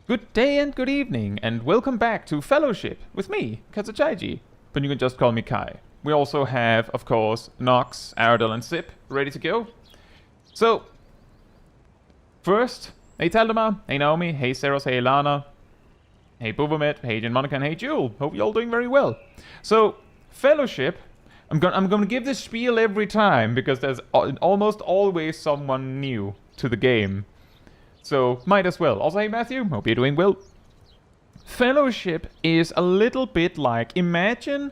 Good day and good evening, and welcome back to Fellowship with me, Chaiji, but you can just call me Kai. We also have, of course, Nox, Aradel, and Sip ready to go. So, first, hey Taldemar, hey Naomi, hey Seros, hey Ilana, hey Bobomet, hey Jin Monica, and hey Jewel. Hope you're all doing very well. So, Fellowship, I'm gonna give this spiel every time because there's almost always someone new to the game. So, might as well. Also, hey Matthew, hope you're doing well. Fellowship is a little bit like, imagine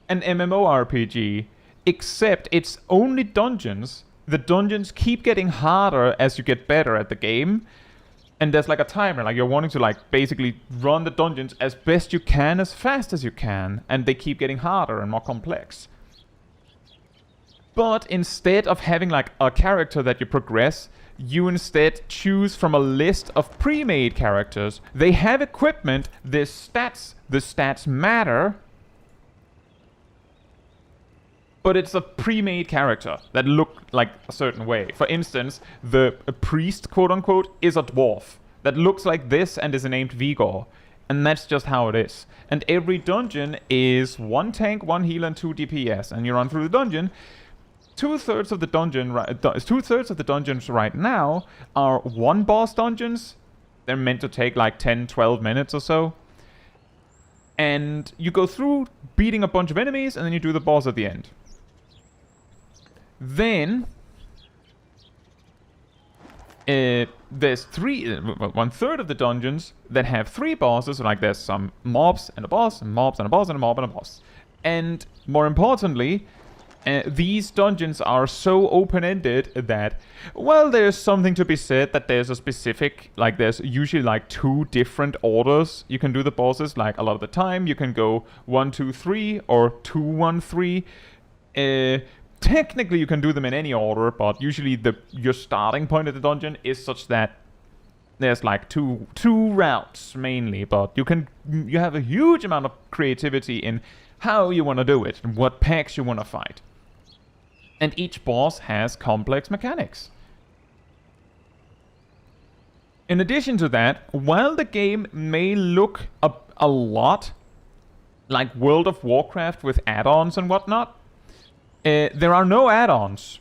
an MMORPG, except it's only dungeons. The dungeons keep getting harder as you get better at the game. And there's like a timer, like you're wanting to like basically run the dungeons as best you can, as fast as you can. And they keep getting harder and more complex. But instead of having like a character that you progress, you instead choose from a list of pre-made characters. They have equipment, there's stats, the stats matter, but it's a pre-made character that look like a certain way. For instance, the priest, quote-unquote, is a dwarf that looks like this and is named Vigor. And that's just how it is. And every dungeon is 1 tank, 1 heal, and 2 DPS. And you run through the dungeon. Two-thirds of the dungeons right now are 1 boss dungeons. They're meant to take like 10-12 minutes or so. And you go through beating a bunch of enemies, and then you do the boss at the end. Then there's 1/3 of the dungeons that have 3 bosses. Like there's some mobs and a boss, and mobs and a boss, and a mob and a boss. And more importantly, these dungeons are so open-ended that, well, there's something to be said that there's a specific, like there's usually like 2 different orders you can do the bosses. Like a lot of the time you can go 1, 2, 3 or 2, 1, 3. Technically you can do them in any order, but usually your starting point of the dungeon is such that there's like two routes mainly, but you have a huge amount of creativity in how you want to do it and what packs you want to fight. And each boss has complex mechanics. In addition to that, while the game may look a lot like World of Warcraft with add-ons and whatnot, there are no add-ons.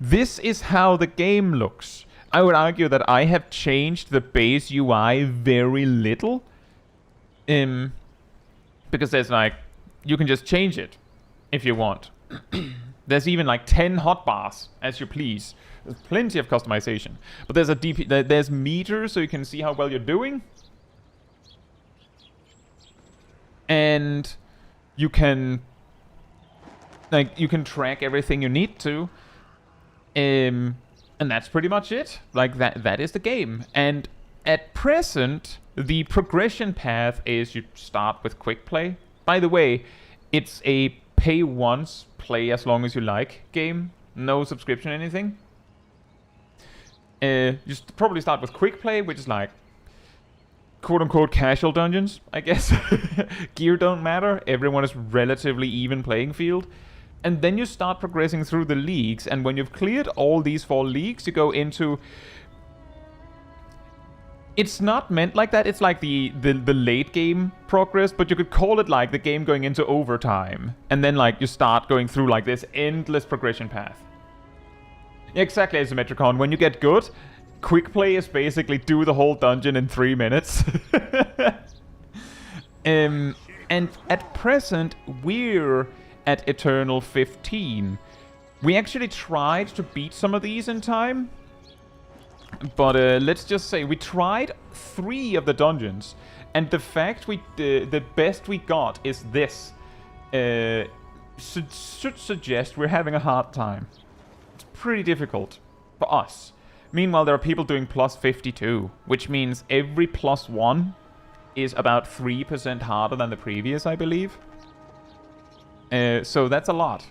This is how the game looks. I would argue that I have changed the base UI very little. Because there's like, you can just change it if you want. There's even like 10 hotbars as you please. There's plenty of customization. But there's there's meters so you can see how well you're doing. And you can track everything you need to. And that's pretty much it. Like that is the game. And at present, the progression path is you start with quick play. By the way, it's a pay once, play as long as you like game. No subscription or anything. You probably start with quick play, which is like quote-unquote casual dungeons, I guess. Gear don't matter. Everyone is relatively even playing field. And then you start progressing through the leagues, and when you've cleared all these 4 leagues, you go into... It's not meant like that, it's like the late game progress, but you could call it like the game going into overtime. And then like you start going through like this endless progression path. Exactly, Asymmetricon. When you get good, quick play is basically do the whole dungeon in 3 minutes. And at present, we're at Eternal 15. We actually tried to beat some of these in time. But let's just say we tried 3 of the dungeons, and the fact the best we got is this. Should suggest we're having a hard time. It's pretty difficult for us. Meanwhile, there are people doing plus 52, which means every plus 1 is about 3% harder than the previous, I believe. So that's a lot.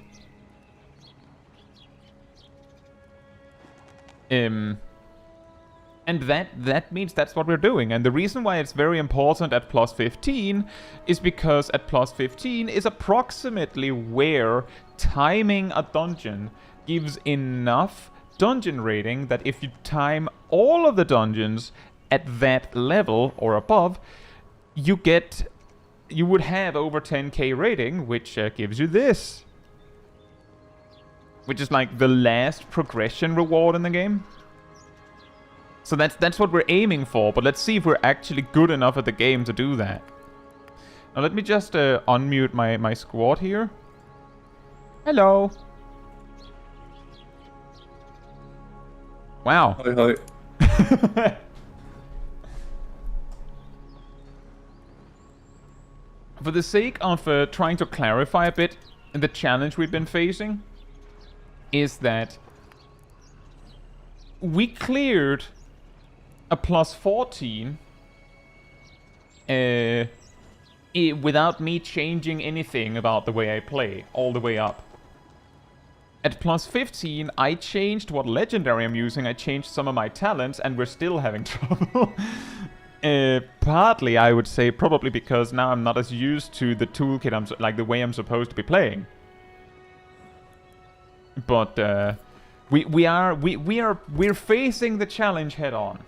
And that means that's what we're doing. And the reason why it's very important at plus 15 is because at plus 15 is approximately where timing a dungeon gives enough dungeon rating that if you time all of the dungeons at that level or above, you would have over 10k rating, which gives you this. Which is like the last progression reward in the game. So that's what we're aiming for, but let's see if we're actually good enough at the game to do that. Now let me just unmute my squad here. Hello. Wow. Hi, hi. For the sake of trying to clarify a bit, the challenge we've been facing is that we cleared a plus 14 without me changing anything about the way I play, all the way up. At plus 15, I changed what legendary I'm using, I changed some of my talents, and we're still having trouble. Partly, I would say, probably because now I'm not as used to the toolkit, like the way I'm supposed to be playing. But we're facing the challenge head on.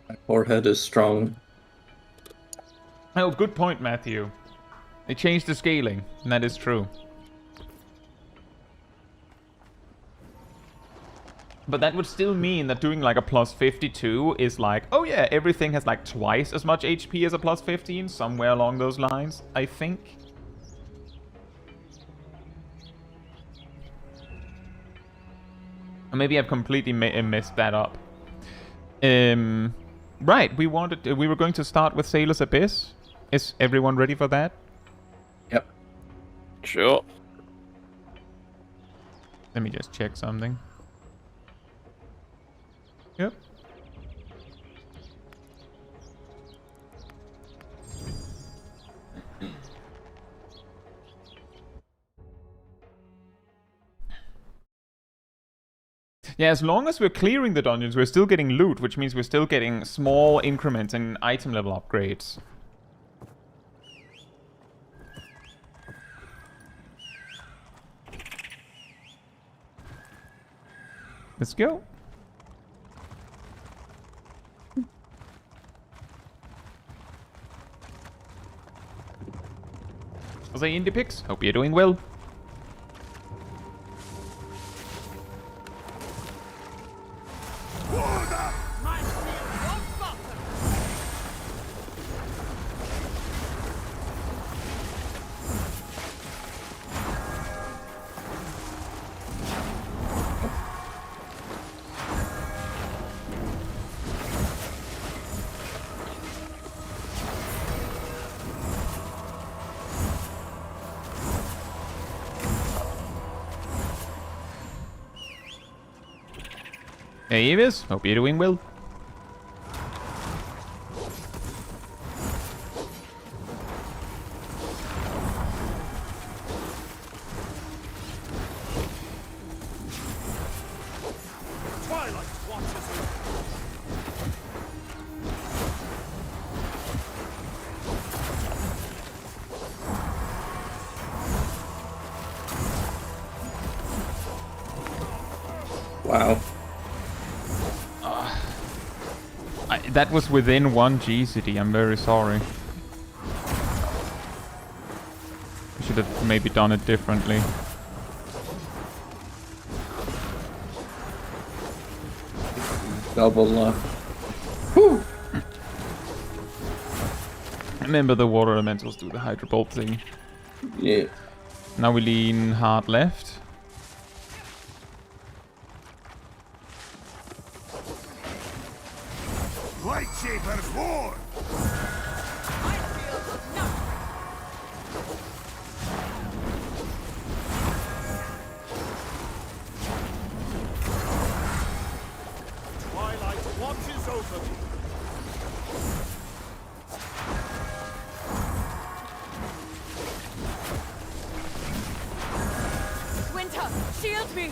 My forehead is strong. Oh, good point, Matthew. They changed the scaling, and that is true. But that would still mean that doing like a plus 52 is like, oh yeah, everything has like twice as much HP as a plus 15, somewhere along those lines, I think. Or maybe I've completely messed that up. Right, we were going to start with Sailor's Abyss. Is everyone ready for that? Yep. Sure. Let me just check something. Yep. Yeah, as long as we're clearing the dungeons, we're still getting loot, which means we're still getting small increments in item level upgrades. Let's go. How's the indie picks? Hope you're doing well. Hey Evis, hope you're doing well. Wow. That was within 1 GCD, I'm very sorry. I should have maybe done it differently. Double luck. Remember the water elementals do the Hydro Bolt thing. Yeah. Now we lean hard left. Lightsaber forward! Twilight watches over me. Winter, shield me!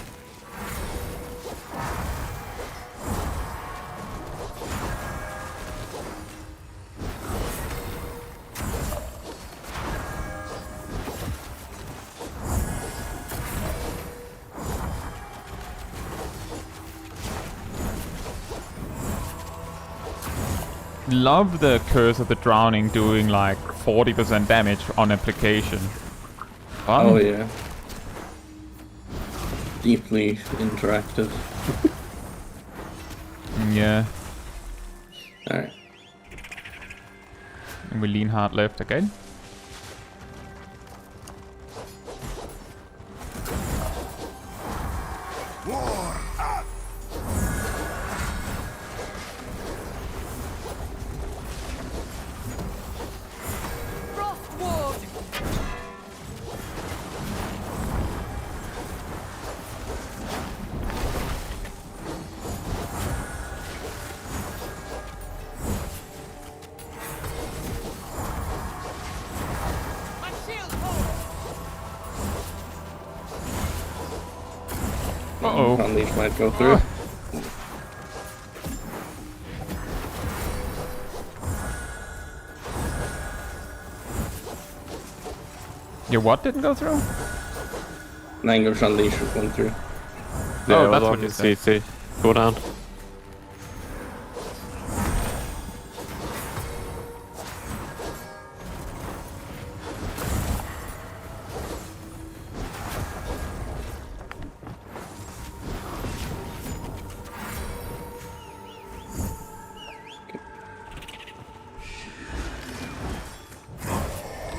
love the Curse of the Drowning doing like 40% damage on application. Fun. Oh yeah. Deeply interactive. Yeah. Alright. And we lean hard left again. War up! Frost ward! My shield holds! Uh-oh. Unleash might go through. Your what didn't go through? Language Unleash went through. Yeah, Oh, I that's was what on you the said. CC. Go down.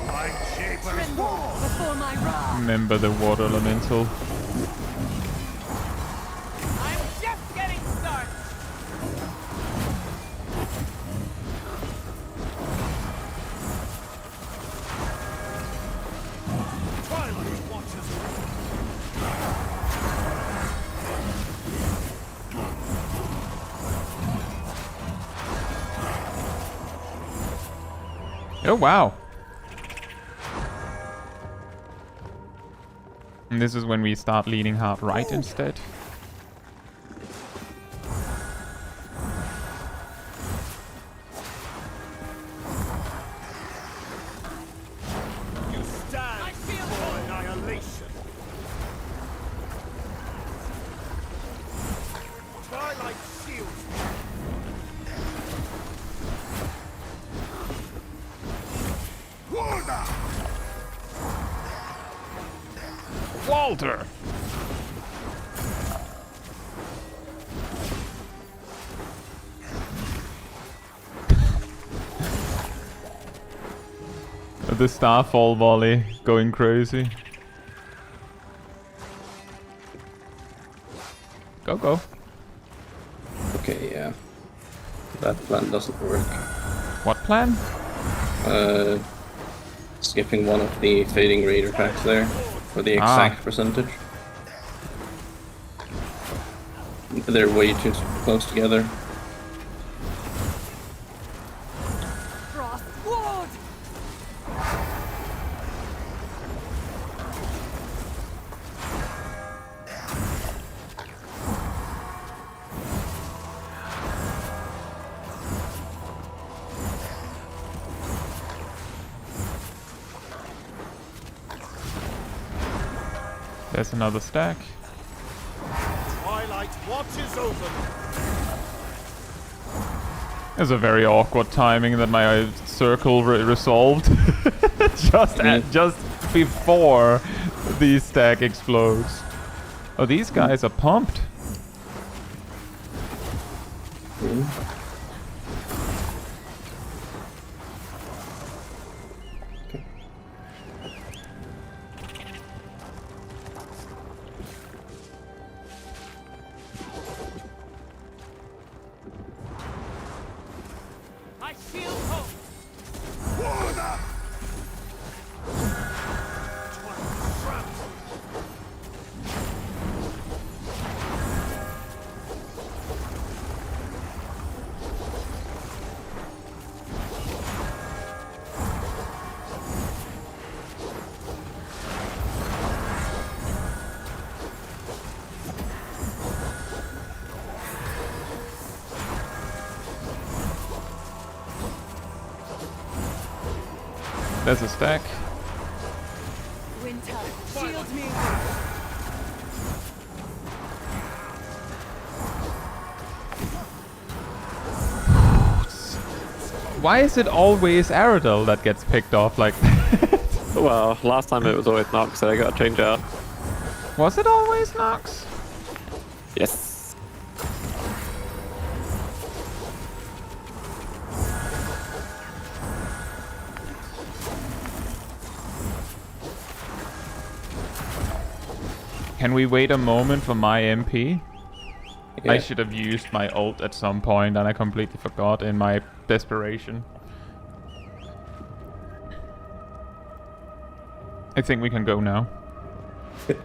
Light Shaper's Tremble war! before my wrath! Remember the water elemental. I'm just getting started! Twilight watches over. Oh, wow. And this is when we start leaning hard right instead. You stand for annihilation. Twilight shields me. Warder! Walter! The Starfall volley going crazy. Go, go. Okay, yeah. That plan doesn't work. What plan? Skipping one of the Fading Raider packs there for the exact percentage. They're way too close together. Frost ward! There's another stack. Twilight watches over me. It was a very awkward timing that my circle resolved. just before the stack explodes. Oh, these guys are pumped. My shield holds! Warder! Twilight trample. There's a stack. Winter, shield me! Why is it always Aradel that gets picked off like that? Well, last time it was always Nox, so I gotta change it up. Was it always Nox? Yes. Can we wait a moment for my MP? Yeah. I should have used my ult at some point and I completely forgot in my desperation. I think we can go now. Bear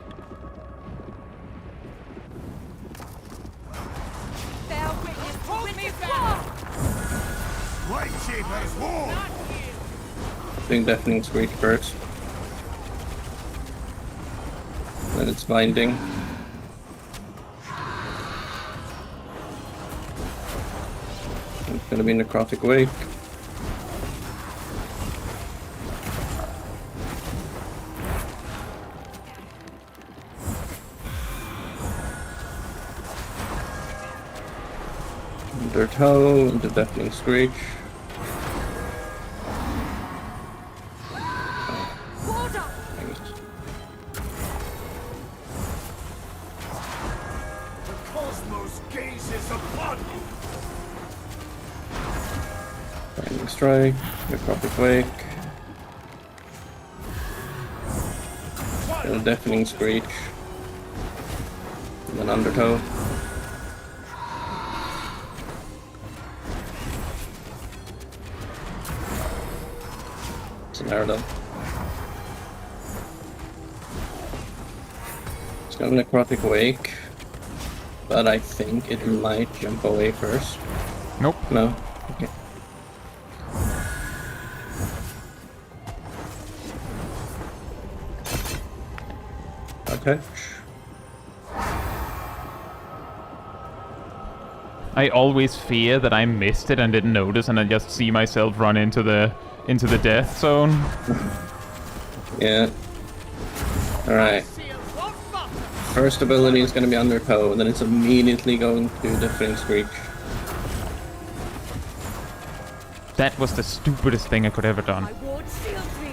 witness to witness war! Lightshapers war! Not here! Doing deafening screech first. Then it's binding. It's gonna be necrotic wake. Undertow into deafening screech. Water! The cosmos gazes upon you! Binding strike, necrotic wake. And a deafening screech. And then undertow. It's an Aradel. It's got a necrotic wake. But I think it might jump away first. Nope. No? Okay. Okay. I always fear that I missed it and didn't notice and I just see myself run into the death zone. Yeah. Alright. Shield won't falter! First ability is going to be Undertow, and then it's immediately going to Deafening Screech. That was the stupidest thing I could ever done. My ward shields me!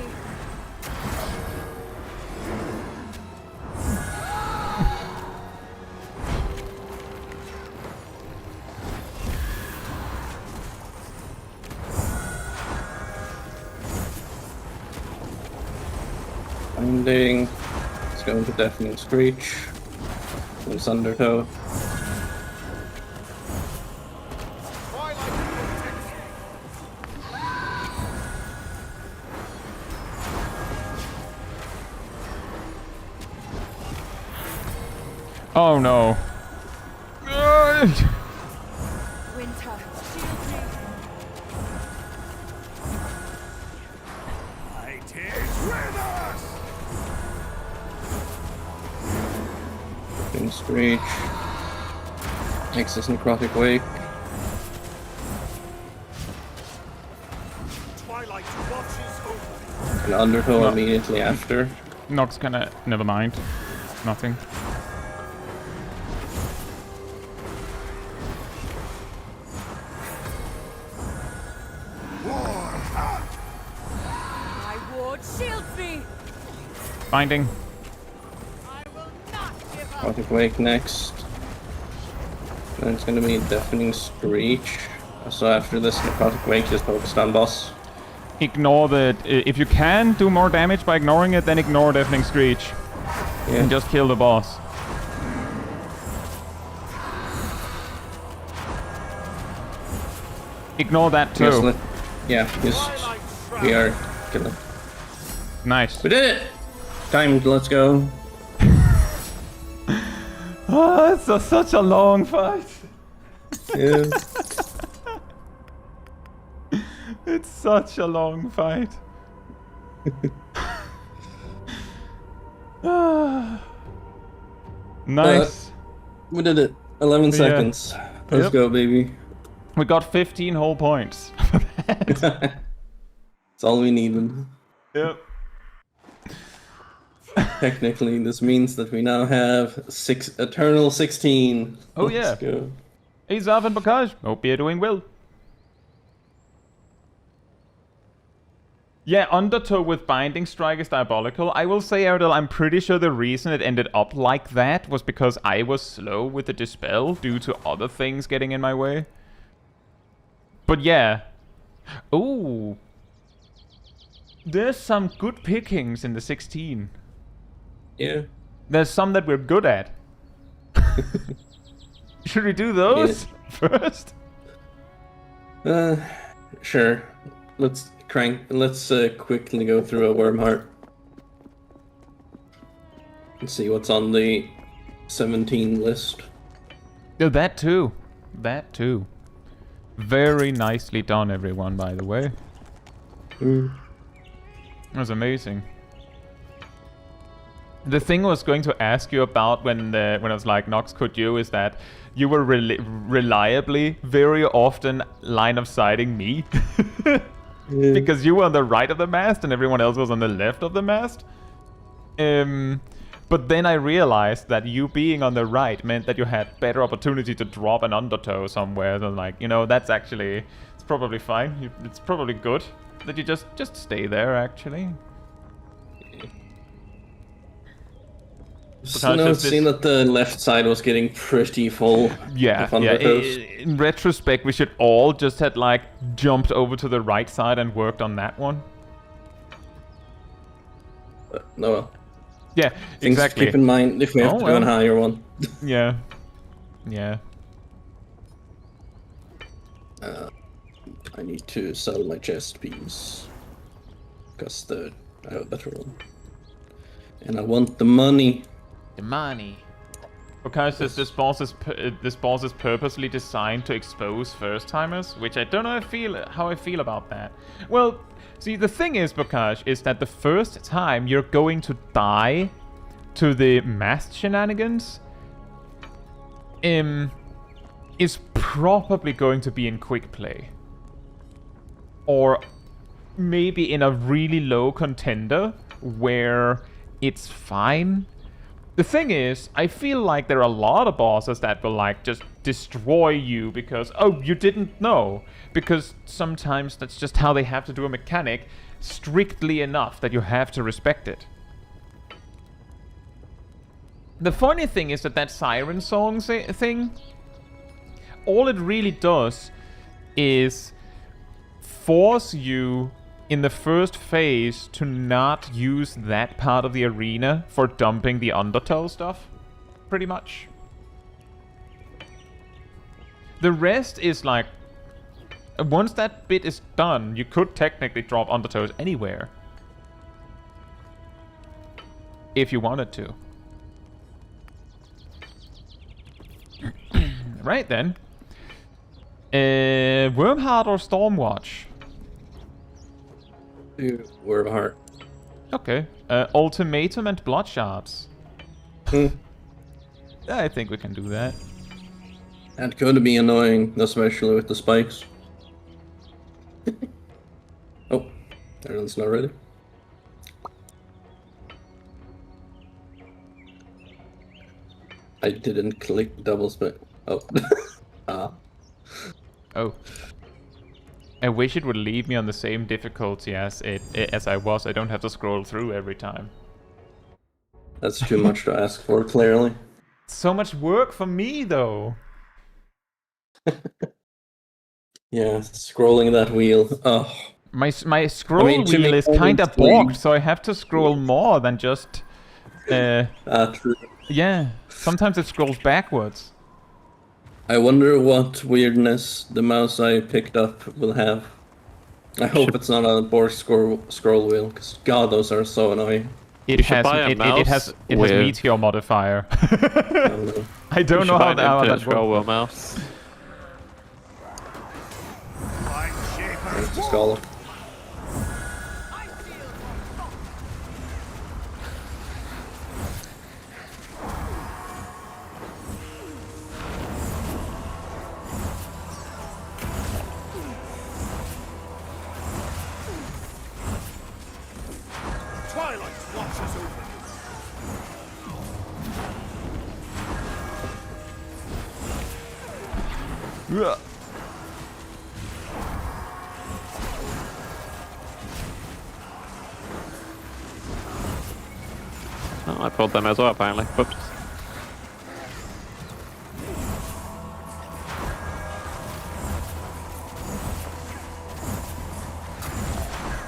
Binding. It's going to Deafening Screech. Then it's Undertow. Oh no. Winter, shield me! Light is with us! Deafening Screech. Takes this Necrotic Wake. Twilight watches over. And Undertow No. immediately after. Nox kinda... never mind. Nothing. My ward shields me! Binding. I will not give up! Necrotic Wake next. Then it's going to be Deafening Screech. So after this Necrotic Wake, just focused on boss. Ignore the... if you can do more damage by ignoring it, then ignore Deafening Screech. Yeah. And just kill the boss. Ignore that too. Just let- yeah, just Twilight shroud. we are killing. Nice. We did it! Timed, let's go. Oh, it's such a long fight. Yeah. It's such a long fight. Nice. We did it. 11 Yeah. seconds. Let's Yep. go, baby. We got 15 whole points. That's all we needed. Yep. Technically, this means that we now have Eternal 16. Oh, Let's yeah. go. Hey, Zav and Bakaj. Hope you're doing well. Yeah, Undertow with Binding Strike is diabolical. I will say, Erdal, I'm pretty sure the reason it ended up like that was because I was slow with the Dispel due to other things getting in my way. But yeah. Ooh. There's some good pickings in the 16. Yeah. There's some that we're good at. Should we do those first? Sure. Let's quickly go through a Wormheart. And see what's on the 17 list. Oh, that too. That too. Very nicely done, everyone, by the way. That was amazing. The thing I was going to ask you about when I was like, Nox, could you, is that you were reliably, very often line of sighting me. Because you were on the right of the mast and everyone else was on the left of the mast. But then I realized that you being on the right meant that you had better opportunity to drop an Undertow somewhere. So like, you know, that's actually, it's probably fine. It's probably good that you just stay there, actually. So I've seen that the left side was getting pretty full. Yeah, of yeah. Undertows. In retrospect, we should all just had like jumped over to the right side and worked on that one. No, well. Yeah, Things exactly. to keep in mind if we have to do a higher one. Yeah. Yeah. I need to sell my chest piece. Because I have a better one. And I want the money. The money. Because this boss is purposely designed to expose first-timers, which I don't know how I feel about that. Well, see, the thing is, Bokash, is that the first time you're going to die to the mast shenanigans is probably going to be in quick play. Or maybe in a really low contender where it's fine. The thing is, I feel like there are a lot of bosses that will like just destroy you because, oh, you didn't know. Because sometimes that's just how they have to do a mechanic strictly enough that you have to respect it. The funny thing is that Siren Song thing, all it really does is force you in the first phase to not use that part of the arena for dumping the Undertow stuff, pretty much. The rest is like, once that bit is done, you could technically drop Undertows anywhere. If you wanted to. Right then. Wormheart or Stormwatch? Wormheart. Okay. Ultimatum and Bloodshards. I think we can do that. That could be annoying, especially with the spikes. Oh, everyone's not ready. I didn't click double split. Oh. Oh. I wish it would leave me on the same difficulty as I was. I don't have to scroll through every time. That's too much to ask for, clearly. So much work for me, though. Yeah, scrolling that wheel. Oh. My scroll wheel is kind of blocked, so I have to scroll more than just... True. Yeah, sometimes it scrolls backwards. I wonder what weirdness the mouse I picked up will have. I hope it's not a Borg scroll wheel, because god, those are so annoying. It has meteor modifier. I don't know how that works. Mouse. There's the scholar. Twilight watches over you. Ugh. Oh, I pulled them as well, apparently. Whoops.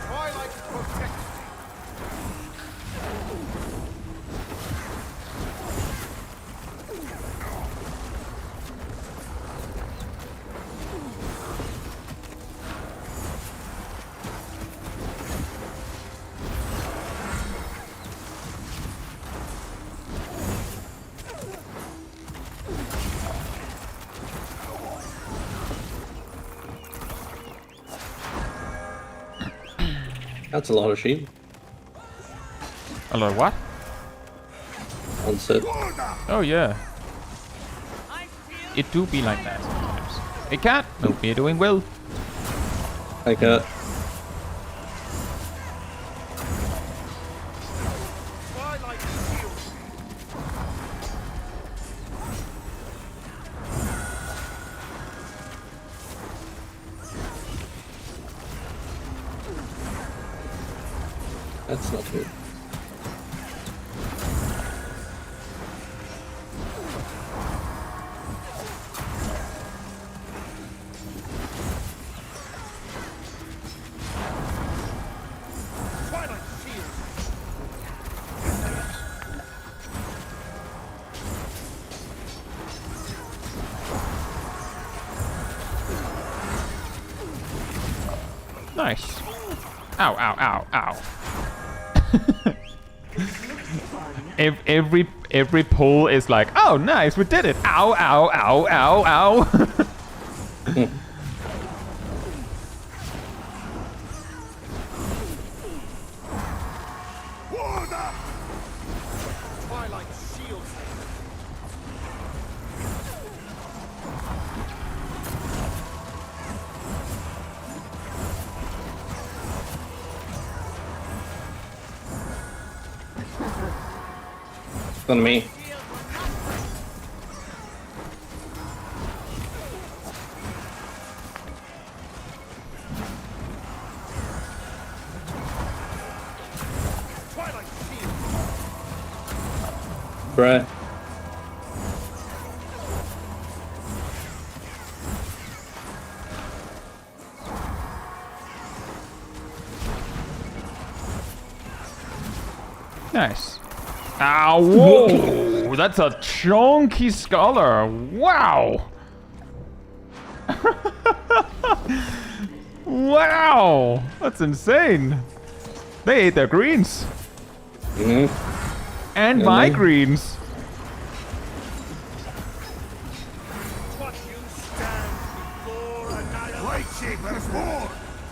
Twilight protects me. That's a lot of sheep. Hello, what? On set. Oh yeah, I feel it do be like that sometimes. Hey cat, hope you're doing well. I got. Twilight shields me. That's not good. Twilight shields me. Nice. Ow, ow, ow, ow. every pull is like, oh nice, we did it. Ow, ow, ow, ow, ow. Order! Twilight shields me. It's on me. Twilight shields. Bruh. Nice. Ow, whoa! That's a chunky scholar. Wow. Wow, that's insane. They ate their greens. And Yeah, my man. greens. What you stand before annihilation. Lightsaber's war.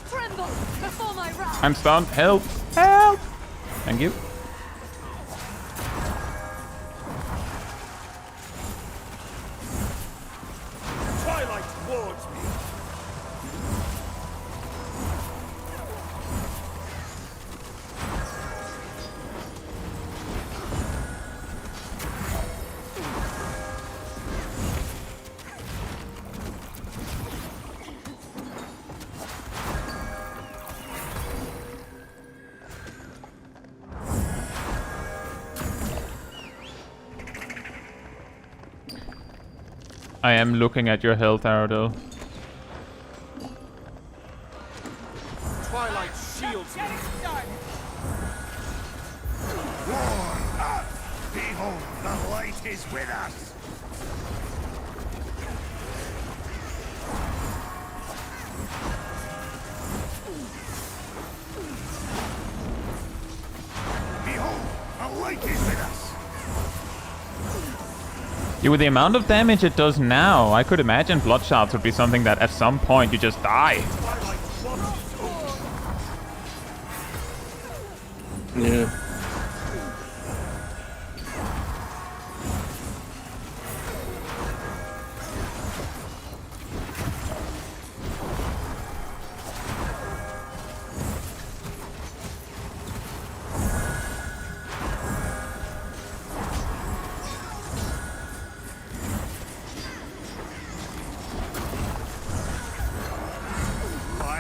tremble before my wrath. I'm stunned. Help. Help. Thank you. Twilight wards me. I am looking at your health arrow though. Twilight shields me. Getting started. War up! Behold, the light is with us! Behold, the light is with us! Yeah, with the amount of damage it does now, I could imagine blood shots would be something that at some point you just die. Twilight watches over. Yeah.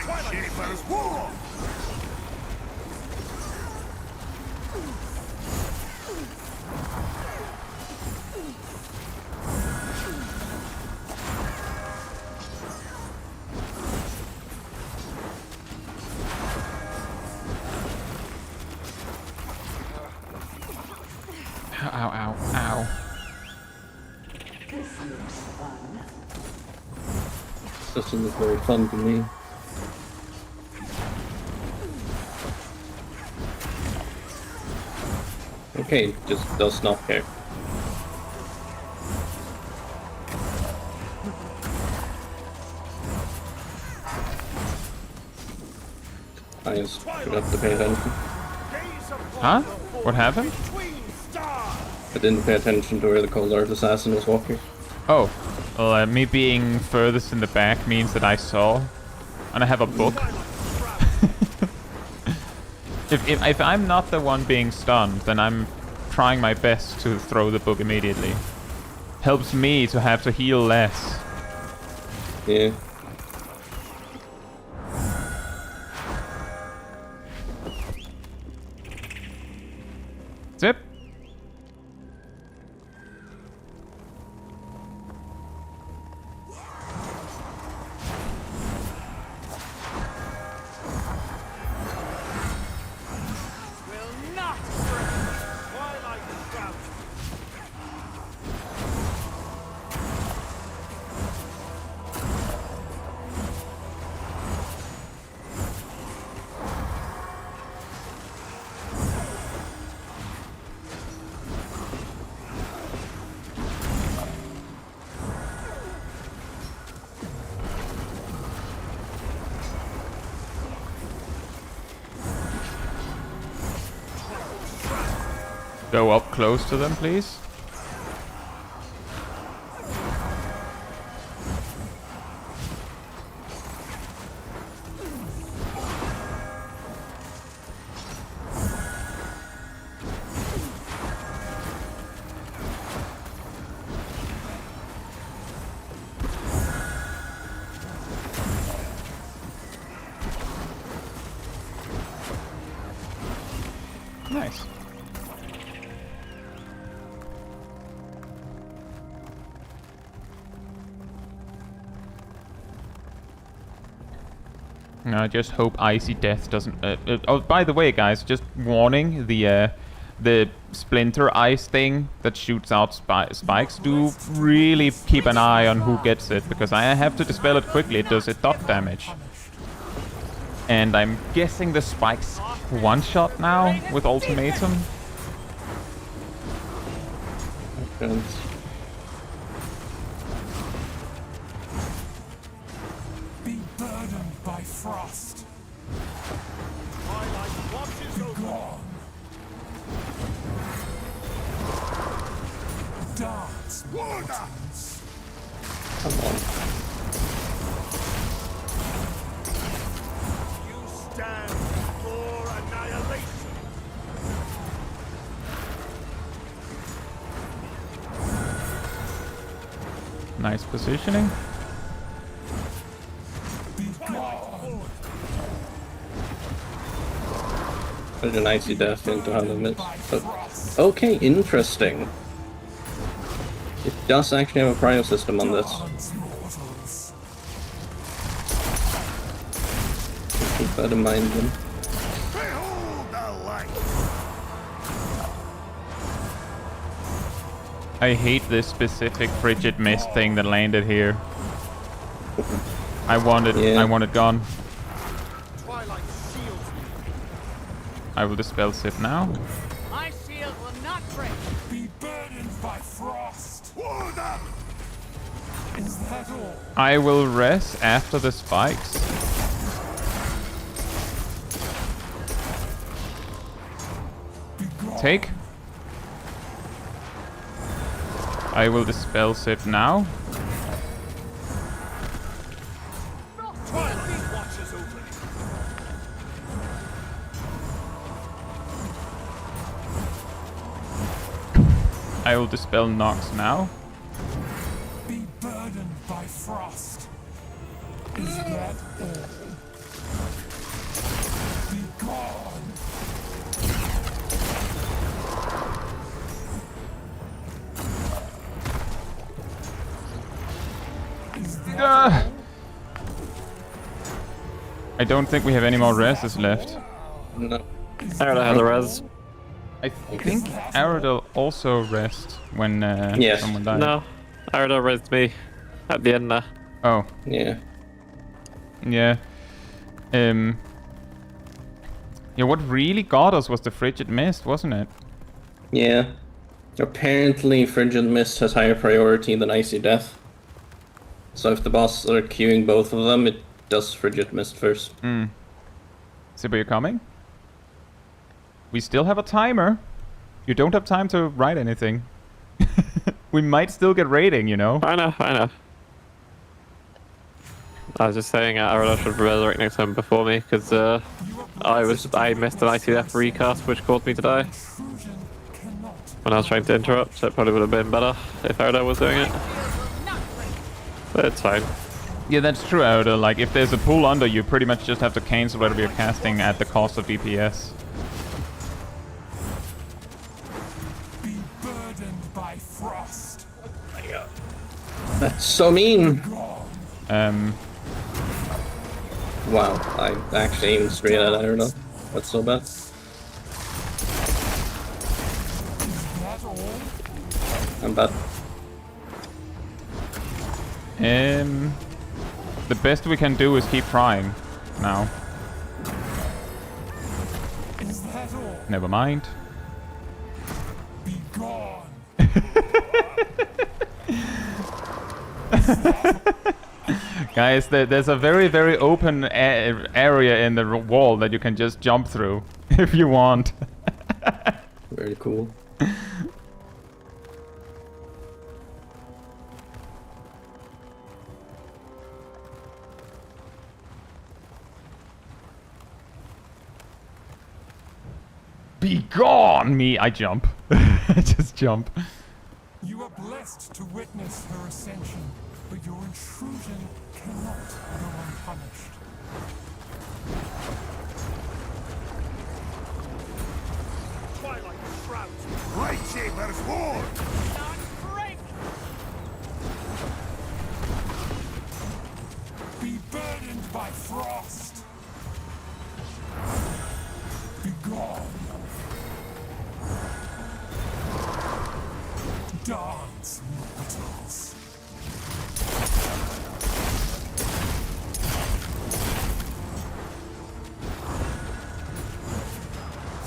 Lightsaber's war! Ow, ow, ow. Doesn't look very fun to me. Okay, just does not care. I just forgot to pay attention. Huh? What happened? I didn't pay attention to where the Cold Earth Assassin was walking. Oh, well, me being furthest in the back means that I saw, and I have a book. if I'm not the one being stunned, then I'm trying my best to throw the book immediately. Helps me to have to heal less. Yeah. Zip. Will not break. Twilight crouch. Go up close to them, please. Nice. No, I just hope Icy Death doesn't... oh, by the way, guys, just warning, the splinter ice thing that shoots out spikes, do really keep an eye on who gets it, because I have to dispel it quickly, it does a dot damage. And I'm guessing the spikes one-shot now with ultimatum. And Be burdened by frost. Twilight watches over. Gone. Dance. Warnings. come on. You stand for annihilation. Nice positioning. Put an Icy Death into how limits. But, okay, interesting. It does actually have a cryo system on this. Keep that in mind then. Behold the light. I hate this specific frigid mist thing that landed here. I want it. Yeah. I want it gone. Twilight shields me. I will dispel Sip now. My shield will not break. Be burdened by frost. Ward up. Is that all? I will rest after the spikes. Take. I will dispel Sip now. Twilight watches over me. I will dispel Nox now. Be burdened by frost. Is that all? Be gone. Is that Ah! I don't think we have any more reses left. No. I already have the res. I think Aradel also rests when Yes. someone dies. No, Arador raised me at the end there. Oh, Yeah. yeah. Yeah, what really got us was the Frigid Mist, wasn't it? Yeah. Apparently, Frigid Mist has higher priority than Icy Death. So if the bosses are queuing both of them, it does Frigid Mist first. Sibba, you coming? We still have a timer. You don't have time to write anything. We might still get rating, you know? I know. I was just saying Arador should resurrect next time before me, because I missed an ICF recast which caused me to die when I was trying to interrupt, so it probably would have been better if Arador was doing it. But it's fine. Yeah, that's true, Aradel. Like, if there's a pool under, you pretty much just have to cancel whatever you're casting at the cost of DPS. Be burdened by frost. That's so mean! Wow, I actually aimed straight at it, I don't know. That's so bad. That all? I'm bad. The best we can do is keep trying now. Is that all? Never mind. Be gone. Guys, there's a very, very open area in the wall that you can just jump through if you want. Very cool. Be gone, me! I jump. I just jump. You are blessed to witness her ascension, but your intrusion cannot go unpunished. Twilight shrouds me. Lightsaber's war! Not break! Be burdened by frost. Be gone. Dance, mortals.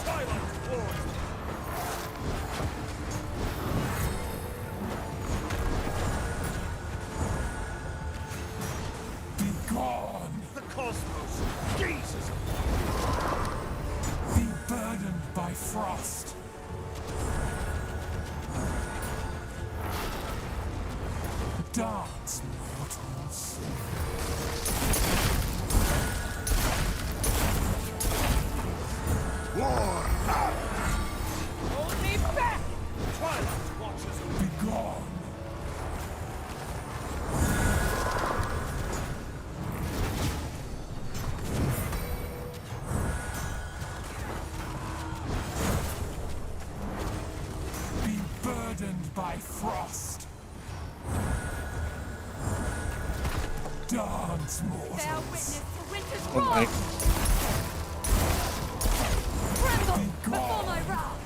Twilight wars me. Be gone. The cosmos gazes Be burdened by frost. Dance, mortals. War! Hold me back! Twilight watches over. Be gone. Be burdened by frost. Dance, Bear mortals. witness to winter's Oh my. wrath! Tremble before my wrath!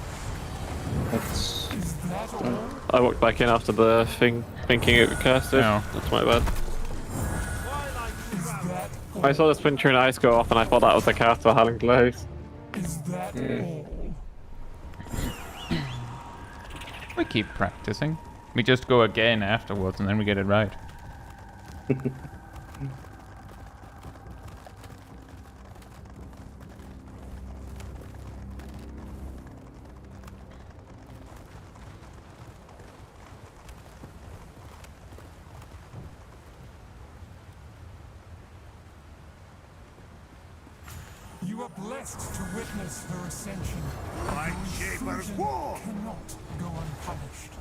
That's... Is that all? I walked back in after the thing, thinking it would cast it. Oh. That's my bad. Is Twilight shrouds me. that I saw the splinter and ice go off, and I thought that was the cast of Howling Glows. Is that all? We keep practicing. We just go again afterwards and then we get it right. You are blessed to witness her ascension. Lightshaber's war! Cannot go unpunished.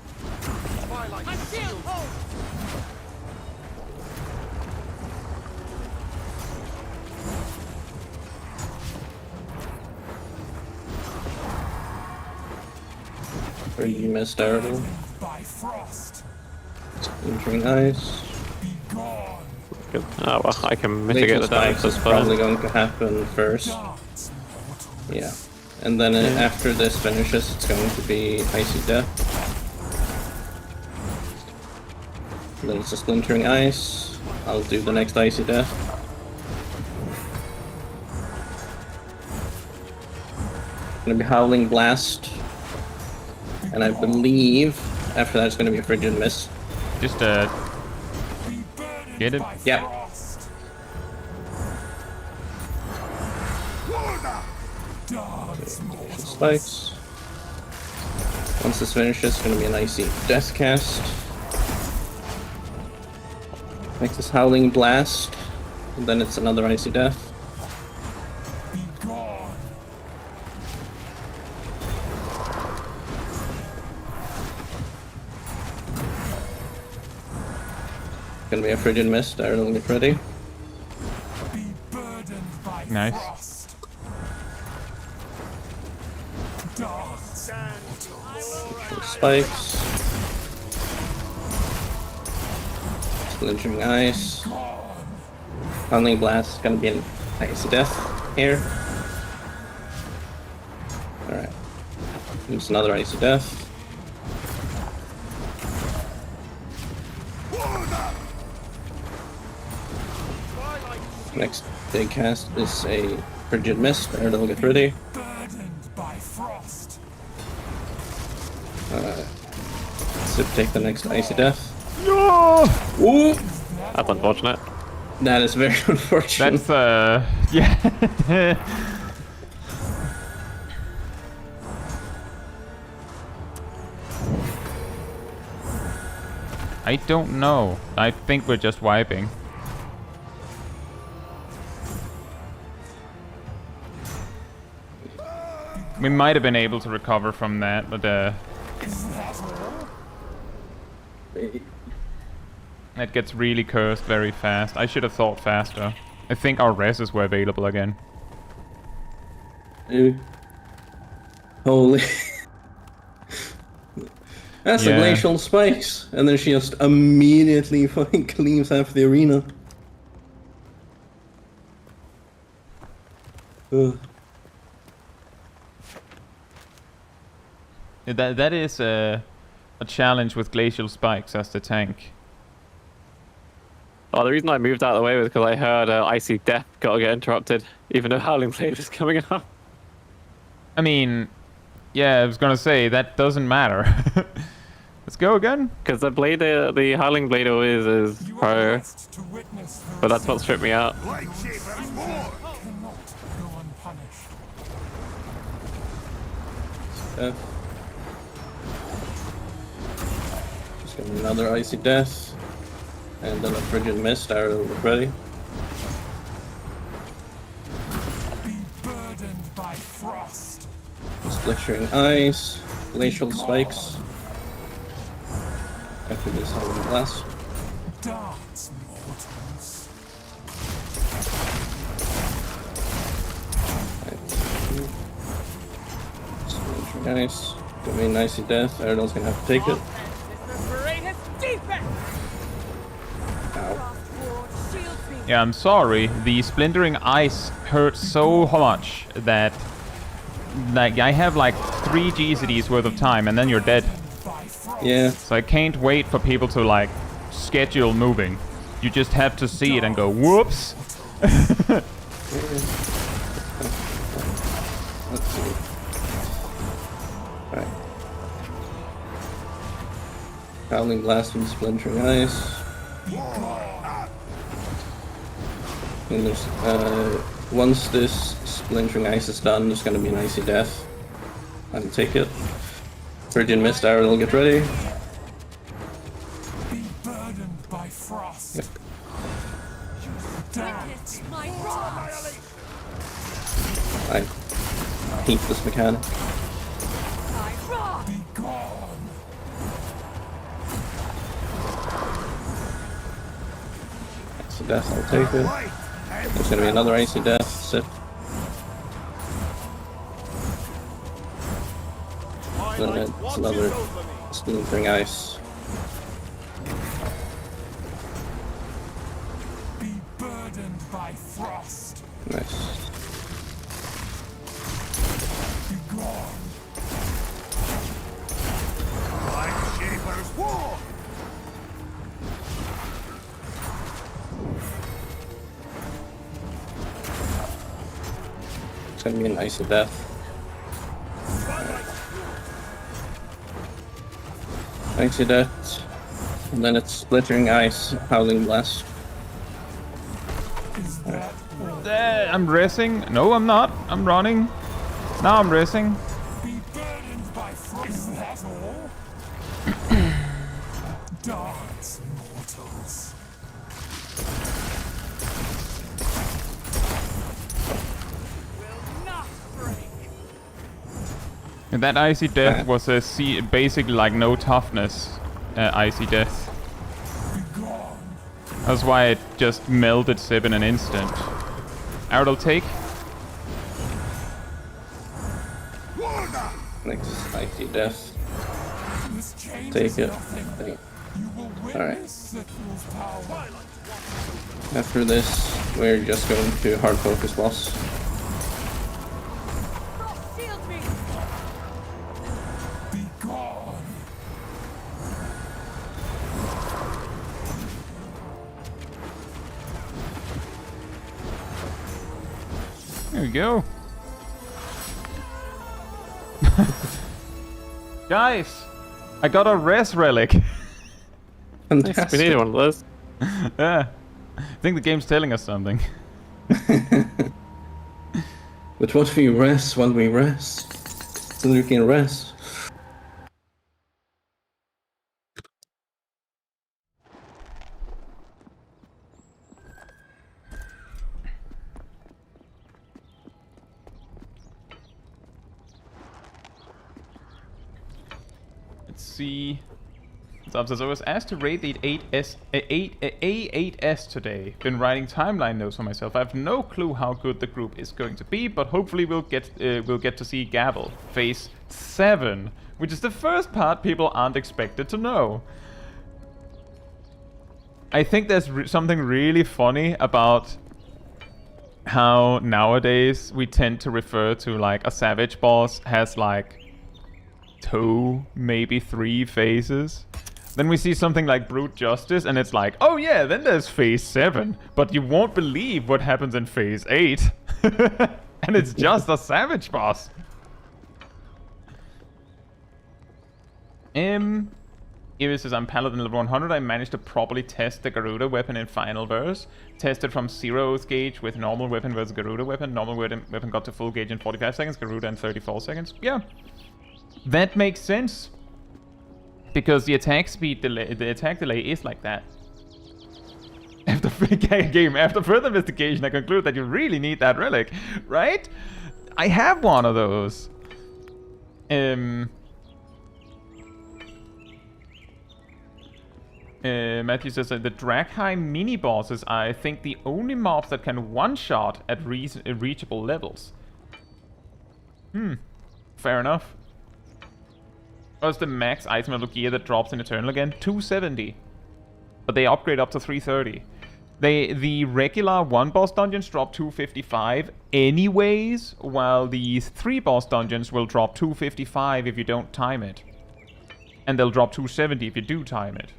Twilight My shield holds! Where you missed Aradel. By frost. Entering ice. Be gone. Good. Oh well, I can mitigate Lethal the damage, Spikes that's is probably fine. going to happen first. Dance, mortals. Yeah. And then after this finishes, it's going to be Icy Death. And then it's a Splintering Ice. I'll do the next Icy Death. Gonna be Howling Blast. And I believe after that it's gonna be a Frigid Mist. Just get it. Yep. Spikes. Once this finishes, it's gonna be an Icy Death cast. Next is Howling Blast. And then it's another Icy Death. Gonna be a Frigid Mist. Everyone get ready. Nice. Spikes. Splintering Ice. Howling Blast is gonna be an Icy Death here. Alright. It's another Icy Death. Next big cast is a Frigid Mist. Everyone get ready. So take the next Icy Death. No! Ooh! That's unfortunate. That is very unfortunate. That's yeah. I don't know. I think we're just wiping. We might have been able to recover from that, but that gets really cursed very fast. I should have thought faster. I think our reses were available again. Dude. Holy. That's the Yeah. glacial spikes. And then she just immediately fucking cleans half the arena. Ugh. That is a challenge with glacial spikes as the tank. Oh, the reason I moved out of the way was because I heard Icy Death gotta get interrupted, even though Howling Blade is coming up. I mean, yeah, I was gonna say that doesn't matter. Let's go again. Because the blade, the Howling Blade always is You are pro, blessed to witness her but that's what stripped me out. Light Shapers War! cannot go unpunished. Just gonna be another Icy Death. And then a Frigid Mist. Arrow ready. Be burdened by frost. Splintering Ice. Glacial Spikes. After this, Howling Blast. Dance, mortals. Splintering Ice. Gonna be an Icy Death. Everyone's gonna have to take it. Ow. Yeah, I'm sorry. The splintering ice hurts so much that like I have like 3 GCDs worth of time and then you're dead. Yeah. So I can't wait for people to like schedule moving. You just have to see it and go whoops. Let's see. Alright. Howling Blast and Splintering Ice. And there's, once this Splintering Ice is done, there's gonna be an Icy Death. I'll take it. Frigid Mist, Arrow, get ready. Be burdened by frost. Yep. Dance. My wrath. I hate this mechanic. My wrath. Be gone. Icy Death, I'll take it. Light! There's gonna be another Icy Death. Sit. Then Twilight it's watches another over me. Splintering Ice. Be burdened by frost. Nice. Be mean icy death. Icy death. And then it's splittering ice, howling blast. I'm racing. No, I'm not. I'm running. Now I'm racing. Be burdened by frost. Is that all? Dance, mortals. Will not break. And that icy death was a basically like no toughness icy death. That's why it just melted Sib in an instant. Arrow take. Next icy death. This changes Take it. nothing. You will Alright. witness Sithl's power. After this, we're just going to hard focus boss. Frost shield me! Be gone. There we go. Guys, I got a res relic. We Fantastic. need one of those. Yeah. I think the game's telling us something. But what we rest when we rest? So you can rest. Let's see. So I was asked to rate the A8S today. Been writing timeline notes for myself. I have no clue how good the group is going to be, but hopefully we'll get to see Gavel phase 7, which is the first part people aren't expected to know. I think there's something really funny about how nowadays we tend to refer to like a savage boss has like 2, maybe 3 phases. Then we see something like Brute Justice, and it's like, oh yeah, then there's phase 7, but you won't believe what happens in phase 8. And it's just a savage boss. Iris says, I'm Paladin level 100. I managed to properly test the Garuda weapon in final verse. Tested from 0th gauge with normal weapon versus Garuda weapon. Normal weapon got to full gauge in 45 seconds, Garuda in 34 seconds. Yeah. That makes sense. Because the attack speed delay, the attack delay is like that. After further investigation, I conclude that you really need that relic, right? I have one of those. Matthew says that the Dragheim mini bosses are, I think, the only mobs that can one-shot at reachable levels. Fair enough. What's the max item level gear that drops in Eternal again? 270. But they upgrade up to 330. The regular 1 boss dungeons drop 255 anyways, while the 3 boss dungeons will drop 255 if you don't time it. And they'll drop 270 if you do time it.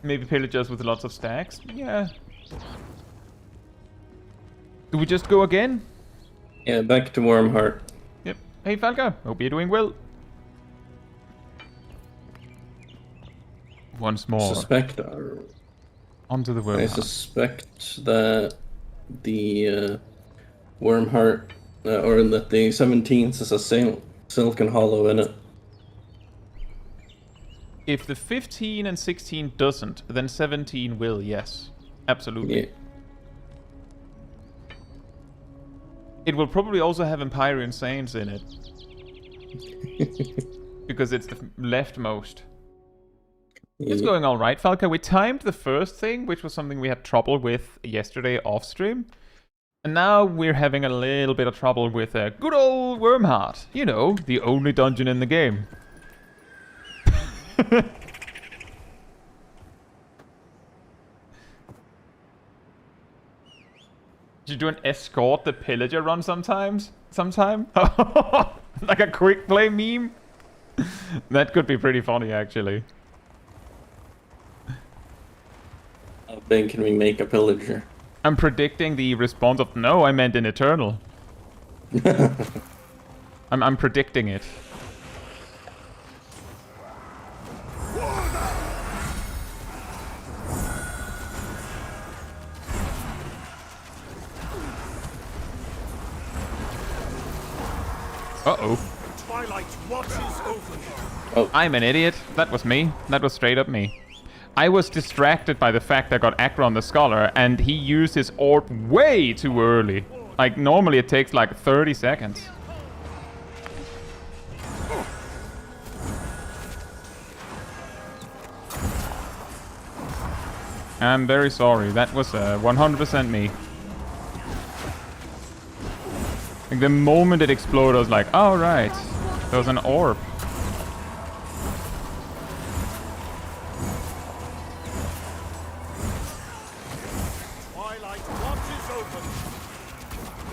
Maybe pillagers with lots of stacks? Yeah. Do we just go again? Yeah, back to Wormheart. Yep. Hey Falca, hope you're doing well. Once more. Onto the I Wormheart. suspect that the Wormheart, or that the 17th is a Silken Hollow in it. If the 15 and 16 doesn't, then 17 will, yes. Absolutely. Yeah. It will probably also have Empyrean Saints in it. Because it's the leftmost. It's going alright, Falca. We timed the first thing, which was something we had trouble with yesterday off stream. And now we're having a little bit of trouble with good old Wormheart. You know, the only dungeon in the game. Did you do an escort the pillager run sometime? Like a quick play meme? That could be pretty funny, actually. then can we make a pillager? I'm predicting the response of no, I meant an eternal. I'm predicting it. Uh-oh. Twilight watches over you. I'm an idiot. That was me. That was straight up me. I was distracted by the fact I got aggro on the Scholar, and he used his orb way too early. Like, normally it takes like 30 seconds. I'm very sorry. That was 100% me. Like, the moment it exploded, I was like, oh, right. There was an orb. Twilight watches over you.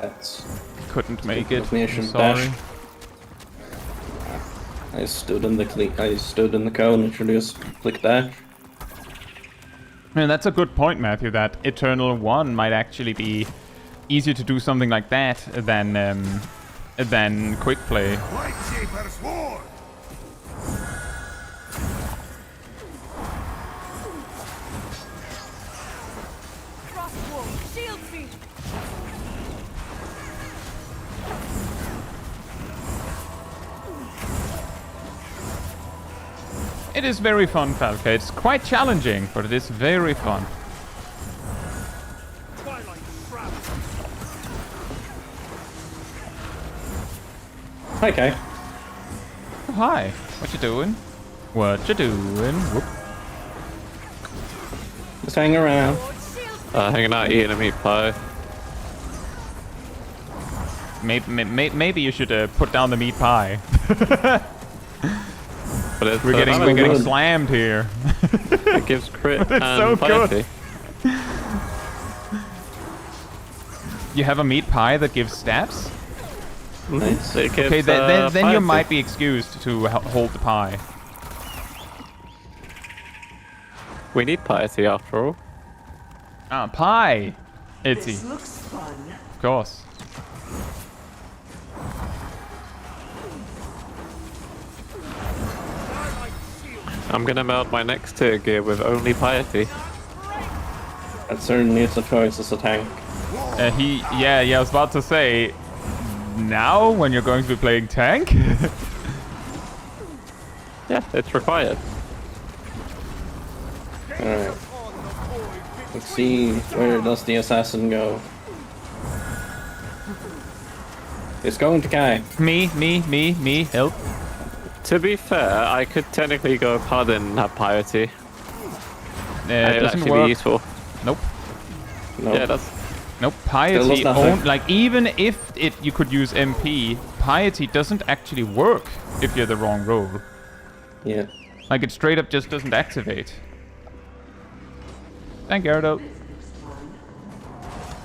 That's... Couldn't make it. With me, I should Sorry. dash. I stood in the cone and should just click dash. And that's a good point, Matthew, that Eternal 1 might actually be easier to do something like that than quick play. Lightsaber's war. Crossbow, shield me. It is very fun, Falca. It's quite challenging, but it is very fun. Twilight shroud. Hi, Kai. Oh, hi. What you doing? What you doing? Whoop. Just hang around. Hanging out eating a meat pie. Maybe you should put down the meat pie. But it's, We're getting good. slammed here. it gives crit It's and so good. piety. You have a meat pie that gives stats? Nice. It gives, Okay, then you piety. might be excused to hold the pie. We need piety after all. Ah, pie! Itzy. This looks fun. Of course. I'm gonna melt my next tier gear with only piety. That certainly is a choice as a tank. Yeah, I was about to say, now when you're going to be playing tank? Yeah, it's required. Alright. Let's see, where does the assassin go? It's going to Kai. me, help. To be fair, I could technically go Paladin and have piety. It And it'd doesn't actually work. be useful. Nope. No. Yeah, that's Nope. Still Piety, does nothing. like even if you could use MP, piety doesn't actually work if you're the wrong role. Yeah. Like it straight up just doesn't activate. Thank you, Erdo.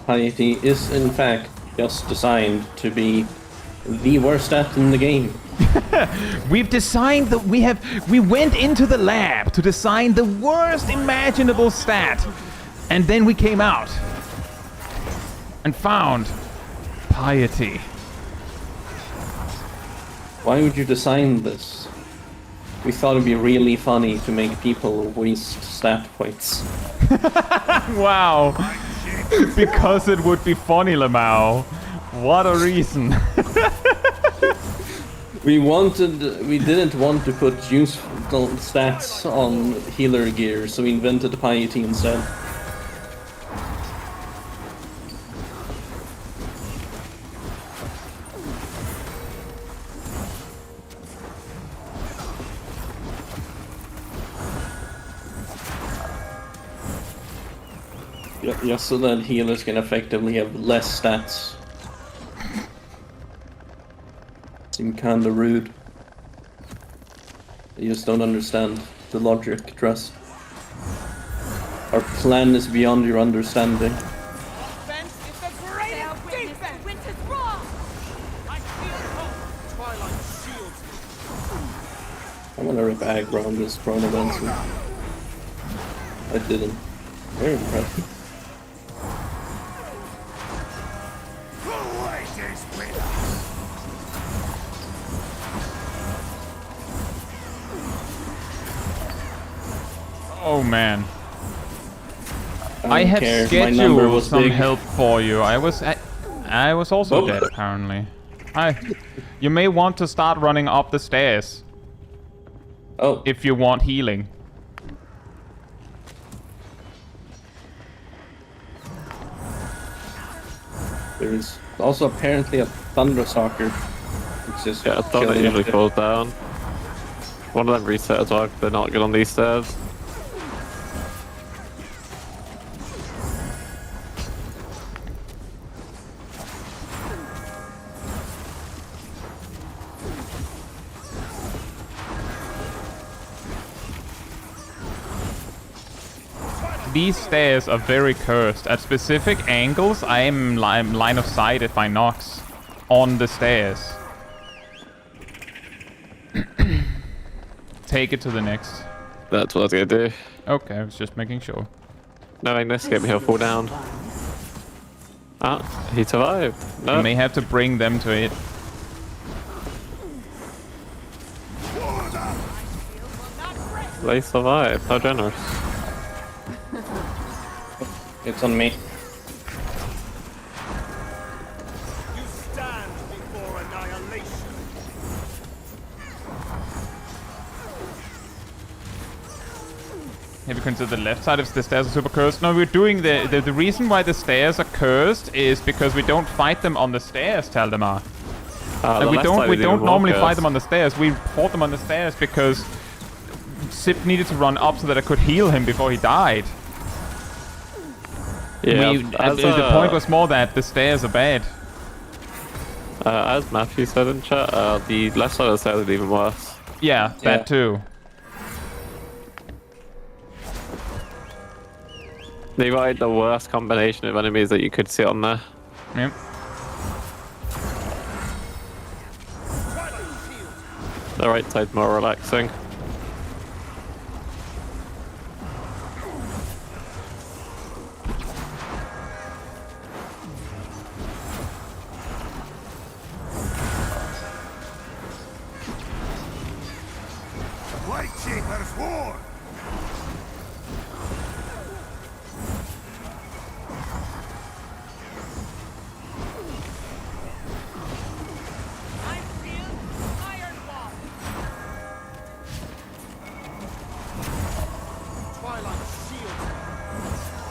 Piety is in fact just designed to be the worst stat in the game. We've designed that we went into the lab to design the worst imaginable stat, and then we came out and found piety. Why would you design this? We thought it'd be really funny to make people waste stat points. Wow. Because it would be funny, Lamau. What a reason. We didn't want to put useful stats on healer gear, so we invented the piety instead. Just so that healers can effectively have less stats. Seems kinda rude. You just don't understand the logic, trust. Our plan is beyond your understanding. Defense is the greatest defense. Winter's wrong. I I'm gonna rip aggro on this Chrono Dancer. I didn't. Very impressive. Away, this wind. Oh man. I don't had care, my number scheduled was some big. help for you. I was also Oh. dead apparently. You may want to start running up the stairs Oh, if you want healing. there is also apparently a Thunder Soccer. It's just Yeah, I thought it chilling usually up there. falls down. One of them reset as well, 'cause they're not good on these stairs. These stairs are very cursed. At specific angles, I'm line of sight if I knocks on the stairs. Take it to the next. That's what I was gonna do. Okay, I was just making sure. Knowing this gave me he'll fall down. Ah, he survived. No, You may have to bring them to it. they survived. How generous. It's on me. You stand before annihilation. Have you considered the left side of the stairs are super cursed? No, we're doing the reason why the stairs are cursed is because we don't fight them on the stairs, Taldemar. The we left don't side we is don't even more normally fight cursed. them on the stairs. We fought them on the stairs because Sip needed to run up so that I could heal him before he died. Yeah, The point was more that the stairs are bad. as Matthew said in chat, the left side of the stairs is even worse. Yeah, Yeah. that too. They got like, the worst combination of enemies that you could see on there. Yep. The right side's more relaxing. Lightsaber's war. I'm shield, iron wall. Twilight shield.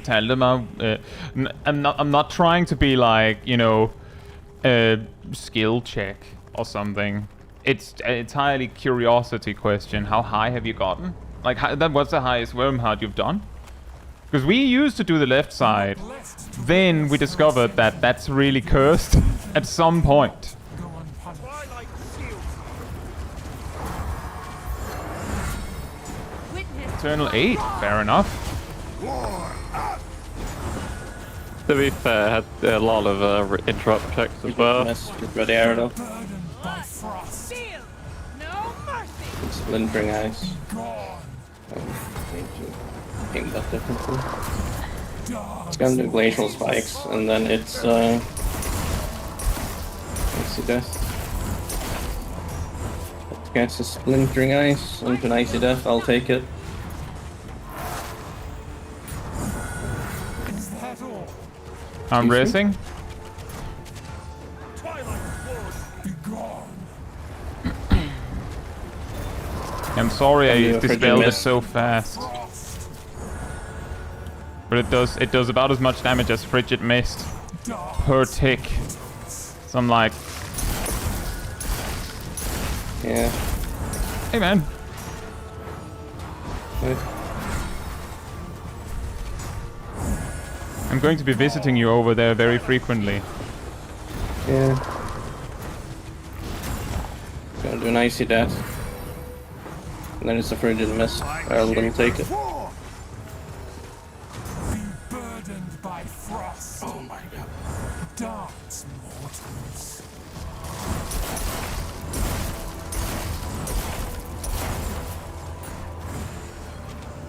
Taldemar, I'm not trying to be like, you know, a skill check or something. It's entirely curiosity question. How high have you gotten? Like, what's the highest worm heart you've done? Because we used to do the left side. Then we discovered that that's really cursed at some point. Go unpunished. Twilight shield. Witness. Eternal 8, fair enough. War. To be fair, I had a lot of interrupt checks as well. Mess with Red Arrow. Burdened by frost. Shield. No mercy. Splintering Ice. Gone. Need to aim that differently. Dogs. It's gonna do Glacial Spikes, and then it's Icy Death. Against the Splintering Ice into an Icy Death, I'll take it. Is that all? I'm Excuse me? racing. Twilight wars. Be gone. I'm sorry Can I you dispelled it miss? so fast. Frost. But it does about as much damage as Frigid Mist Dogs. per tick. So I'm like, Yeah. hey man, Right. I'm going to be visiting you over there very frequently. Yeah. Gonna do an icy death. And then it's a frigid mist. I'll take it. War. Be burdened by frost. Oh my god. Dance, mortals.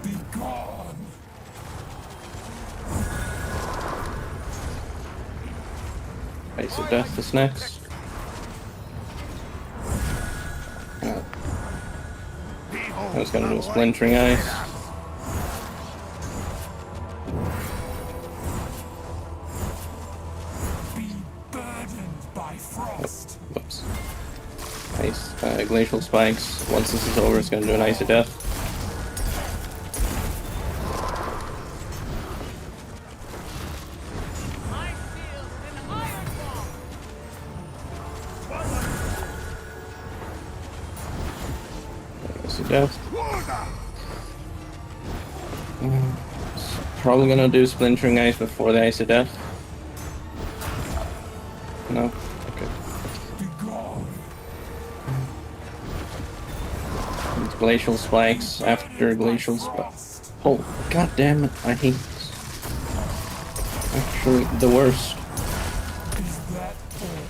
Be gone. Icy death is next. I was gonna do a splintering ice. Be burdened by frost. Whoops. Ice, glacial spikes. Once this is over, it's gonna do an icy death. My shield is an iron wall. Icy death. Order. Probably gonna do splintering ice before the icy death. No? Okay. Be gone. It's glacial spikes after glacial spikes. Oh, god damn it, I hate this. Actually, the worst. Is that all?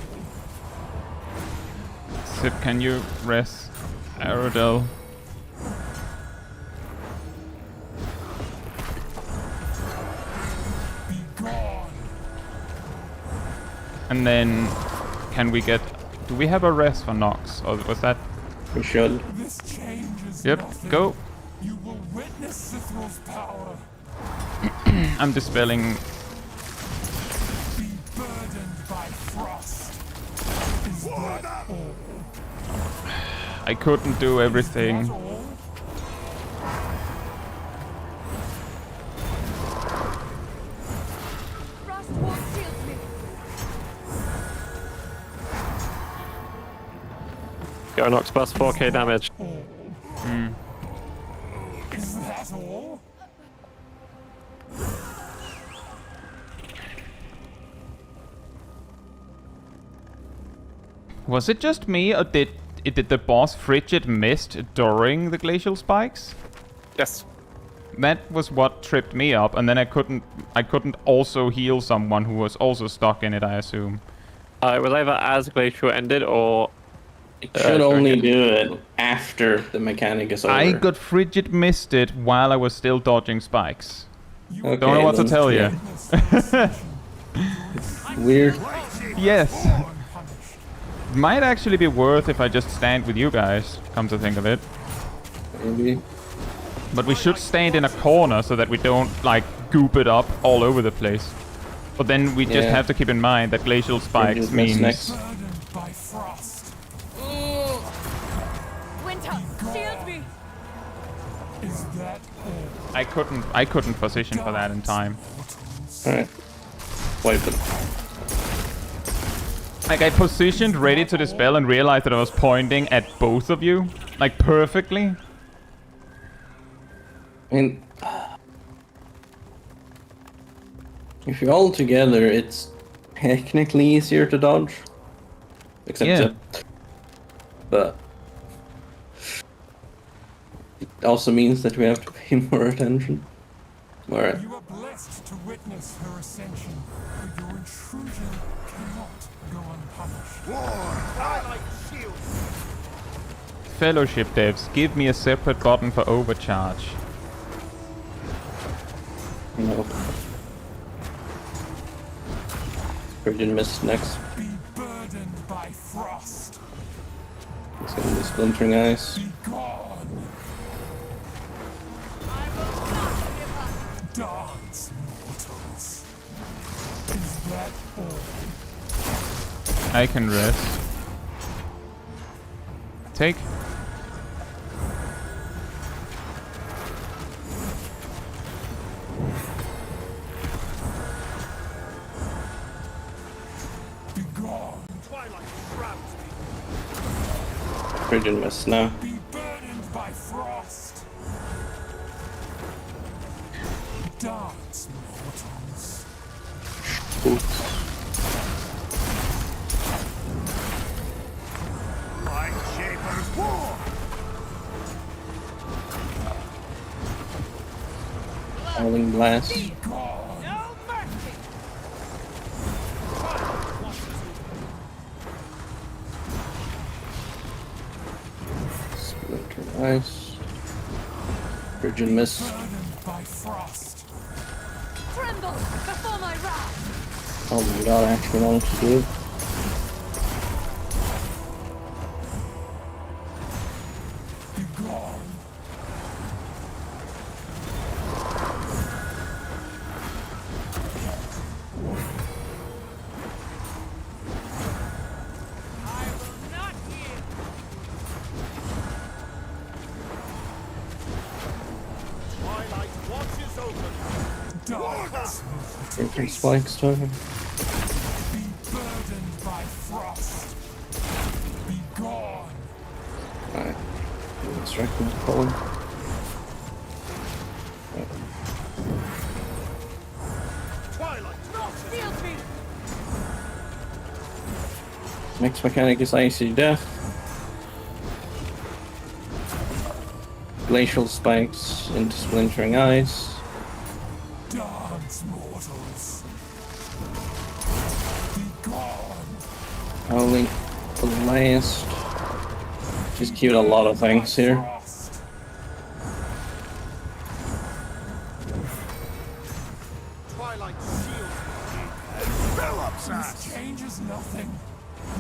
Sip, can you rest Aerodel? Be gone. And then, can we get... Do we have a rest for Nox? Or was that... We should. This changes Yep, nothing. go. You will witness Sithral's power. I'm dispelling... Be burdened by frost. Is that all? I couldn't do everything. Is that all? Frost wall shields me. Go Nox plus 4k damage. Is that all? Was it just me, or did the boss frigid mist during the glacial spikes? Yes. That was what tripped me up, and then I couldn't also heal someone who was also stuck in it, I assume. It was either as Glacial ended or... It should only do it after the mechanic is over. I got frigid misted while I was still dodging spikes. Okay, Don't know what to then, tell yeah. you. Weird. Yes. Might actually be worth if I just stand with you guys, come to think of it. Maybe. But we should stand in a corner so that we don't, like, goop it up all over the place. But then we just Yeah. have to keep in mind that glacial spikes Frigid means... mist next. Burdened by frost. Winter, shield me. Is that all? I couldn't position for that in time. Alright. Wipe them. Like, I positioned ready to dispel and realized that I was pointing at both of you. Like, perfectly. I mean, if you're all together, it's technically easier to dodge. Except Yeah. but it also means that we have to pay more attention. Alright. You are blessed to witness her ascension, but your intrusion cannot go unpunished. War. Twilight shield. Fellowship devs, give me a separate button for overcharge. No. Frigid mist next. Be burdened by frost. It's gonna be splintering ice. Be gone. I will not give up. Dance, mortals. Is that all? I can rest. Take. Be gone. Twilight shrouds me. Frigid mist now. Be burdened by frost. Dance, mortals. Light Shaper's war! Howling Blast. No mercy! Splinter Ice. Frigid Mist. Burdened by frost. Tremble before my wrath! Oh my god, I actually wanted to do it. Be gone. I will not yield! Twilight watches over. Dance. Freaking spikes talking. Be burdened by frost. Be gone. Alright. Distracting the column. Twilight Shield me! Next mechanic is Icy Death. Glacial spikes into splintering ice. Dance, mortals. Be gone. Howling Blast. Just queued a lot of things here. Frost. Twilight shields. Phillips This changes nothing.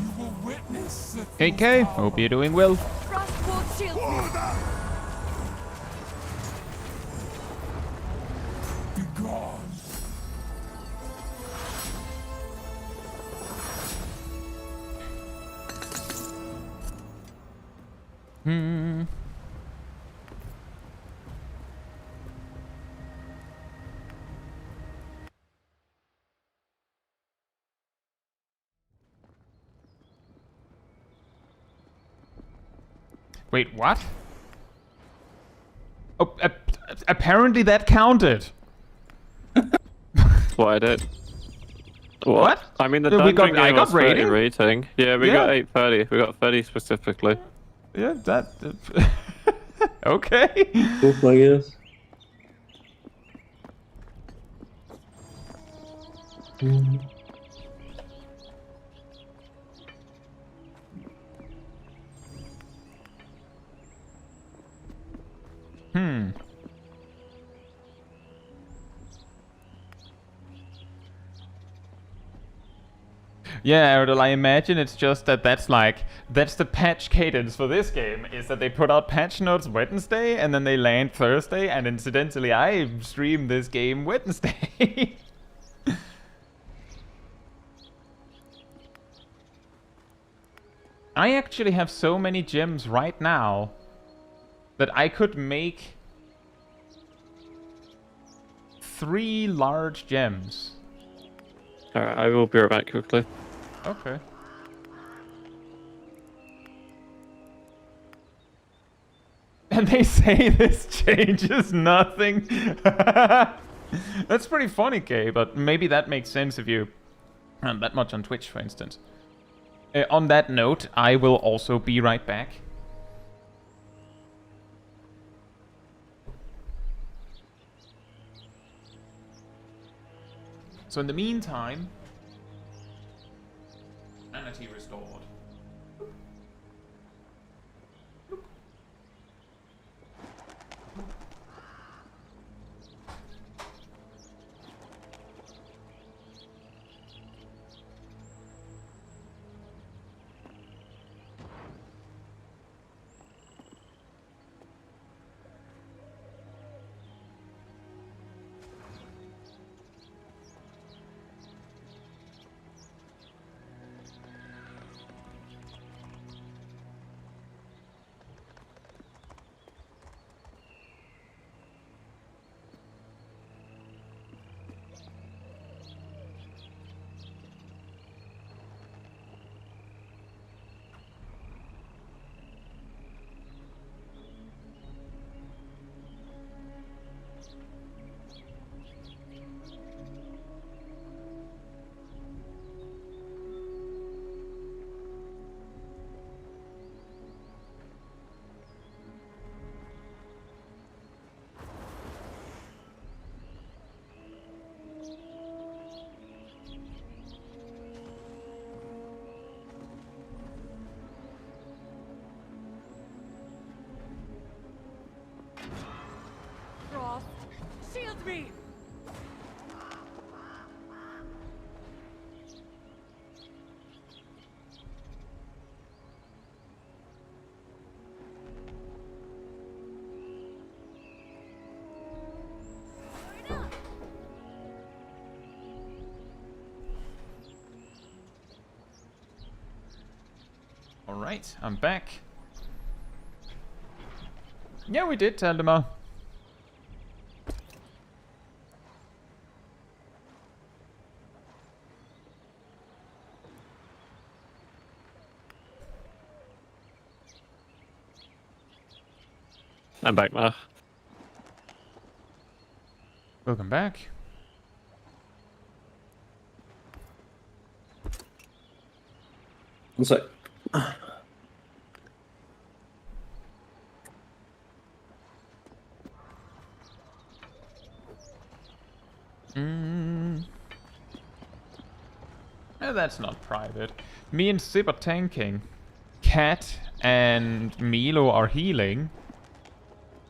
You will witness the AK, hope you're doing well. Frost won't shield me! Be gone. Hmm. Wait, what? Oh, apparently that counted. What I did. What? I mean, the Yeah, dungeon I gave got us 30 rating. rating. Yeah, we Yeah. got 830. We got 30 specifically. Yeah, that. Okay. Cool, I guess. Hmm. Yeah, Erdal, I imagine it's just that that's the patch cadence for this game, is that they put out patch notes Wednesday and then they land Thursday, and incidentally I stream this game Wednesday. I actually have so many gems right now that I could make 3 large gems. Alright, I will be right back quickly. Okay. And they say this changes nothing. That's pretty funny, Kay, but maybe that makes sense if you aren't that much on Twitch, for instance. On that note, I will also be right back. So in the meantime, sanity restored. Shield me! Alright, I'm back. Yeah, we did, Taldemar. I'm back now. Welcome back. One sec. No, that's not private. Me and Sib are tanking. Cat and Milo are healing.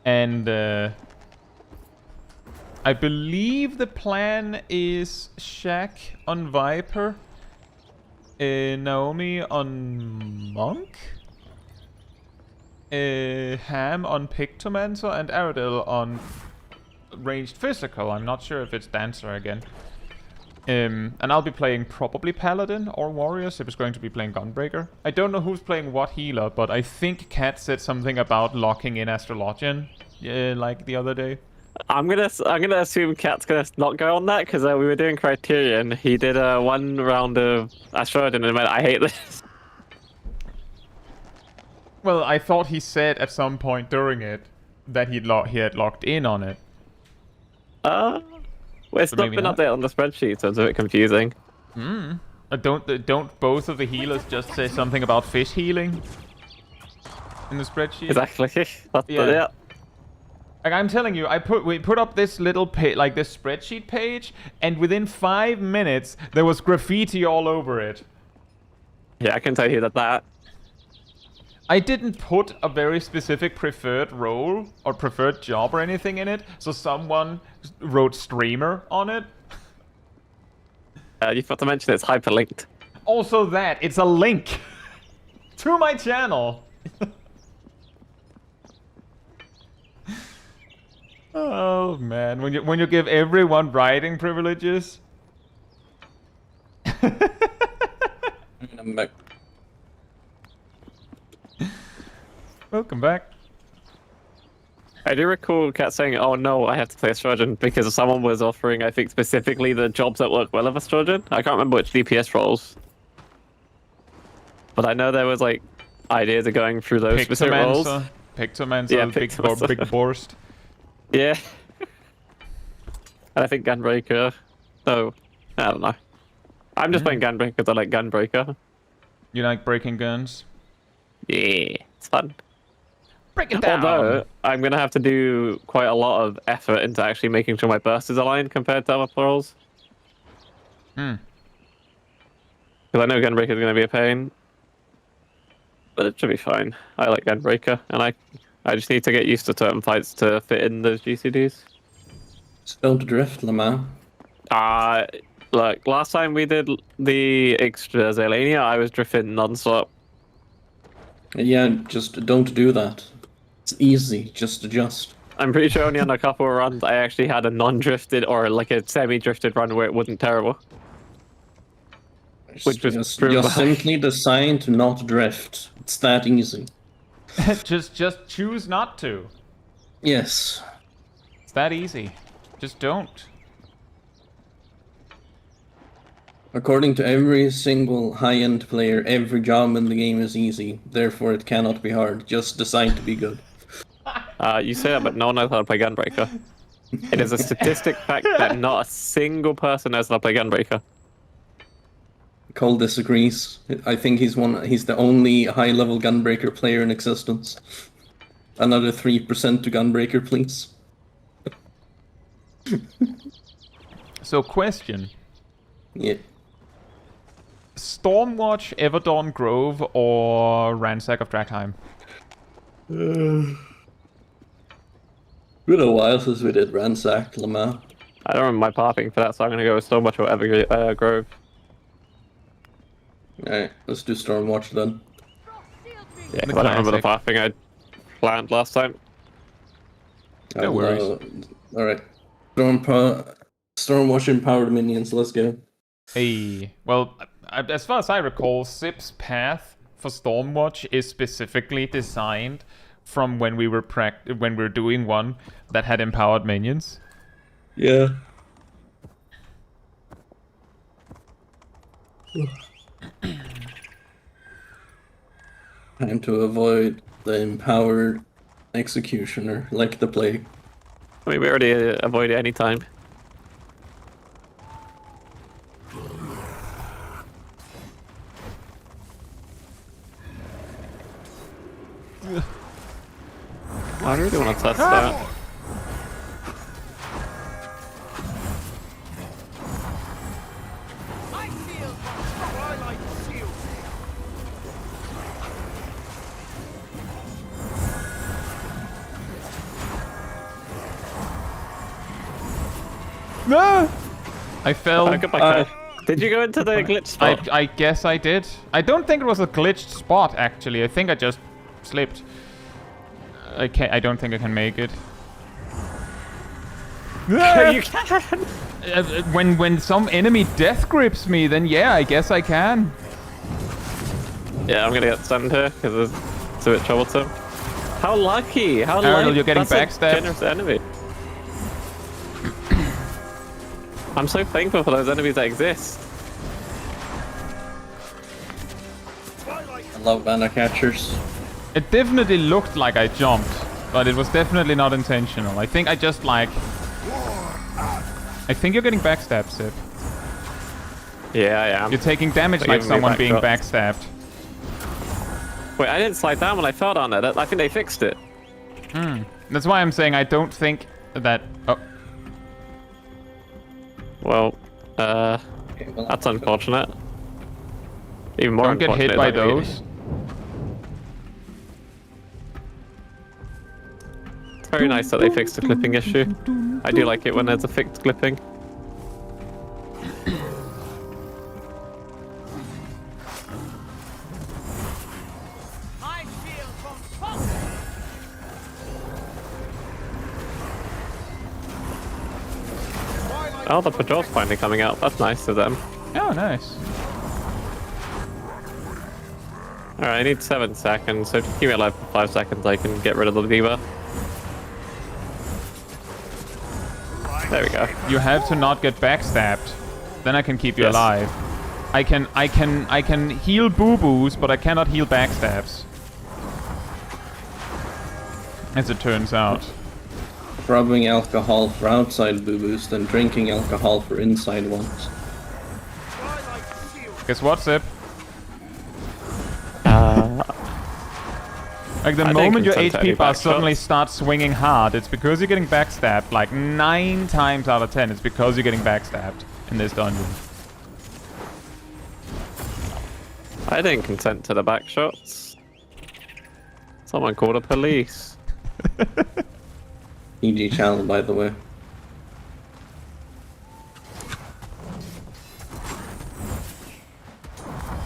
And I believe the plan is Shaq on Viper, Naomi on Monk, Ham on Pictomancer, and Aradil on Ranged Physical. I'm not sure if it's Dancer again. And I'll be playing probably Paladin or Warrior. Sib is going to be playing Gunbreaker. I don't know who's playing what healer, but I think Kat said something about locking in Astrologian, like the other day. I'm gonna assume Cat's gonna not go on that because we were doing Criterion. He did one round of Astrologian and went, I hate this. Well, I thought he said at some point during it that he had locked in on it. Well, it's But not maybe been not. updated on the spreadsheet, so it's a bit confusing. Don't both of the healers just say something about fish healing in the spreadsheet? Exactly. That's Yeah. yeah. Like I'm telling you, we put up this little like this spreadsheet page, and within 5 minutes there was graffiti all over it. Yeah, I can tell you that. I didn't put a very specific preferred role or preferred job or anything in it, so someone wrote streamer on it. You forgot to mention it's hyperlinked. Also that, it's a link to my channel. Oh man, when you give everyone writing privileges. I'm back. Welcome back. I do recall Kat saying, oh no, I have to play Astrologian because someone was offering, I think, specifically the jobs that work well with Astrologian. I can't remember which DPS roles. But I know there was, like, ideas of going through those specific roles. Pictomancer, Yeah, big Pictomancer. Borst. Yeah. And I think Gunbreaker. So, I don't know. I'm just playing Gunbreaker because I like Gunbreaker. You like breaking guns? Yeah, it's fun. Break it down! Although, I'm going to have to do quite a lot of effort into actually making sure my burst is aligned compared to other roles. Because I know Gunbreaker is going to be a pain. But it should be fine. I like Gunbreaker, and I just need to get used to certain fights to fit in those GCDs. Still to drift, Lamar. Look, last time we did the extra Zelania, I was drifting non-stop. Yeah, just don't do that. It's easy, just adjust. I'm pretty sure only on a couple of runs I actually had a non-drifted or like a semi-drifted run where it wasn't terrible. Which was Just proven by- simply decide to not drift. It's that easy. just choose not to. Yes. It's that easy. Just don't. According to every single high-end player, every job in the game is easy. Therefore, it cannot be hard. Just decide to be good. You say that, but no one knows how to play Gunbreaker. It is a statistic fact that not a single person knows how to play Gunbreaker. Cole disagrees. I think he's the only high-level Gunbreaker player in existence. Another 3% to Gunbreaker, please. So, question. Yeah. Stormwatch, Everdawn Grove, or Ransack of Drakheim? Been a while since we did Ransack Lamau. I don't remember my pathing for that, so I'm gonna go with Stormwatch or Grove. Alright, let's do Stormwatch then. Frost shield me. Yeah, 'cause I don't remember the pathing I planned last time. No worries. Alright. Stormwatch empowered minions, let's go. Hey, well, as far as I recall, Zip's path for Stormwatch is specifically designed from when we were doing one that had empowered minions. Yeah. Time to avoid the empowered executioner, like the plague. I mean, we already avoid it any time. I really want to test that. I feel Twilight shields me. No! I fell. I got my Did you go into the glitch spot? I guess I did. I don't think it was a glitched spot, actually. I think I just slipped. I don't think I can make it. You can! When some enemy death grips me, then yeah, I guess I can. Yeah, I'm gonna get stunned here because it's a bit troublesome. How lucky! How lucky! you're getting That's backstabbed. a generous enemy. I'm so thankful for those enemies that exist. I love banner catchers. It definitely looked like I jumped, but it was definitely not intentional. I think I just like... I think you're getting backstabbed, Sip. Yeah, I am. You're taking damage They're like giving me someone being back backstabbed. Wait, I didn't slide down when I fell down there. I think they fixed it. That's why I'm saying I don't think that... Oh, Well, Okay, well, that's unfortunate. Even more don't get hit unfortunate by that we- those. It's very nice that they fixed the clipping issue. I do like it when there's a fixed clipping. my shield from Frost. Oh, the patrol's finally coming out. That's nice of them. Oh, nice. Alright, I need 7 seconds, so if you keep me alive for 5 seconds, I can get rid of the diva. There we go. You have to not get backstabbed. Then I can keep you Yes. alive. I can heal boo-boos, but I cannot heal backstabs. As it turns out. rubbing alcohol for outside boo-boos than drinking alcohol for inside ones. Guess what, Zip? Like the I think moment your consent to any HP bar back suddenly shots. starts swinging hard, it's because you're getting backstabbed. Like 9 times out of 10, it's because you're getting backstabbed in this dungeon. I didn't consent to the back shots. Someone called the police. PG channel, by the way.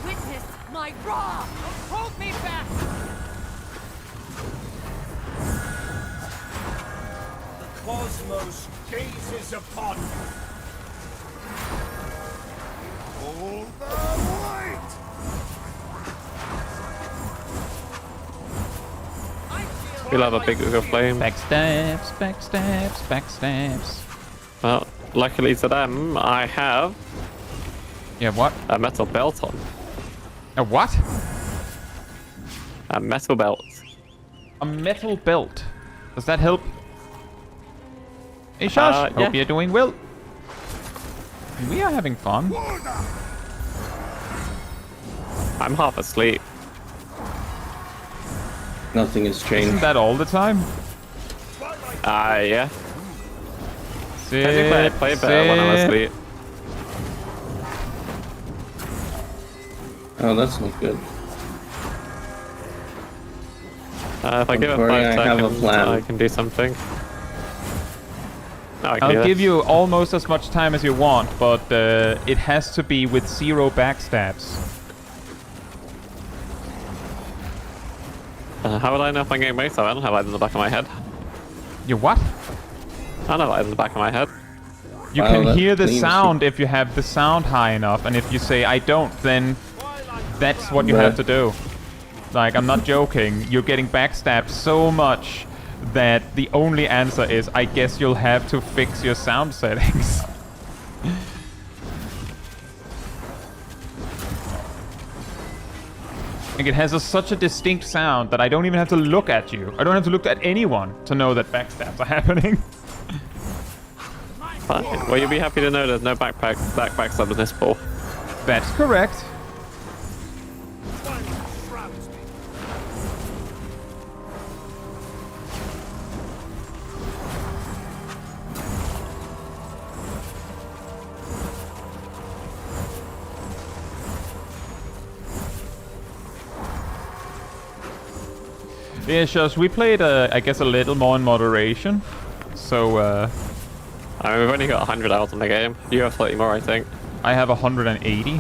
Witness my wrath. Hold me back. The cosmos gazes upon you. Hold the light! I feel We'll have a big Uga flame. Backstabs, backstabs, backstabs. Well, luckily to them, I have Yeah, what? a metal belt on. A what? A metal belt. A metal belt. Does that help? Hey, Shush. Hope yeah. you're doing well. We are having fun. I'm half asleep. Nothing has Isn't changed. that all the time? Yeah. Technically, I play better when I'm Zip. asleep. Oh, that's not good. If I give it Don't worry, 5 I have a seconds, plan. I can do something. No, I can do I'll this. give you almost as much time as you want, but it has to be with 0 backstabs. How would I know if I'm getting most of it? I don't have light in the back of my head. You what? I don't have light in the back of my head. You Wow, can that hear the seems- sound if you have the sound high enough, and if you say I don't, then that's what you have to do. Like, I'm not joking. You're getting backstabbed so much that the only answer is, I guess you'll have to fix your sound settings. Like, it has such a distinct sound that I don't even have to look at you. I don't have to look at anyone to know that backstabs are happening. Fine. Well, you'll be happy to know there's no backstab in this pool. That's correct. Twilight shrouds me. Yeah, Shush, we played, I guess, a little more in moderation. So, I mean, we've only got 100 hours in the game. You have slightly more, I think. I have 180.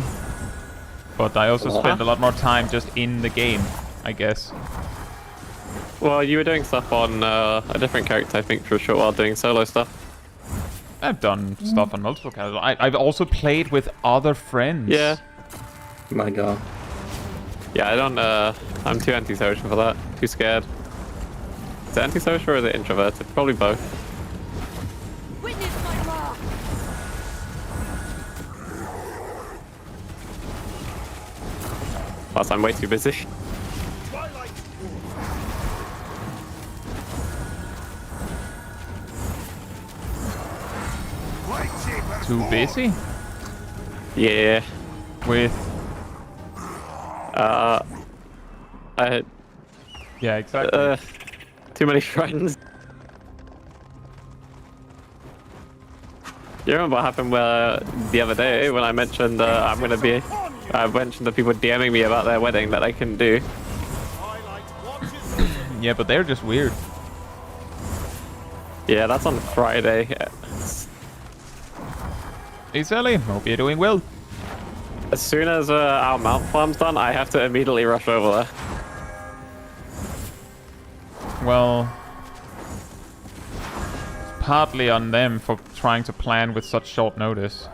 But I also spent a lot more time just in the game, I guess. Well, you were doing stuff on a different character, I think, for a short while, doing solo stuff. I've done stuff on multiple characters. I've also played with other friends. Yeah. My god. Yeah, I don't, I'm too antisocial for that. Too scared. Is it antisocial or is it introverted? Probably both. Witness my wrath! Plus, I'm way too busy. Twilight. Too busy? Yeah. With... I Yeah, exactly. too many friends. You remember what happened the other day when I mentioned I mentioned the people DMing me about their wedding that I couldn't do. Twilight watches over. Yeah, but they're just weird. Yeah, that's on Friday. Hey, Sally. Hope you're doing well. As soon as our mount farm's done, I have to immediately rush over there. Well... It's partly on them for trying to plan with such short notice.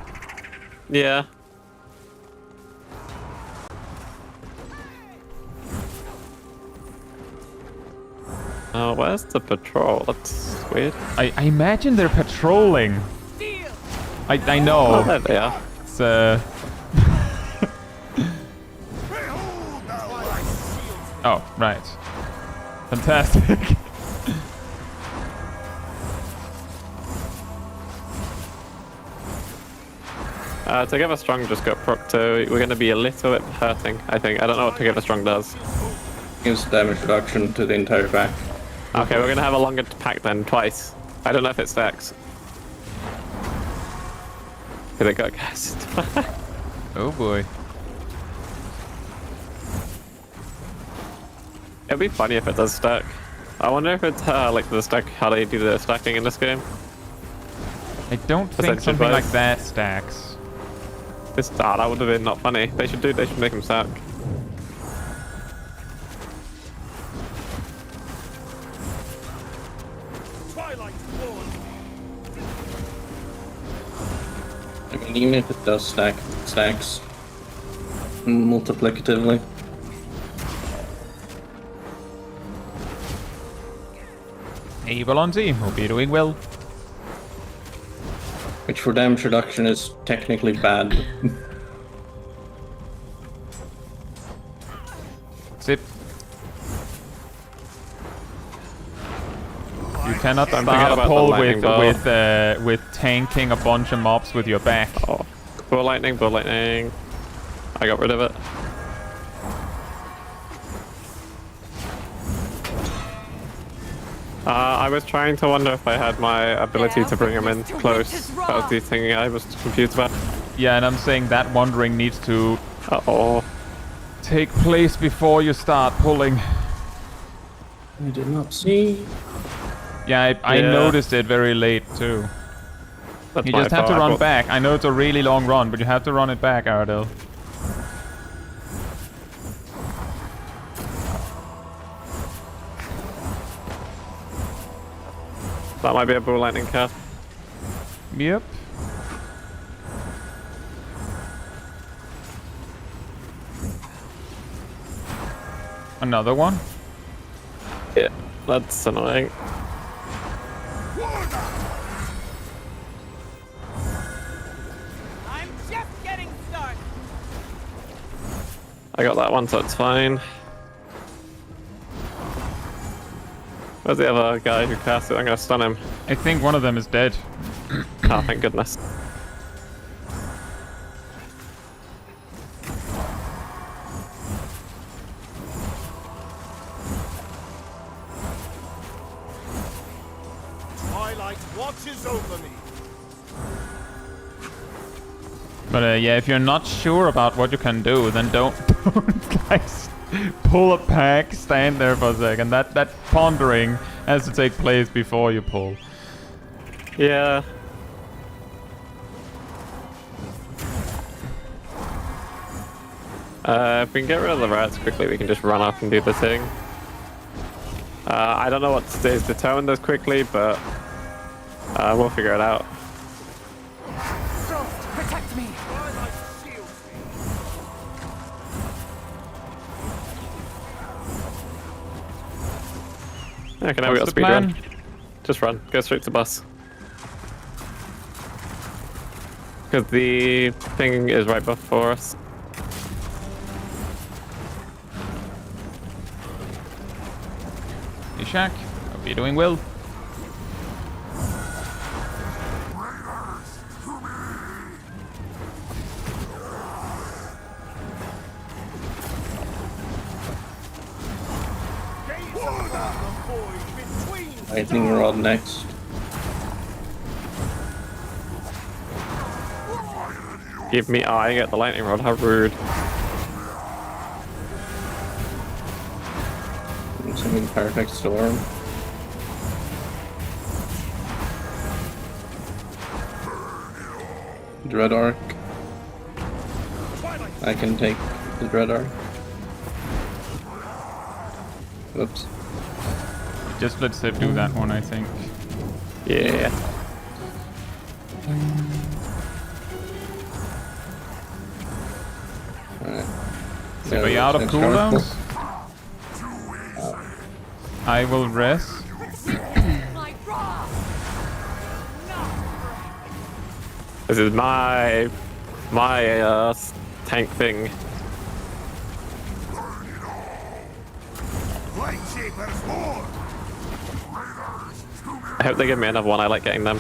Yeah. Oh, where's the patrol? That's weird. I imagine they're patrolling. Deal! I Oh, know. there they are. It's, Behold the light shields. Oh, right. Fantastic. Together Strong just got proc, so we're going to be a little bit hurting, I think. I don't know what Together Strong does. Gives damage reduction to the entire pack. Okay, we're going to have a longer pack then, twice. I don't know if it stacks. Because it got gassed. Oh boy. It'd be funny if it does stack. I wonder if it's like the stack, how they do the stacking in this game. I don't think Percentage something wise. like that stacks. That would have been not funny. They should make him stack. Twilight warns me. I mean, even if it does stacks multiplicatively. Hey, Valonzi. Hope you're doing well. Which for damage reduction is technically bad. Zip. You cannot Don't forget start a about the pull lightning with tanking a bunch of mobs with your back. Oh, bull lightning. I got rid of it. I was trying to wonder if I had my ability to bring him in close. That was the thing I was confused about. Yeah, and I'm saying that wandering needs to Uh-oh. take place before you start pulling. I did not see. Yeah, I Yeah. noticed it very late too. That's You my just have to fault. I run thought- back. I know it's a really long run, but you have to run it back, Ardell. That might be a bull lightning cast. Yep. Another one. Yeah, that's annoying. I'm just getting started. I got that one, so it's fine. Where's the other guy who cast it? I'm gonna stun him. I think one of them is dead. Oh, thank goodness. Twilight watches over me. But yeah, if you're not sure about what you can do, then don't like pull a pack, stand there for a second. That pondering has to take place before you pull. Yeah. If we can get rid of the rats quickly, we can just run up and do the thing. I don't know what is determined as quickly, but we'll figure it out. Ghost, protect me. Twilight shields me. Okay, now we got What's the speed plan? run. Just run. Go straight to the bus. Because the thing is right before us. Hey Shaq, hope you're doing well. Gaze upon the void between Lightning rod next. Give me I get the lightning rod. How rude. Something perfect storm. Dread arc. Twilight. I can take the dread arc. Oops. Just let Sib do that one, I think. Yeah. Alright. Sib, are you out of Next cooldowns? arc. I will rest. My raw. Not This is my tank thing. Lightshaber's horde. I hope they give me another one. I like getting them.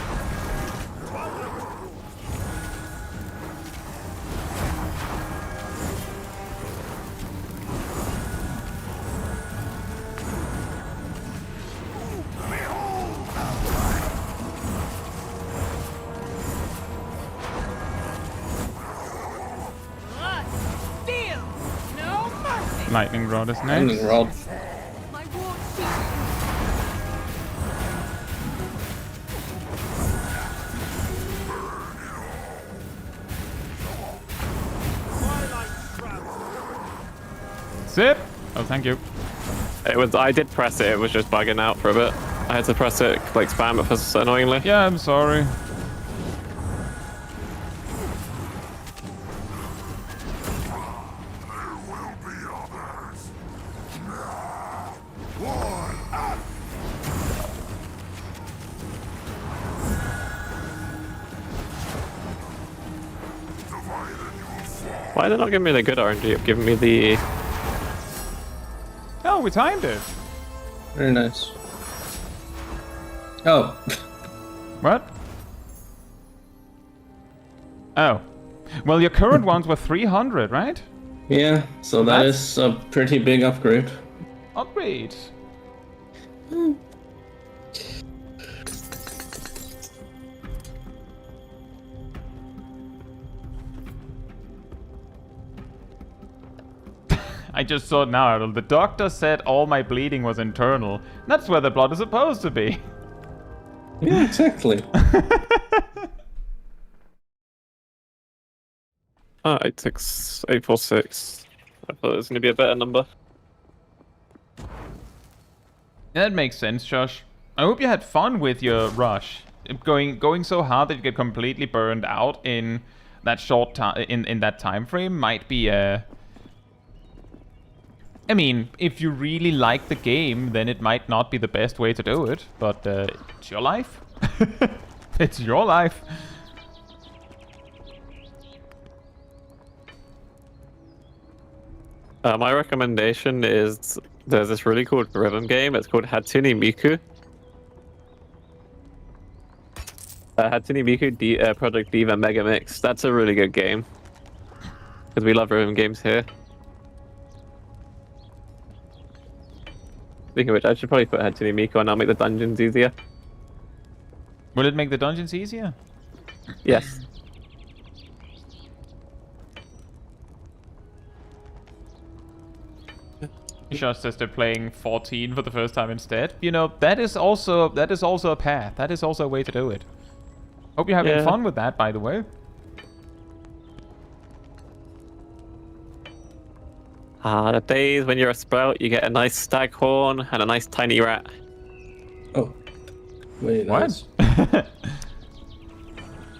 blood. Steel. No mercy. Lightning rod is Lightning next. rod. My wound healed. Twilight shroud. Sib! Oh, thank you. It was. I did press it. It was just bugging out for a bit. I had to press it, like spam it for annoyingly. Yeah, I'm sorry. Why did they not give me the good RNG? Give me the. Oh, we timed it. Very nice. Oh. What? Oh. Well, your current ones were 300, right? Yeah, so That's- is a pretty big upgrade. Upgrade. I just saw it now, Adel. The doctor said all my bleeding was internal. That's where the blood is supposed to be. Yeah, exactly. Oh, 846. I thought it was going to be a better number. That makes sense, Josh. I hope you had fun with your rush. Going so hard that you get completely burned out in that short time in that time frame might be a. I mean, if you really like the game, then it might not be the best way to do it. But it's your life. It's your life. My recommendation is there's this really cool rhythm game. It's called Hatsune Miku. Hatsune Miku Project Diva Mega Mix. That's a really good game. Because we love rhythm games here. Speaking of which, I should probably put Hatsune Miku on. I'll make the dungeons easier. Will it make the dungeons easier? Yes. Josh says they're playing 14 for the first time instead. You know, that is also a path. That is also a way to do it. Hope you're having fun with that, by the way. The days when you're a sprout, you get a nice staghorn and a nice tiny rat. Oh. Wait, What? nice.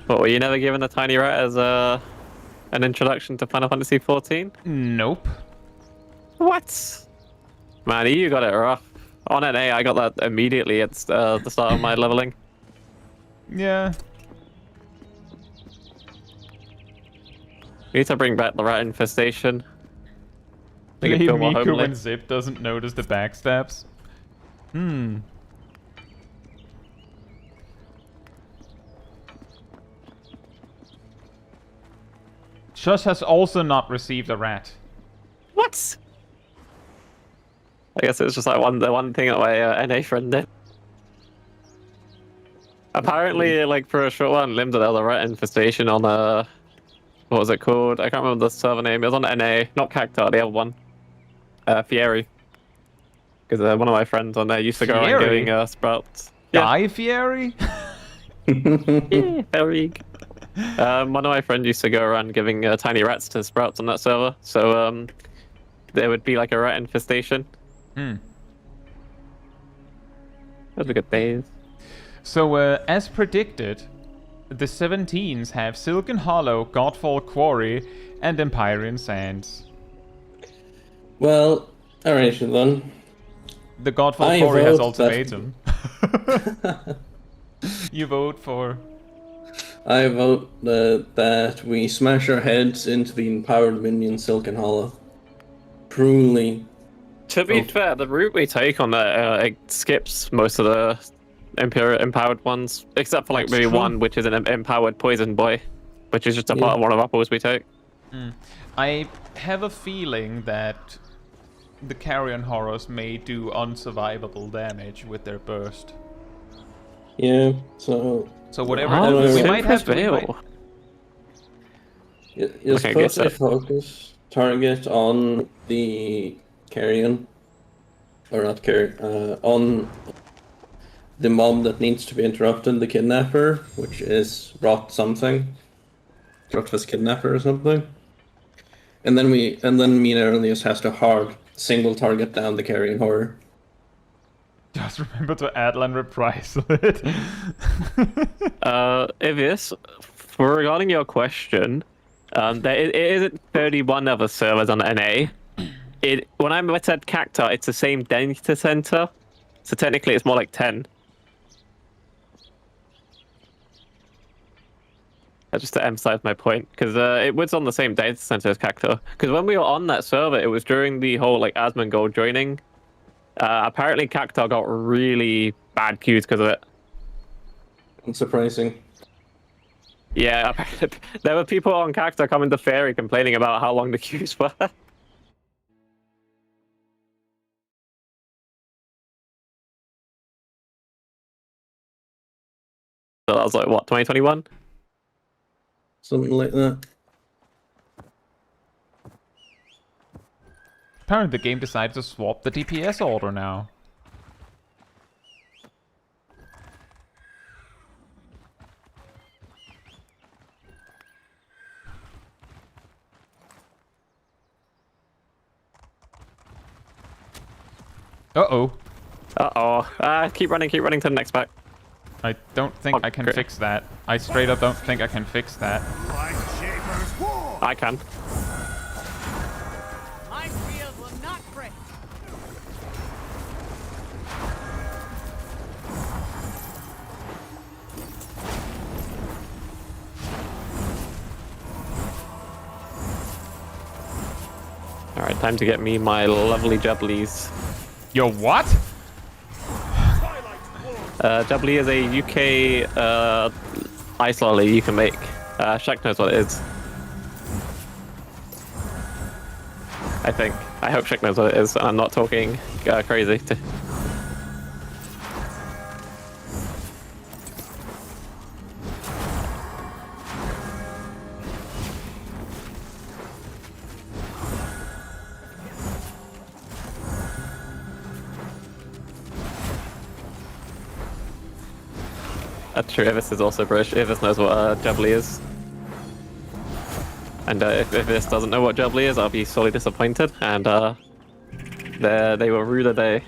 But were you never given a tiny rat as an introduction to Final Fantasy XIV? Nope. What? Man, you got it rough. On NA, I got that immediately at the start of my leveling. Yeah. We need to bring back the rat infestation. Make it Play feel more Miku homely. when Zip doesn't notice the backstabs. Hmm. Shush has also not received a rat. What? I guess it was just like the one thing that my NA friend did. Apparently, like for a short while, Limbo, there was a rat infestation on what was it called? I can't remember the server name. It was on NA, not Cactar, the other one. Fieri. Because one of my friends on there used to go around Fieri? giving sprouts. Yeah, Guy Fieri? yeah, Fieri. One of my friends used to go around giving tiny rats to sprouts on that server. So there would be like a rat infestation. Hmm. Those were good days. So, as predicted, the 17s have Silken Hollow, Godfall Quarry, and Empyrean Sands. Well, alright then. The Godfall I Quarry has vote that- ultimatum. You vote for... I vote that we smash our heads into the empowered minion Silken Hollow. Truly. To be Oh. fair, the route we take on that it skips most of the empowered ones, except for like That's maybe true. one, which is an empowered poison boy, which is just a part of one of our pulls we take. I have a feeling that the Carrion Horrors may do unsurvivable damage with their burst. Yeah, so So whatever... Oh, we Sin might have to... we prevail. might- you're Okay, I guess supposed to so. focus target on the carrion, or not carrion, on the mob that needs to be interrupted, the kidnapper, which is Rot something, Rotfast kidnapper or something, and then me and Erlius has to hard single target down the carrion horror. Just remember to Adlan reprisal it. Ivius, regarding your question, it isn't 31 other servers on NA. When I said Cactar, it's the same data center, so technically it's more like 10. Just to emphasize my point, because it was on the same data center as Cactar. Because when we were on that server, it was during the whole like Asmongold joining. Apparently, Cactar got really bad queues because of it. Unsurprising. Yeah, there were people on Cactar coming to Fairy complaining about how long the queues were. So that was like, what, 2021? Something like that. Apparently the game decided to swap the DPS order now. Uh-oh. Keep running to the next pack. I don't think I can great. fix that. I straight up don't think I can fix that. Like Shaper's war. I can. My shield will not break. Alright, time to get me my lovely jubblies. Yo, what? Jubbly is a UK ice lolly you can make. Shaq knows what it is. I think. I hope Shaq knows what it is, and I'm not talking crazy. That's true, Ivis is also British. Ivis knows what Jubbly is. And if Ivis doesn't know what Jubbly is, I'll be sorely disappointed, and they will rue the day.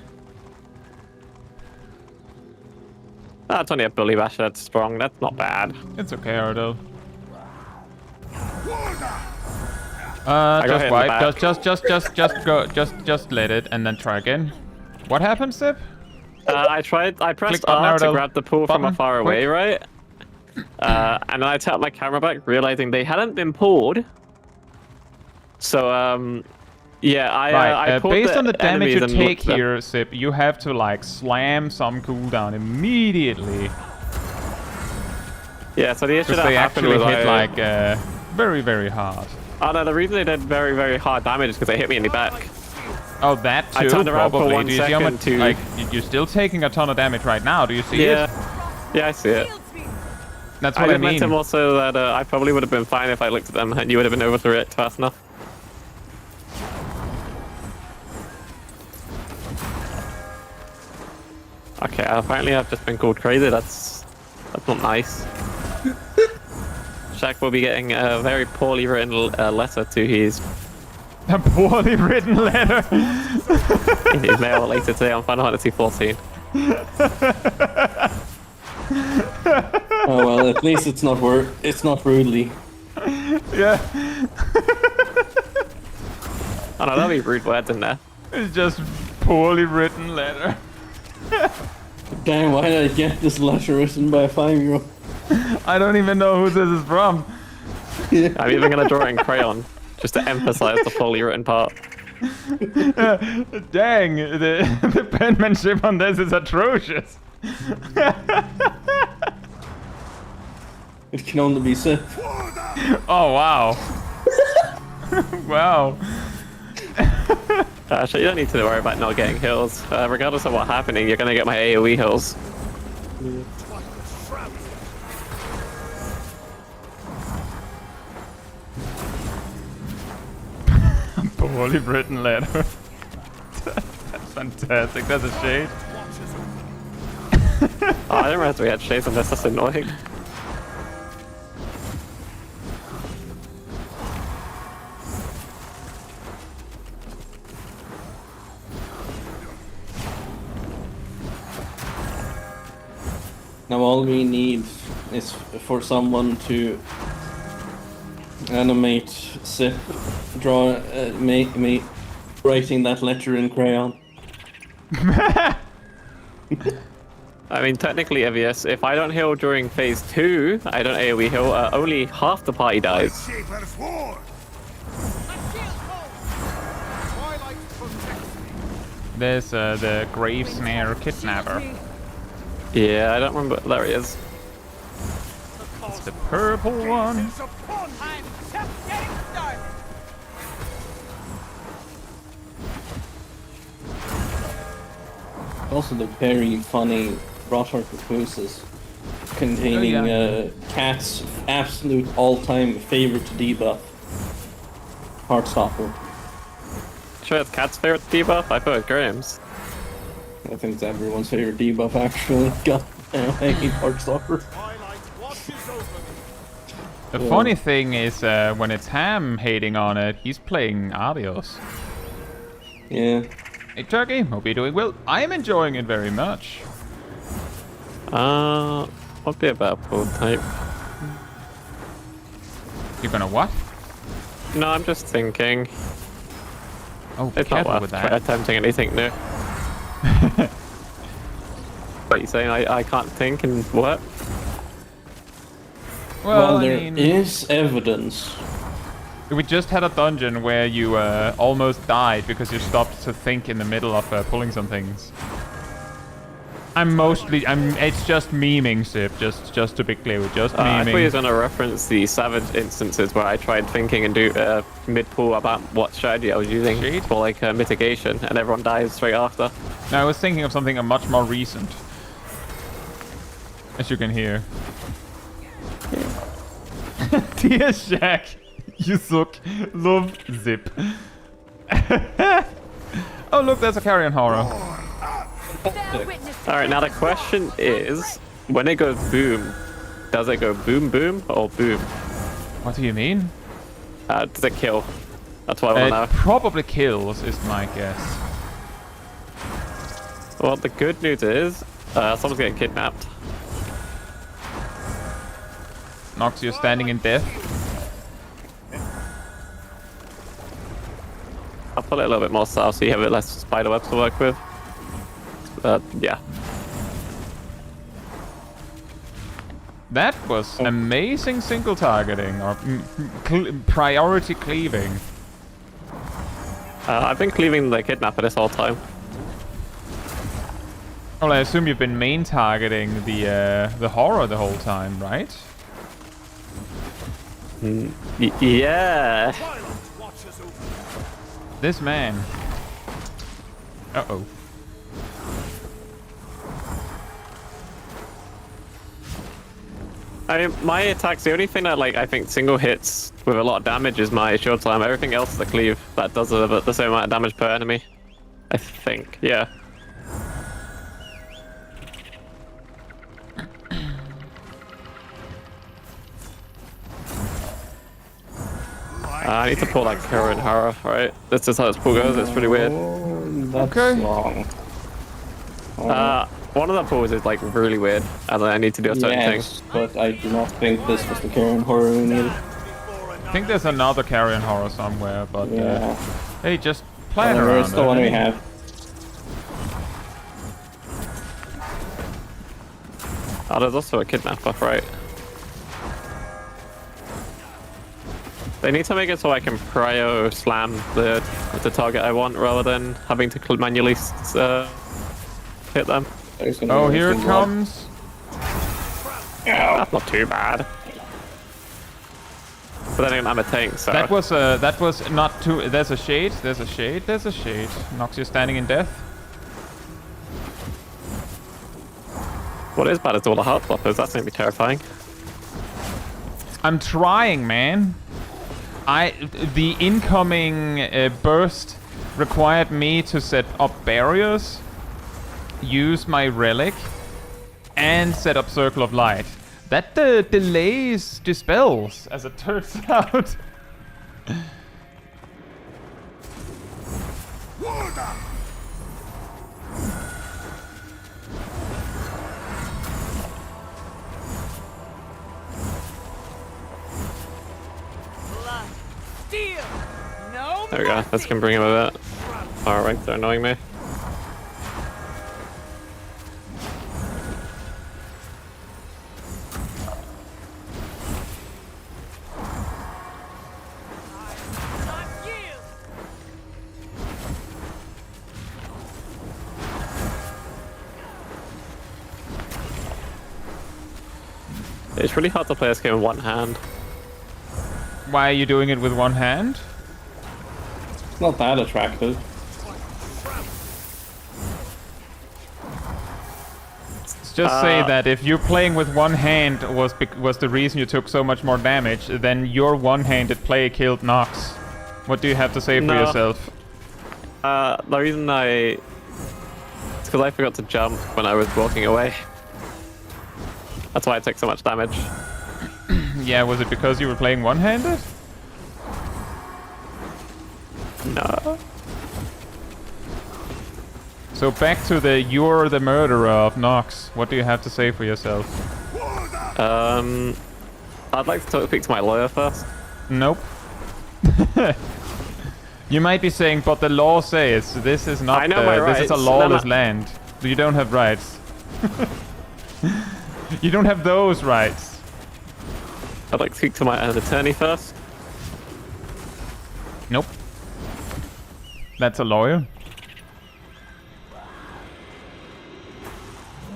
That's only a bully bash that's strong, that's not bad. It's okay, Ardo. got hit Just in the wipe. back. Just let it, and then try again. What happened, Sip? I pressed Click button, R to Naruto. grab the pool from Button, far away, quick. right? And then I tapped my camera back, realizing they hadn't been pulled. So, yeah, I pulled based on the damage you enemies and take looked at- here, Sip, you have to like slam some cooldown immediately. Yeah, so the issue Because that they happened actually was hit like very, very hard. Oh no, the reason they did very, very hard damage is because they hit me in the back. Oh, that too, I turned around for probably. 1 Do you see how much, second to- like, you're still taking a ton of damage right now. Do you see Yeah. it? Yeah, I see it. Shields me. That's I what I did mean. mention also that I probably would have been fine if I looked at them and you would have been able to react fast enough. Okay, apparently I've just been called crazy. That's not nice. Shaq will be getting a very poorly written letter to his A poorly written letter. in his mail later today on Final Fantasy 14. Oh well, at least it's not rudely. Yeah, Oh no, there'll be rude words in there. it's just poorly written letter. Damn, why did I get this letter written by a 5-year-old? I don't even know who this is from. I'm even going to draw it in crayon just to emphasize the poorly written part. Dang, the penmanship on this is atrocious. It can only be said. Oh, wow. Wow. Actually, you don't need to worry about not getting heals. Regardless of what's happening, you're going to get my AoE heals. Poorly written letter. That's fantastic. That's a shade. Oh, I didn't realize we had shades on this. That's annoying. Now all we need is for someone to animate Sip, draw, make me writing that letter in crayon. I mean, technically, obvious. If I don't heal during phase 2, I don't AoE heal, only half the party dies. Shaper's war. My shield holds. Twilight protects me. There's the grave snare kidnapper. Shields me. Yeah, I don't remember. There he is. It's the purple one. Is upon me. I'm just getting started. Also the very funny Rotter Papooses containing Cat's absolute all-time favorite debuff, Heartstopper. Sure, it's Cat's favorite debuff? I thought it was Graham's. I think it's everyone's favorite debuff actually. God damn, I hate Heartstopper. Twilight watches over me. The funny thing is, when it's Ham hating on it, he's playing Adios. Yeah. Hey Turkey, hope you're doing well. I am enjoying it very much. What'd be a better pool type? You're gonna what? No, I'm just thinking. Oh, be It's not careful worth with that. attempting anything new. What, you saying I can't think and what? Well, I there mean, is evidence. we just had a dungeon where you almost died because you stopped to think in the middle of pulling some things. It's just memeing, Sip. Just to be clear, we're just I thought you memeing. was gonna reference the savage instances where I tried thinking and do mid-pool about what strategy I was using Shit. for like mitigation, and everyone dies straight after. No, I was thinking of something much more recent. As you can hear. Dear Shaq, you suck. Love Zip. Oh look, there's a carrion horror. Bear witness to All right, now the question is, when it goes boom, does it go boom boom or boom? What do you mean? Does it kill? That's what I It want to know. probably kills, is my guess. Well, the good news is, someone's getting kidnapped. Nox, you're standing in death. I'll put it a little bit more south so you have a bit less spider webs to work with. Yeah. That was amazing single targeting, or priority cleaving. I've been cleaving the kidnapper this whole time. Well, I assume you've been main targeting the horror the whole time, right? Yeah. Silence watches over me. This man. Uh-oh. I mean, my attack's the only thing that, like, I think single hits with a lot of damage is my shield time. Everything else is the cleave that does the same amount of damage per enemy. I think, yeah. I need to pull that current horror, right? This is how this pull goes, it's pretty weird. That's Okay. long. One of the pulls is, like, really weird, and I need to do a certain thing. Yes, but I do not think this was the Karen horror we needed. I think there's another carrion horror somewhere, but Yeah. hey, just plan Whatever, around it's the one it. we have. Oh, there's also a kidnapper, right? They need to make it so I can prio slam the target I want rather than having to manually hit them. There's gonna Oh, be here it something wrong. comes. That's not too bad. But then again, I'm a tank, so... That was not too. There's a shade. There's a shade. There's a shade. Nox, you're standing in death. What is bad is all the heart blockers. That's gonna be terrifying. I'm trying, man. The incoming burst required me to set up barriers, use my relic, and set up circle of light. That delays dispels, as it turns out. Order! blood. Steel. No. There we go. This can bring him a bit. Alright, they're annoying me. Not yield. It's really hard to play this game in one hand. Why are you doing it with one hand? It's not that attractive. Let's just say that if you playing with one hand was the reason you took so much more damage, then your one-handed play killed Nox. What do you have to say for No. yourself? The reason it's because I forgot to jump when I was walking away. That's why I took so much damage. Yeah, was it because you were playing one-handed? No. So back to the you're the murderer of Nox. What do you have to say for yourself? I'd like to speak to my lawyer first. Nope. You might be saying, but the law says this is not. I know my this is a rights. lawless No. land. You don't have rights. You don't have those rights. I'd like to speak to an attorney first. Nope. That's a lawyer.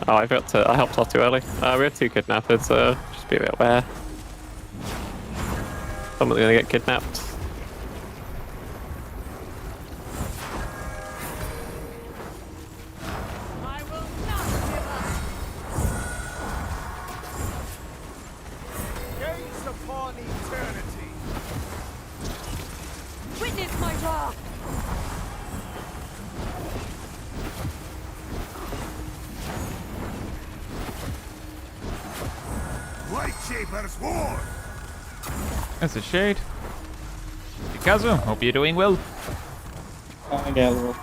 Oh, I helped off too early. We had 2 kidnappers, so just be a bit aware. Someone's gonna get kidnapped. I will not give up. Gaze upon eternity. Witness my wrath. Light Shaper's war. That's a shade. Pikazu, hope you're doing well. Gallo.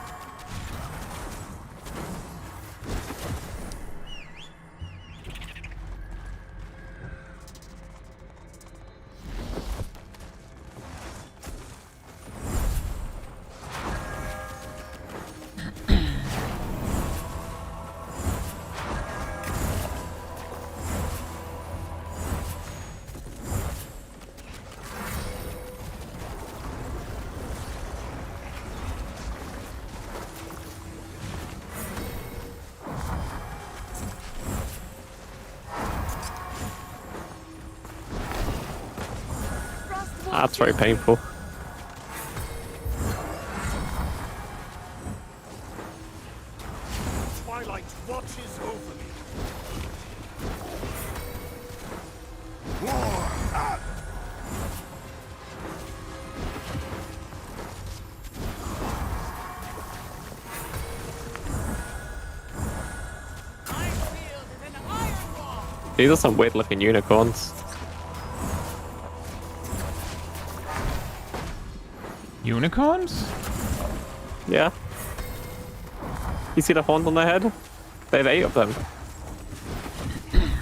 That's very painful. Twilight watches over me. War. Ah. Icefield is an iron wall. These are some weird looking unicorns. Unicorns? Yeah. You see the horns on their head? They have 8 of them.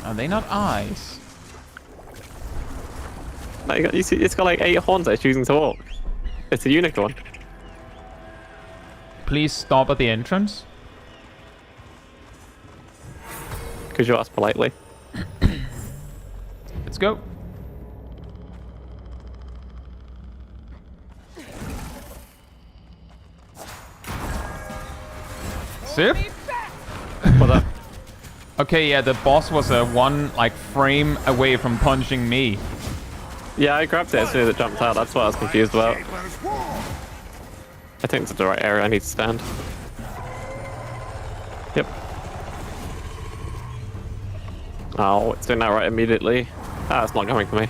Are they not eyes? Like, you see, it's got like 8 horns that it's choosing to walk. It's a unicorn. Please stop at the entrance. Could you ask politely? Let's go. Sip? What's up? Okay, yeah, the boss was one like frame away from punching me. Yeah, I grabbed it as soon as it jumped out. That's what I was confused about. Shaper's war. I think it's the right area I need to stand. Yep. Oh, it's doing that right immediately. Ah, it's not coming for me.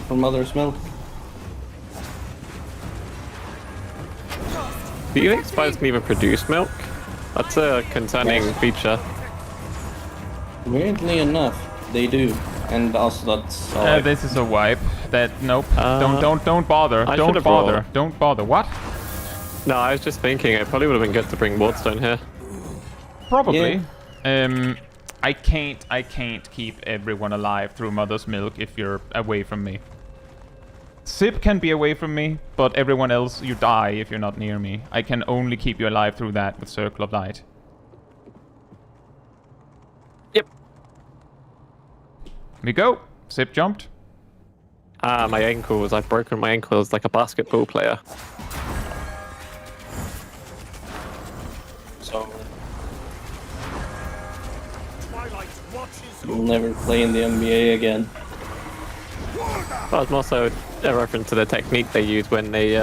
For mother's milk. Do you think spiders can even produce milk? That's a concerning feature. Weirdly enough, they do. And also that's This is a wipe. That nope. Uh, Don't bother. I Don't should've bother. brought- Don't bother. What? No, I was just thinking it probably would have been good to bring Wardstone here. Probably. I can't keep everyone alive through mother's milk if you're away from me. Sip can be away from me, but everyone else, you die if you're not near me. I can only keep you alive through that with Circle of Light. Yep. We go. Sip jumped. Ah, my ankles. I've broken my ankles like a basketball player. so Twilight watches you'll over. never play in the NBA again. But it's more so a reference to the technique they use when they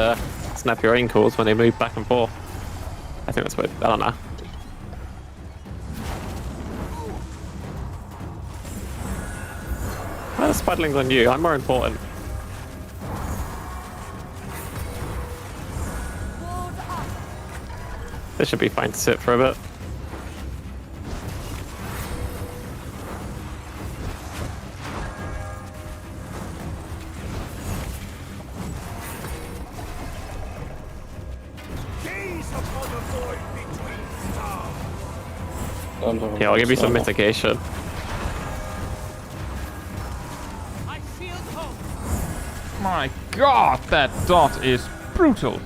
snap your ankles when they move back and forth. I think that's what, I don't know. Well, Spiderling's on you. I'm more important. This should be fine to sit for a bit. Gaze upon the void between stars. Yeah, I'll give you some mitigation. I feel hope. My god, that dot is brutal.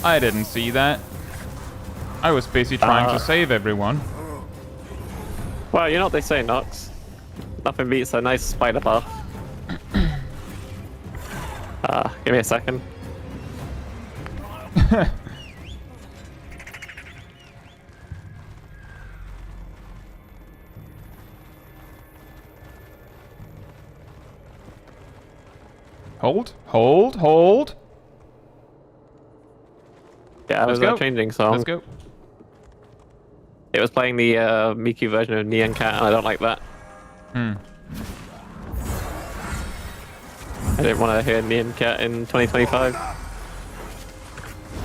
I didn't see that. I was busy trying to save everyone. Well, you know what they say, Nox. Nothing beats a nice spider buff. Give me a second. Hold, hold, hold. Yeah, it was go. a changing song. Let's go. It was playing the Miku version of Nyan Cat, and I don't like that. Hmm. I didn't want to hear Nyan Cat in 2025.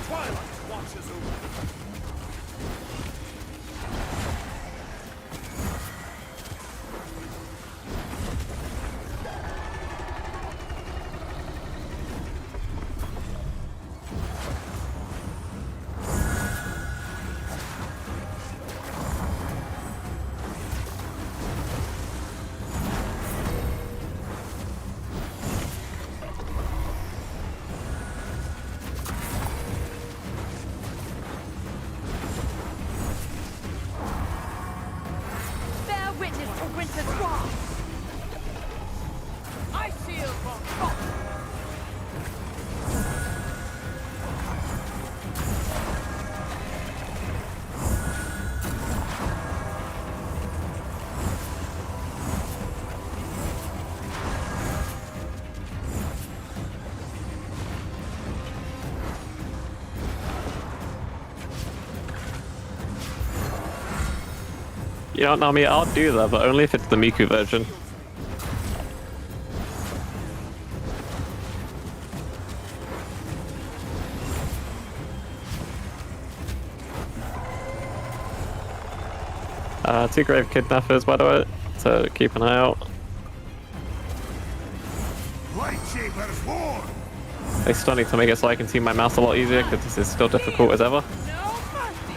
Twilight watches over me. Bear witness to winter's wrath. I feel hope. You don't know me, I'll do that, but only if it's the Miku version. Two grave kidnappers, by the way, so keep an eye out. Lightshapers warn. They still need to make it so I can see my mouse a lot easier, because this is still difficult as ever. No mercy.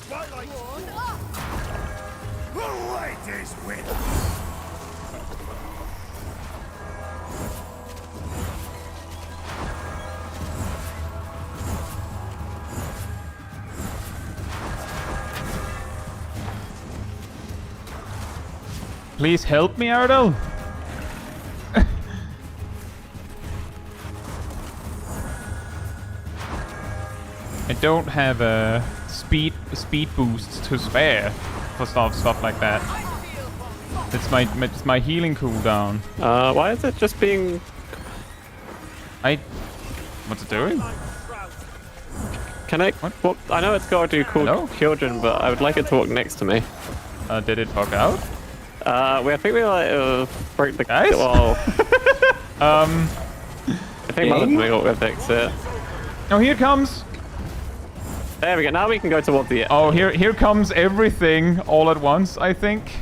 Twilight. Warn up. The light is with us. Please help me, Ardell. I don't have a speed boost to spare for stuff like that. I feel hope. It's my healing cooldown. Why is it just being... What's it doing? Can I... What? I know it's got to do cool Hello? children, but I would like it to walk next to me. Did it bug out? I think we like break the... Guys? Well, Um. I think Mother's Wing will fix it. Oh, here it comes. There we go, now we can go towards the... Oh, here comes everything all at once, I think.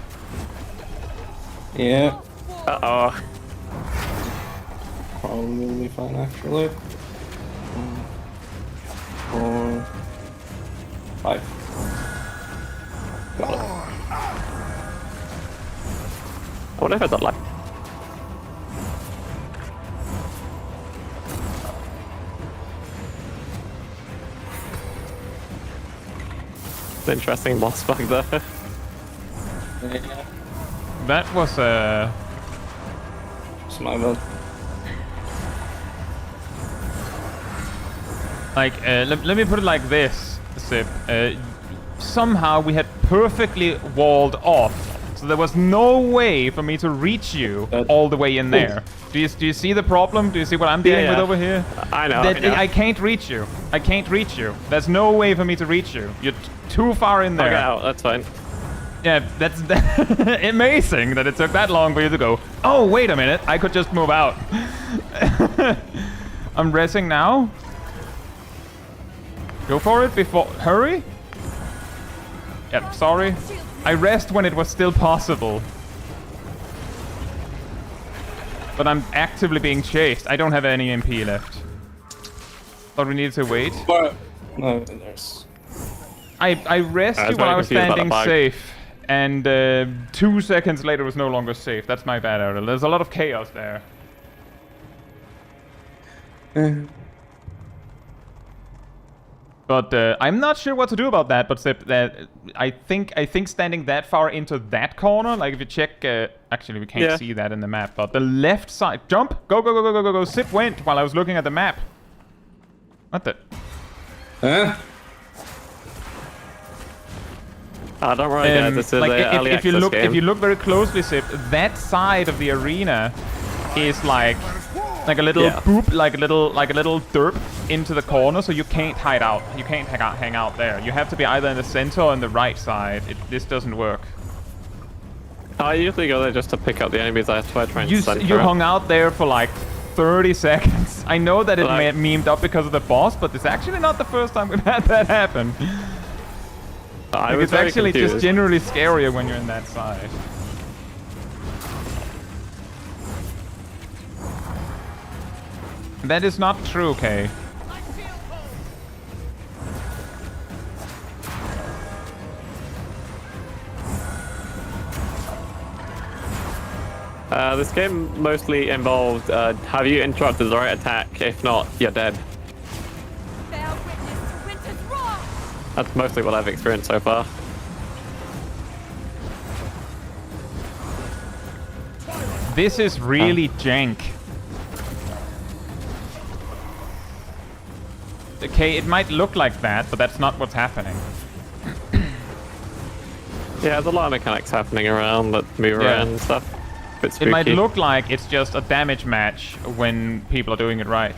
Yeah, Uh-oh. probably will be fine actually. 4, 5. Got it. I wonder if it's a like... Interesting boss bug there. Yeah, That was it's my bad. like let me put it like this, Sip. Somehow we had perfectly walled off so there was no way for me to reach you all the way in there. Do you see the problem? Do you see what I'm dealing with over here? I know. I can't reach you. I can't reach you. There's no way for me to reach you. You're too far in there. I'll get out, that's fine. Yeah, that's amazing that it took that long for you to go, oh, wait a minute, I could just move out. I'm resing now. Go for it before... Hurry? Yep, sorry. I rest when it was still possible. But I'm actively being chased. I don't have any MP left. Thought we needed to wait. But no, there's. I rested while I was standing safe. And 2 seconds later was no longer safe. That's my bad, Errol. There's a lot of chaos there. But I'm not sure what to do about that. But I think standing that far into that corner, like if you check, actually we can't see that in the map. But the left side, jump, go, go, go, go, go, go, go. Sip went while I was looking at the map. What the? Huh? Don't worry, guys. This is like early if you access look game. if you look very closely, Sip, that side of the arena is like a little boop, like a little derp into the corner, so you can't hide out. You can't hang out there. You have to be either in the center or on the right side. This doesn't work. I usually go there just to pick up the enemies. That's why I try and You hung out there for like 30 seconds. I know that it memed up because of the boss, but it's actually not the first time we've had that happen. It's actually just generally scarier when you're in that side. That is not true, Kay. This game mostly involved have you interrupted the right attack? If not, you're dead. Bear witness to winter's wrath. That's mostly what I've experienced so far. This is really jank. Okay, it might look like that, but that's not what's happening. Yeah, there's a lot of mechanics happening around that move around and stuff. Bit spooky. It might look like it's just a damage match when people are doing it right.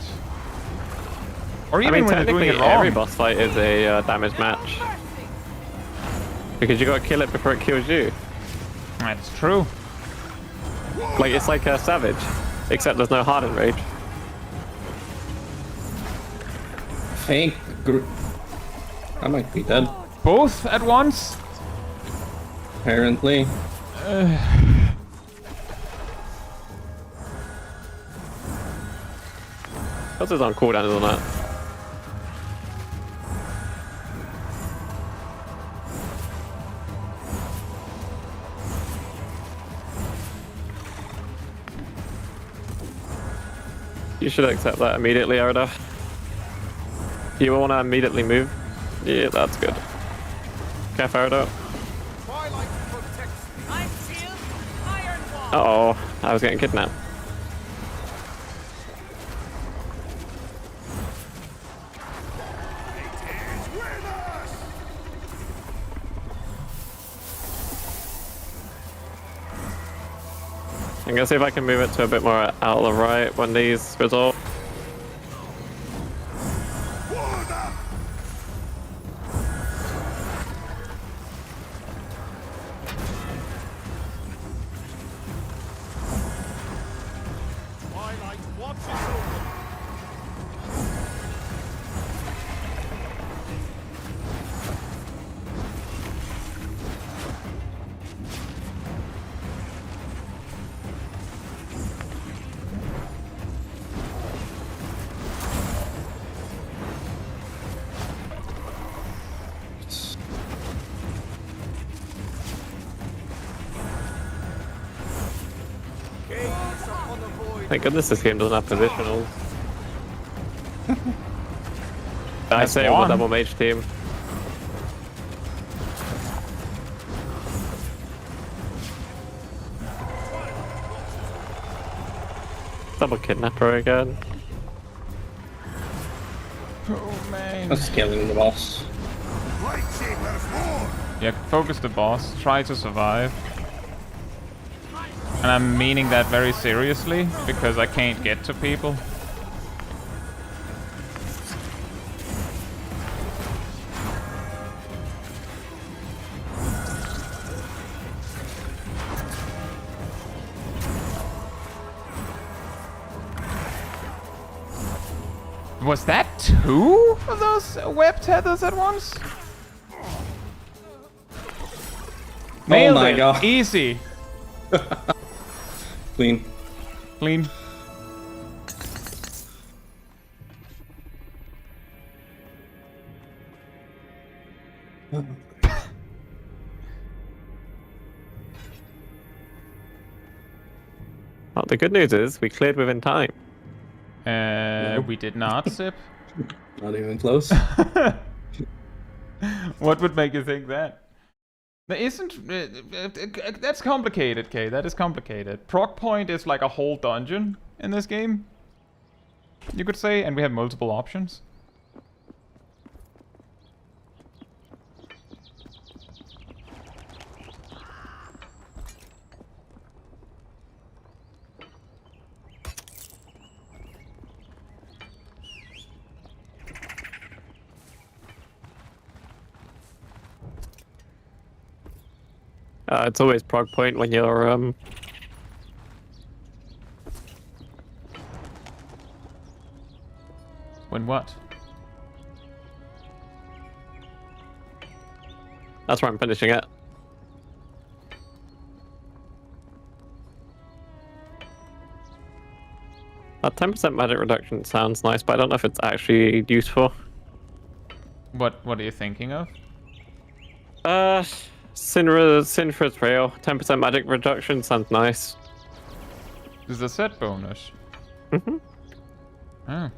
Or even when they're doing it wrong. Every boss fight is a damage match. Because you gotta kill it before it kills you. That's true. Like, it's like a Savage, except there's no hardened rage. I might be dead. Both at once? Apparently. What's this on cooldown, isn't it? You should accept that immediately, Arda. You want to immediately move? Yeah, that's good. Careful, Arda. Twilight protects me. I'm shield, iron wall. Uh-oh, I was getting kidnapped. It is with us. I'm gonna see if I can move it to a bit more out of the right when these resolve. Order. Twilight watches over. Gaze upon the void. Thank goodness this game doesn't have positionals. I say it with a double mage team. Double kidnapper again. Oh man. That's killing the boss. Lightsaber's war. Yeah, focus the boss. Try to survive. And I'm meaning that very seriously, because I can't get to people. Was that 2 of those web tethers at once? Nailed my it. God. Easy. Clean. Clean. Well, the good news is we cleared within time. We did not, Sip. Not even close. What would make you think that? There isn't... that's complicated, Kay. That is complicated. Prog point is like a whole dungeon in this game, you could say, and we have multiple options. It's always prog point when you're When what? That's where I'm finishing it. That 10% magic reduction sounds nice, but I don't know if it's actually useful. What are you thinking of? Sinra's Trail, 10% magic reduction sounds nice. This is a set bonus. Mm-hmm. Oh.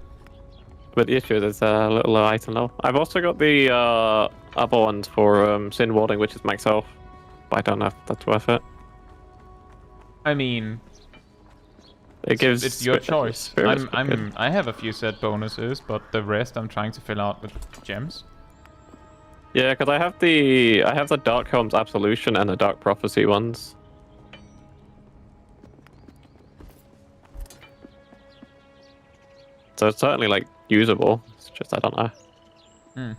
But the issue is it's a little low item though. I've also got the other ones for Sin Warding, which is max health. But I don't know if that's worth it. I mean, It gives it's your choice. spirits, but good. I have a few set bonuses, but the rest I'm trying to fill out with gems. Yeah, because I have the Dark Helm's Absolution and the Dark Prophecy ones. So it's certainly like usable. It's just I don't know. Hmm.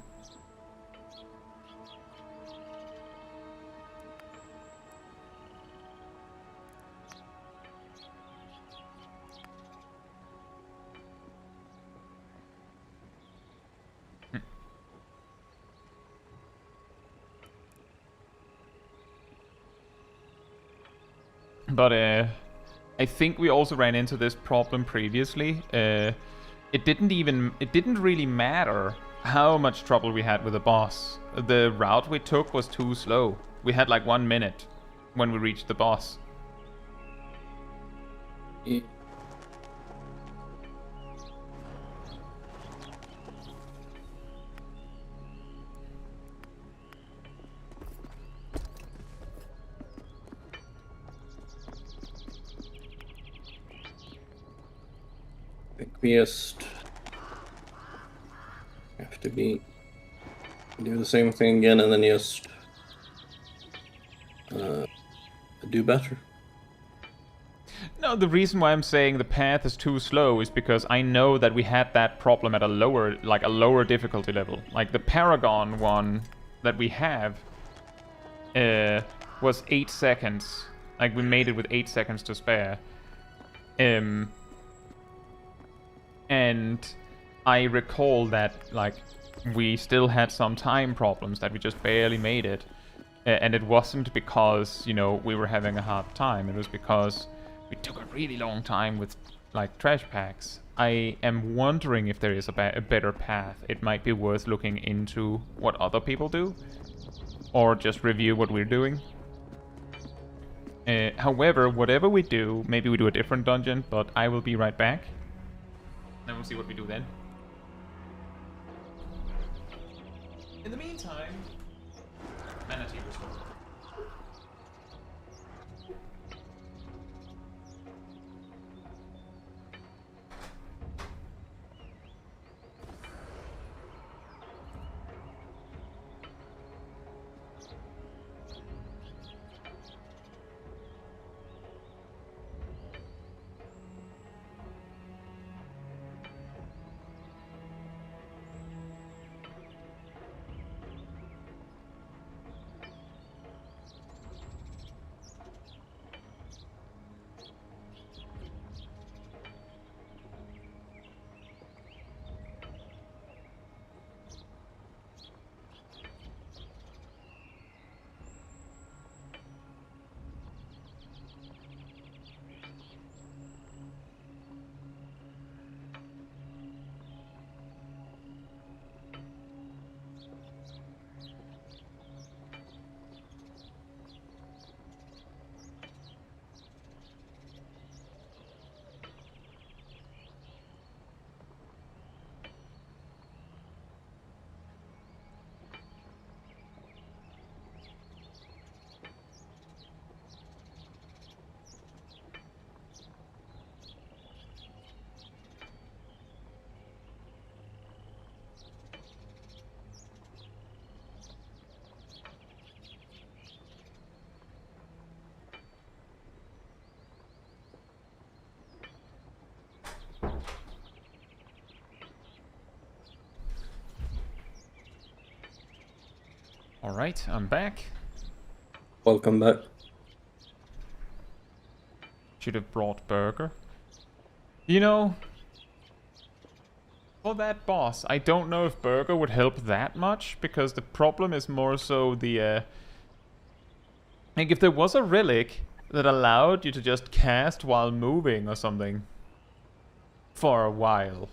But I think we also ran into this problem previously. It didn't really matter how much trouble we had with the boss. The route we took was too slow. We had like 1 minute when we reached the boss. Yeah. I think we just have to do the same thing again and then just do better. No, the reason why I'm saying the path is too slow is because I know that we had that problem at a lower difficulty level. Like the Paragon one that we have was 8 seconds. Like we made it with 8 seconds to spare. And I recall that like we still had some time problems that we just barely made it. And it wasn't because, you know, we were having a hard time. It was because we took a really long time with like trash packs. I am wondering if there is a better path. It might be worth looking into what other people do, or just review what we're doing. However, whatever we do, maybe we do a different dungeon, but I will be right back. And we'll see what we do then. In the meantime, Manatee restored. Alright, I'm back. Welcome back. Should have brought Burger. You know, for that boss, I don't know if Burger would help that much, because the problem is more so the, like, if there was a relic that allowed you to just cast while moving or something for a while,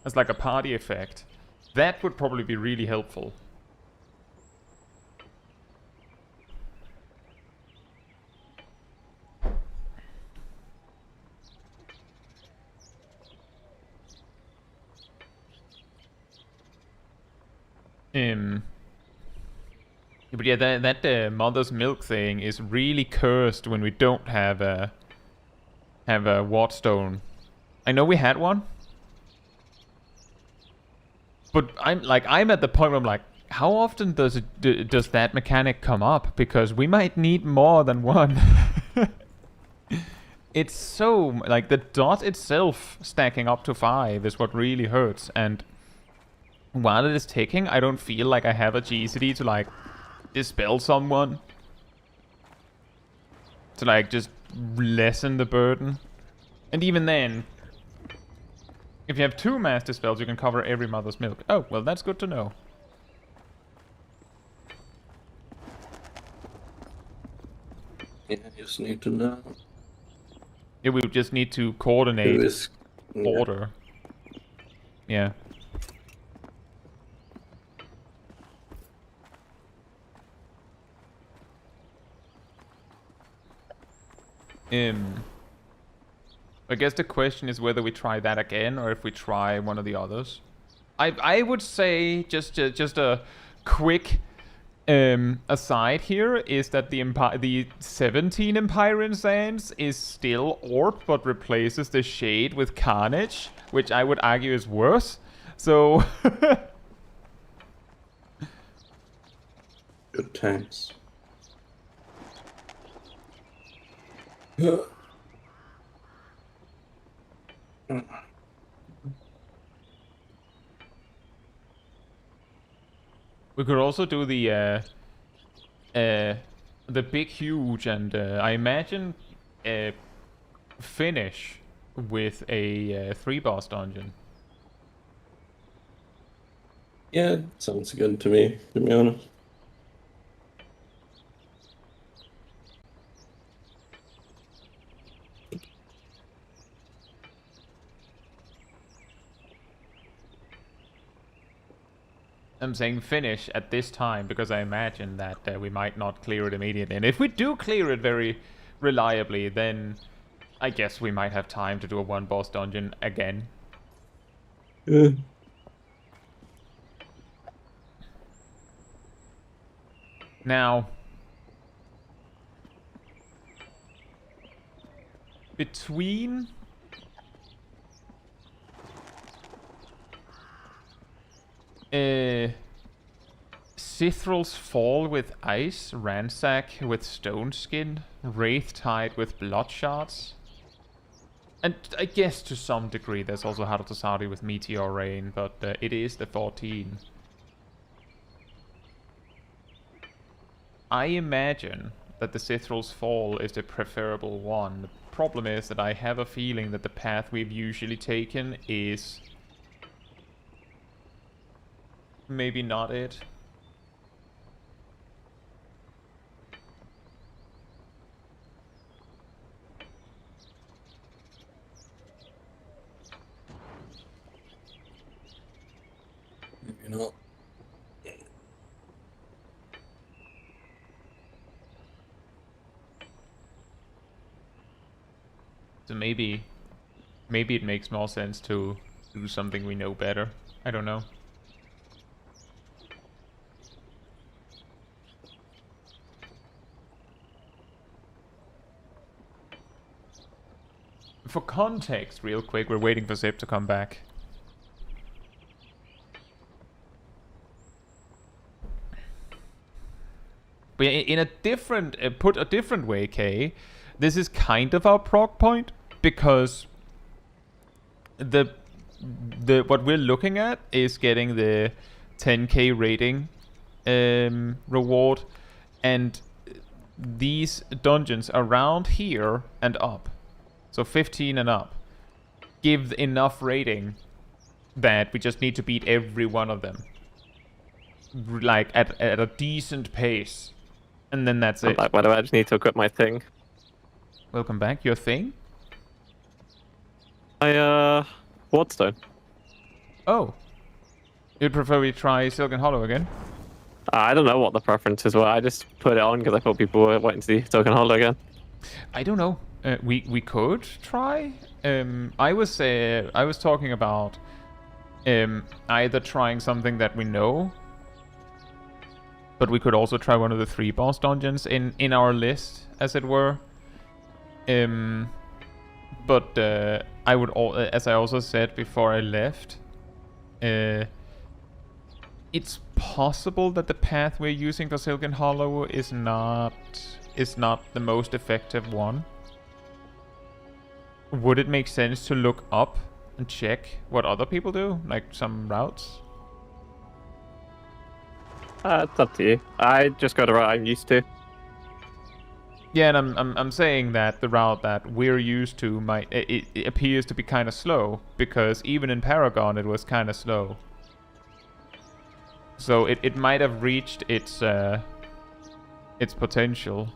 as like a party effect, that would probably be really helpful. But yeah, that mother's milk thing is really cursed when we don't have a Wardstone. I know we had one, but I'm at the point where I'm like, how often does that mechanic come up? Because we might need more than one. It's so like the dot itself stacking up to 5 is what really hurts, and while it is ticking, I don't feel like I have a GCD to like dispel someone, to like just lessen the burden. And even then, if you have 2 master spells, you can cover every mother's milk. Oh, well, that's good to know. Yeah, I just need to know. Yeah, we just need to coordinate Who is... order. Yeah. I guess the question is whether we try that again or if we try one of the others. I would say just a quick aside here is that the 17 Empyrean Sands is still Orb but replaces the Shade with Carnage, which I would argue is worse. So Good times. we could also do the big huge and I imagine finish with a 3 boss dungeon. Yeah, sounds good to me, to be honest. I'm saying finish at this time because I imagine that we might not clear it immediately. And if we do clear it very reliably, then I guess we might have time to do a 1 boss dungeon again. Yeah. Now, between Sithral's Fall with Ice, Ransack with Stone Skin, Wraith Tide with Blood Shards, and I guess to some degree there's also Harutasari with Meteor Rain, but it is the 14. I imagine that the Sithral's Fall is the preferable one. The problem is that I have a feeling that the path we've usually taken is maybe not it. You know. So maybe it makes more sense to do something we know better. I don't know. For context, real quick, we're waiting for Zip to come back. But in a different, put a different way, Kay, this is kind of our prog point, because what we're looking at is getting the 10k rating reward, and these dungeons around here and up, so 15 and up, give enough rating that we just need to beat every one of them, like at a decent pace, and then that's it. Like, by the way, I just need to equip my thing. Welcome back. Your thing? Wardstone. Oh. You'd prefer we try Silken Hollow again? I don't know what the preferences were. I just put it on because I thought people were waiting to see Token Hollow again. I don't know. We could try. I was talking about either trying something that we know, but we could also try one of the 3 boss dungeons in our list, as it were. But I would, as I also said before I left, it's possible that the path we're using for Silken Hollow is not the most effective one. Would it make sense to look up and check what other people do, like some routes? It's up to you. I just go the route I'm used to. Yeah, and I'm saying that the route that we're used to it appears to be kind of slow, because even in Paragon it was kind of slow. So it might have reached its potential.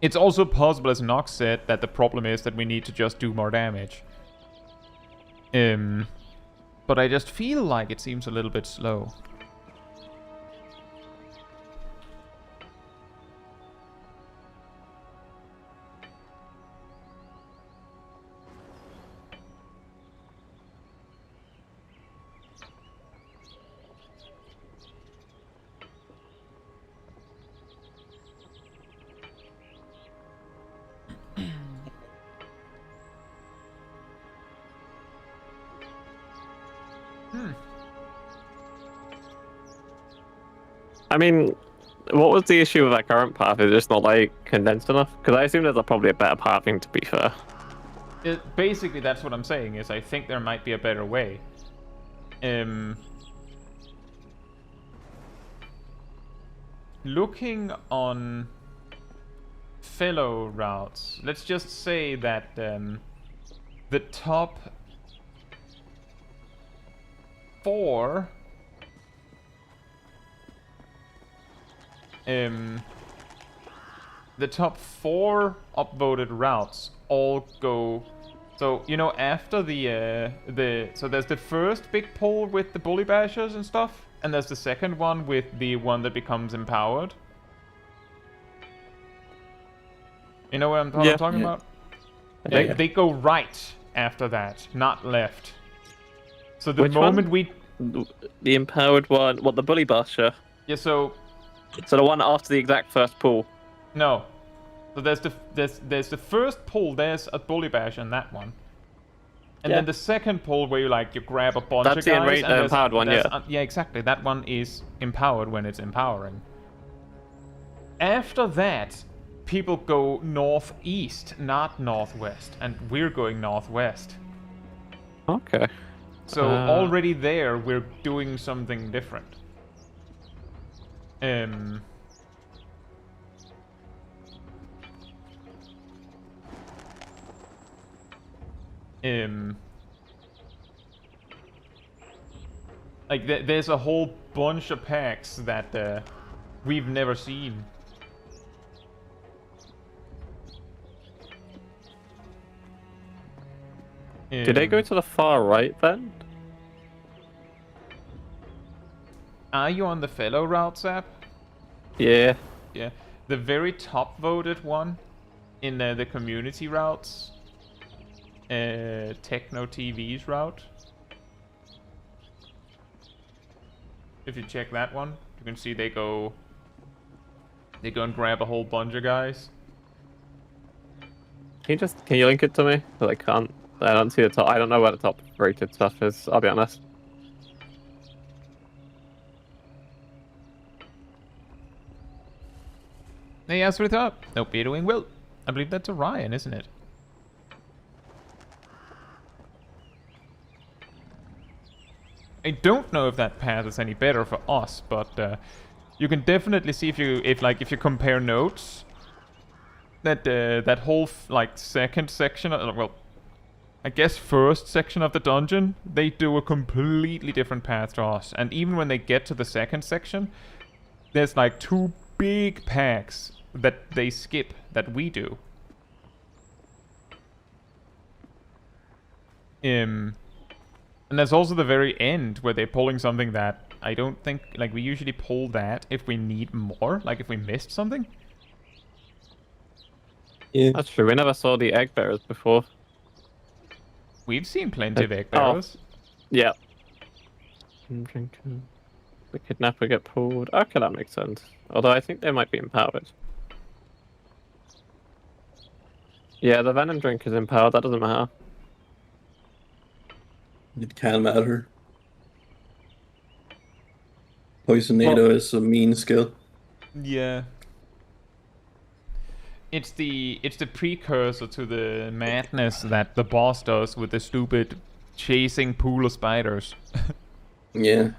It's also possible, as Nox said, that the problem is that we need to just do more damage. But I just feel like it seems a little bit slow. I mean, what was the issue with that current path? Is it just not, like, condensed enough? Because I assume there's probably a better pathing, to be fair. Basically, that's what I'm saying, is I think there might be a better way. Looking on fellow routes, let's just say that the top 4 the top 4 upvoted routes all go. So, you know, after so there's the first big pull with the bully bashers and stuff, and there's the second one with the one that becomes empowered. You know what I'm talking about? They go right after that, not left. So the Which moment one? The empowered one, what, the bully basher? Yeah, so the one after the exact first pull. no. So there's the first pull, there's a bully bash in that one. And then the second pull where you grab a bunch of guys. That's the empowered one, yeah. Yeah, exactly. That one is empowered when it's empowering. After that, people go northeast, not northwest, and we're going northwest. Okay. So already there, we're doing something different. Like there's a whole bunch of packs that we've never seen. Did they go to the far right then? Are you on the fellow routes app? Yeah. Yeah. The very top voted one in the community routes. Techno TV's route. If you check that one, you can see they go and grab a whole bunch of guys. Can you link it to me? 'Cause I don't see the top. I don't know where the top rated stuff is, I'll be honest. Hey, as we thought. Hope you're doing well. I believe that's Orion, isn't it? I don't know if that path is any better for us, but you can definitely see if you compare notes that that whole like second section, well, I guess first section of the dungeon, they do a completely different path to us. And even when they get to the second section, there's like 2 big packs that they skip that we do. And there's also the very end where they're pulling something that I don't think, like, we usually pull that if we need more, like if we missed something. Yeah. That's true. We never saw the egg bearers before. We've seen plenty of egg bearers. Yeah. Drinker. The kidnapper get pulled. Okay, that makes sense. Although I think they might be empowered. Yeah, the venom drink is empowered. That doesn't matter. It can matter. Poisonado is a mean skill. Yeah. It's the precursor to the madness that the boss does with the stupid chasing pool of spiders. Yeah.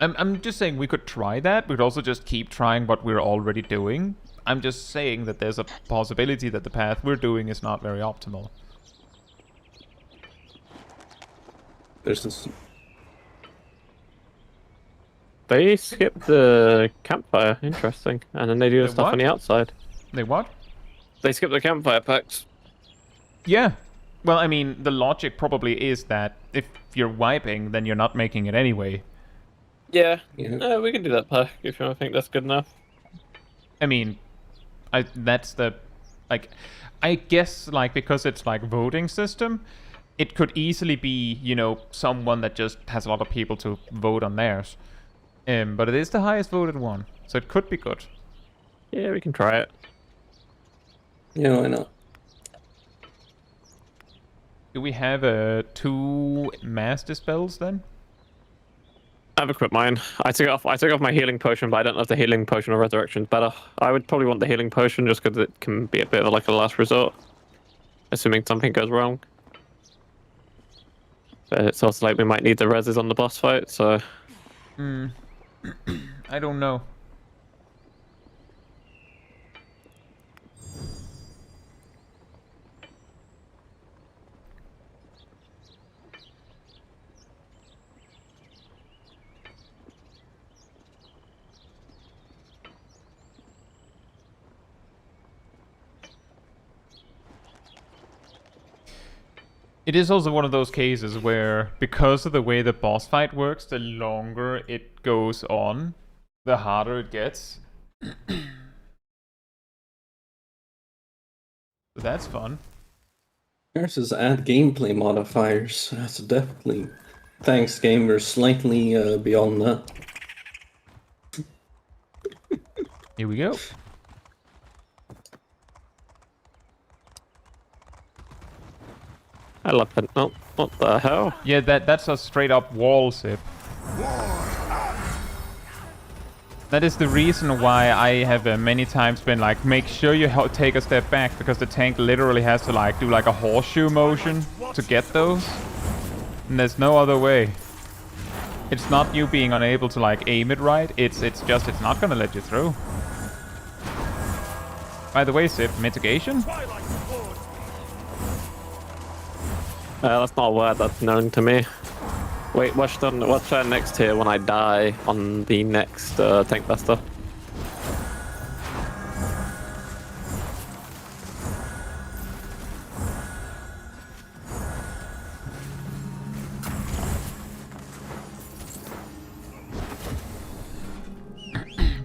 I'm just saying we could try that. We could also just keep trying what we're already doing. I'm just saying that there's a possibility that the path we're doing is not very optimal. There's this. They skip the campfire. Interesting. And then they do the The stuff what? on the outside. They what? They skip the campfire packs. Yeah. Well, I mean, the logic probably is that if you're wiping, then you're not making it anyway. Yeah. Yeah. We can do that pack if you think that's good enough. I mean, that's the, like, I guess, like, because it's like voting system, it could easily be, you know, someone that just has a lot of people to vote on theirs. But it is the highest voted one, so it could be good. Yeah, we can try it. Yeah, why not? Do we have 2 mass dispels then? I've equipped mine. I took off my healing potion, but I don't know if the healing potion or resurrection is better. I would probably want the healing potion just because it can be a bit of like a last resort, assuming something goes wrong. But it's also like we might need the reses on the boss fight, so... I don't know. It is also one of those cases where, because of the way the boss fight works, the longer it goes on, the harder it gets. So that's fun. Versus add gameplay modifiers. That's definitely. Thanks, game. We're slightly beyond that. Here we go. I love it. No, what the hell? Yeah, that's a straight up wall sip. That is the reason why I have many times been like, make sure you take a step back, because the tank literally has to like do like a horseshoe motion to get those. And there's no other way. It's not you being unable to like aim it right, it's just it's not gonna let you through. By the way, Sip, mitigation? That's not a word that's known to me. Wait, what's that next tier when I die on the next tank buster?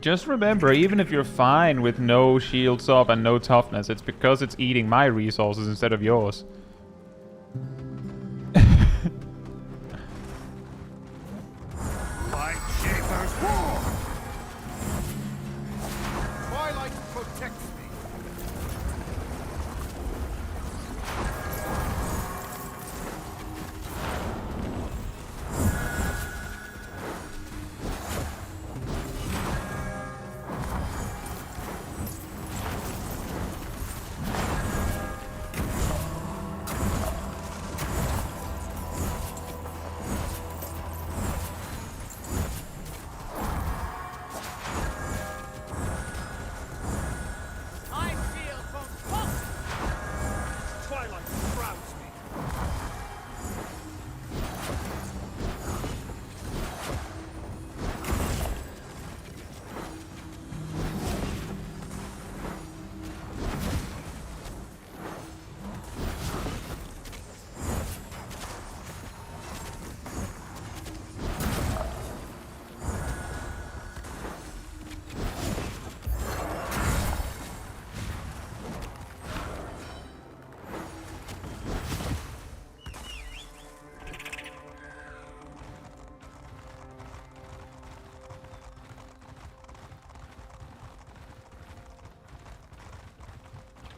Just remember, even if you're fine with no shields up and no toughness, it's because it's eating my resources instead of yours. Light Shaper's war! Twilight protects me.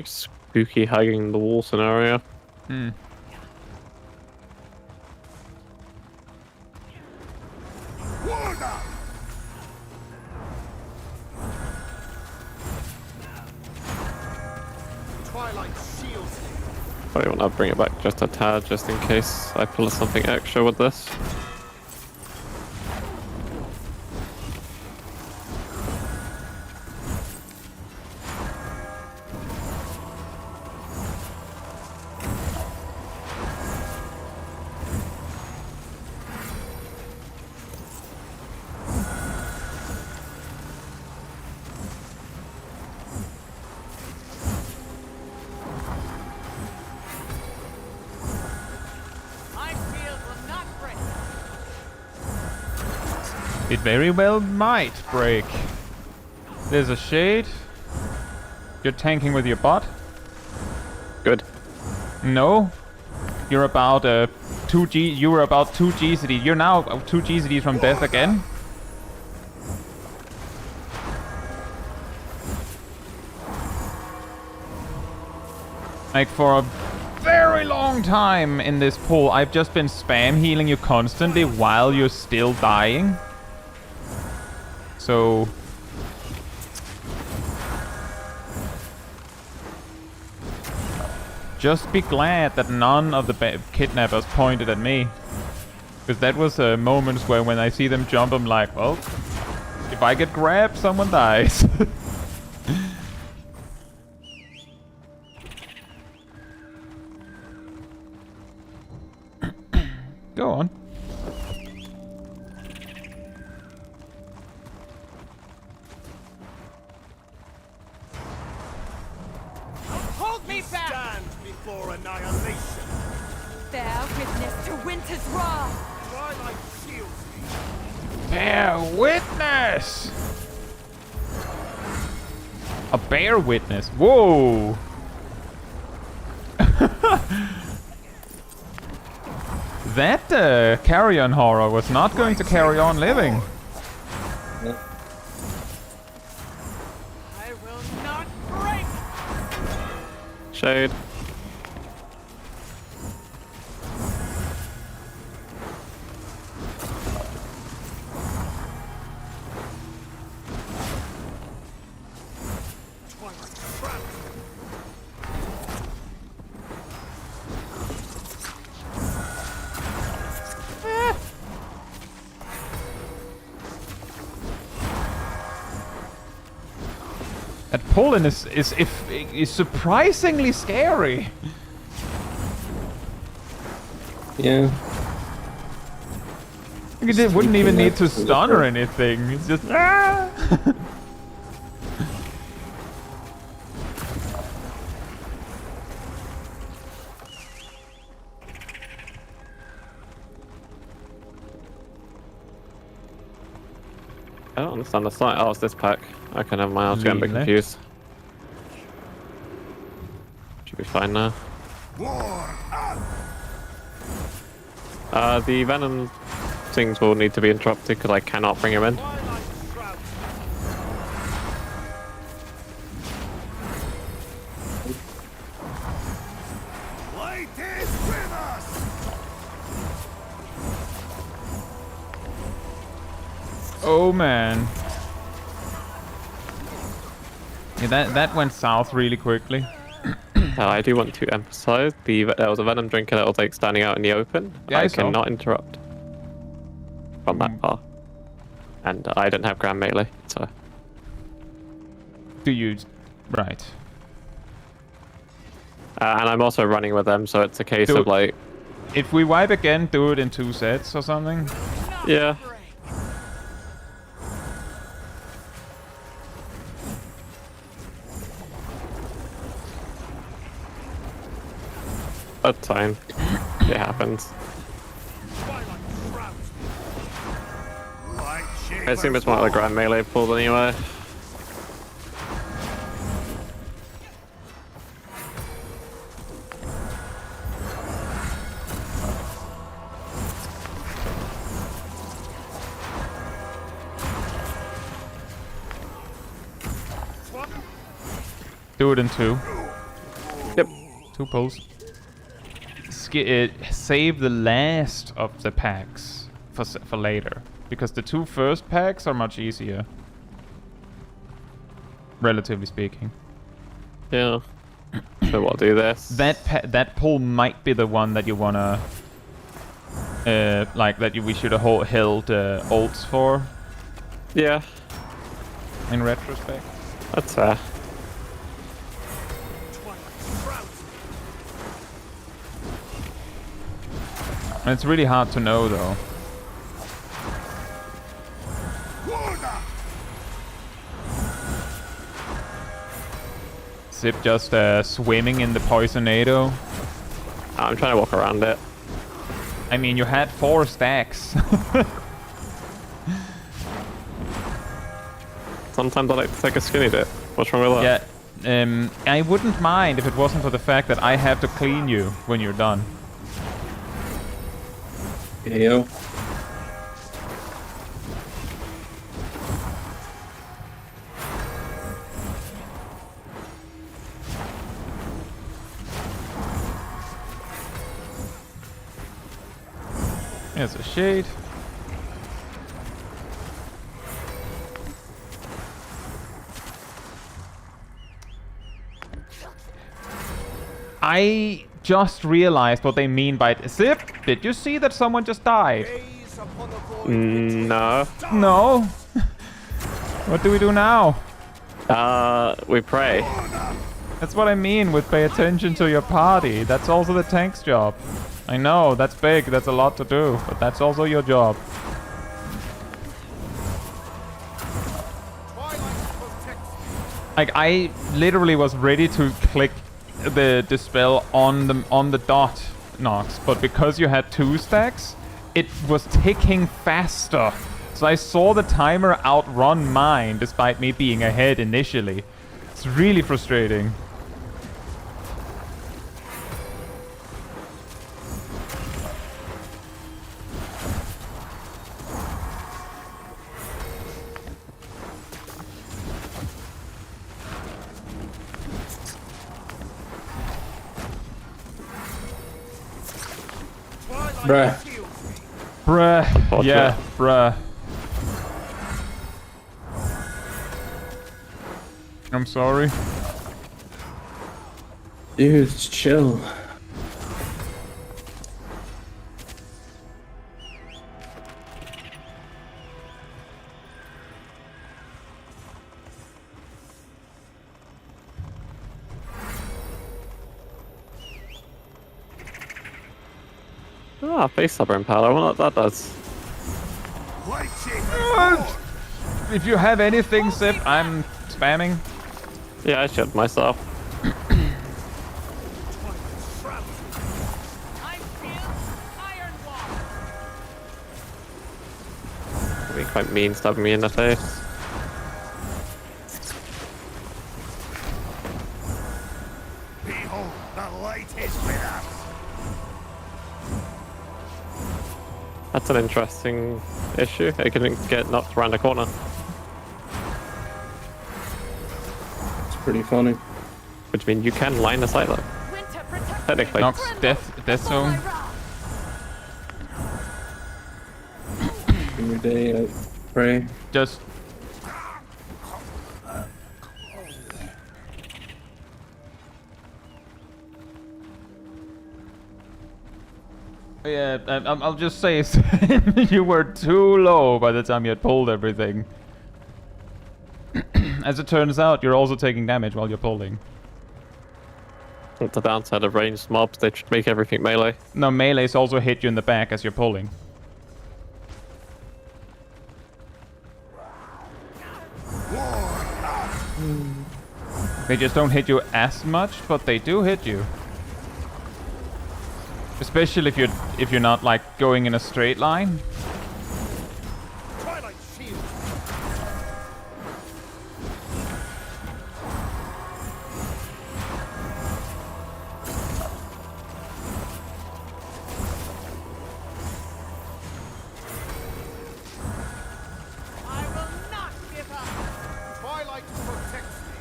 spooky hugging the wall scenario. Hmm. Warder! Twilight shields me. Probably want to bring it back just a tad, just in case I pull something extra with this. My shield will not break. It very well might break. There's a shade. You're tanking with your bot. Good. No. You're about 2G. You were about 2 GCD. You're now 2 GCD from death again. Like for a very long time in this pool, I've just been spam healing you constantly while you're still dying. So just be glad that none of the kidnappers pointed at me. Because that was moments where when I see them jump, I'm like, well, if I get grabbed, someone dies. Go on. Hold me back! Stand before annihilation. Bear witness to winter's wrath! Twilight shields me. Bear witness! A bear witness? Whoa! That carry-on horror was not going to carry on living. I will not break! Shade. Twilight trap. That Poland is surprisingly scary. Yeah. It wouldn't even need to stun or anything. It's just ah! I don't understand the site. Oh, it's this pack. Okay, never mind. I was getting a bit Really? confused. Should be fine now. War on. The Venom things will need to be interrupted because I cannot bring him in. Twilight shroud. Light is with us. Oh man. Yeah, that went south really quickly. I do want to emphasize there was a Venom drinker that was like standing out in the open. Yeah, I I saw. cannot interrupt from that far, and I don't have grand melee, so Do you? Right. and I'm also running with them, so it's a case Do of it. like, If we wipe again, do it in 2 sets or something. yeah. Break. That's fine. It happens. Twilight shrouds me. Light I assume it's one of the grand melee pulls anyway. Do it in 2. 2 pulls. Save the last of the packs for later, because the 2 first packs are much easier, relatively speaking. Yeah. So what, do this? That pull might be the one that you wanna we should have held ults for. Yeah. In retrospect. That's fair. And it's really hard to know though. Zip just swimming in the poisonado. I'm trying to walk around it. I mean, you had 4 stacks. Sometimes I like to take a skinny dip. What's wrong with that? Yeah, I wouldn't mind if it wasn't for the fact that I have to clean you when you're done. Yo. There's a shade. I just realized what they mean by it. Zip, did you see that someone just died? Gaze upon the void No. No. What do we do now? We pray. That's what I mean with pay attention to your party. That's also the tank's job. I know, that's big, that's a lot to do, but that's also your job. Like, I literally was ready to click the dispel on the dot, Nox, but because you had 2 stacks, it was ticking faster. So I saw the timer outrun mine despite me being ahead initially. It's really frustrating. Bruh. Bruh. Watch Yeah, it. bruh. I'm sorry. Dude, chill. Ah, face stubborn pal. I wonder what that does. If you have anything, Zip, I'm spamming. Yeah, I should myself. I feel iron wall. It'd be quite mean stabbing me in the face. Behold, the light is with us. That's an interesting issue. It can get knocked around the corner. It's pretty funny. Which means you can line the sight though. Winter protect Technically. Nox, death zone. Every day I pray. Just... Yeah, I'll just say you were too low by the time you had pulled everything. As it turns out, you're also taking damage while you're pulling. With the downside of ranged mobs, they should make everything melee. No, melees also hit you in the back as you're pulling. They just don't hit you as much, but they do hit you. Especially if you're not like going in a straight line. Twilight shield. I will not give up. Twilight protects me.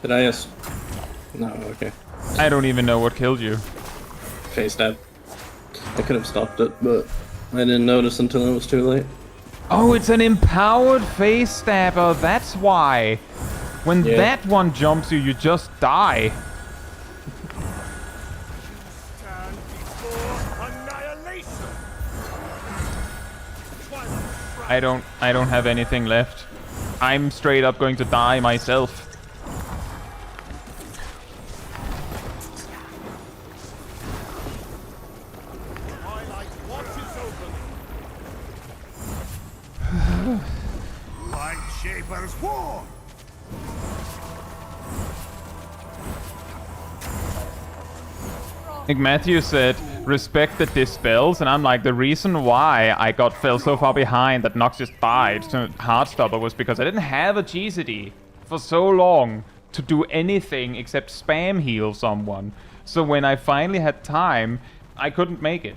Did I just... No, okay. I don't even know what killed you. Face stab. I could have stopped it, but I didn't notice until it was too late. Oh, it's an empowered face stabber, that's why. When Yeah. that one jumps you, you just die. Stand before annihilation. Twilight I don't have anything left. I'm straight up going to die myself. Twilight watches over me. Light Shaper's war. Like Matthew said, respect the dispels, and I'm like, the reason why I fell so far behind that Nox just died to Heartstopper was because I didn't have a GCD for so long to do anything except spam heal someone. So when I finally had time, I couldn't make it.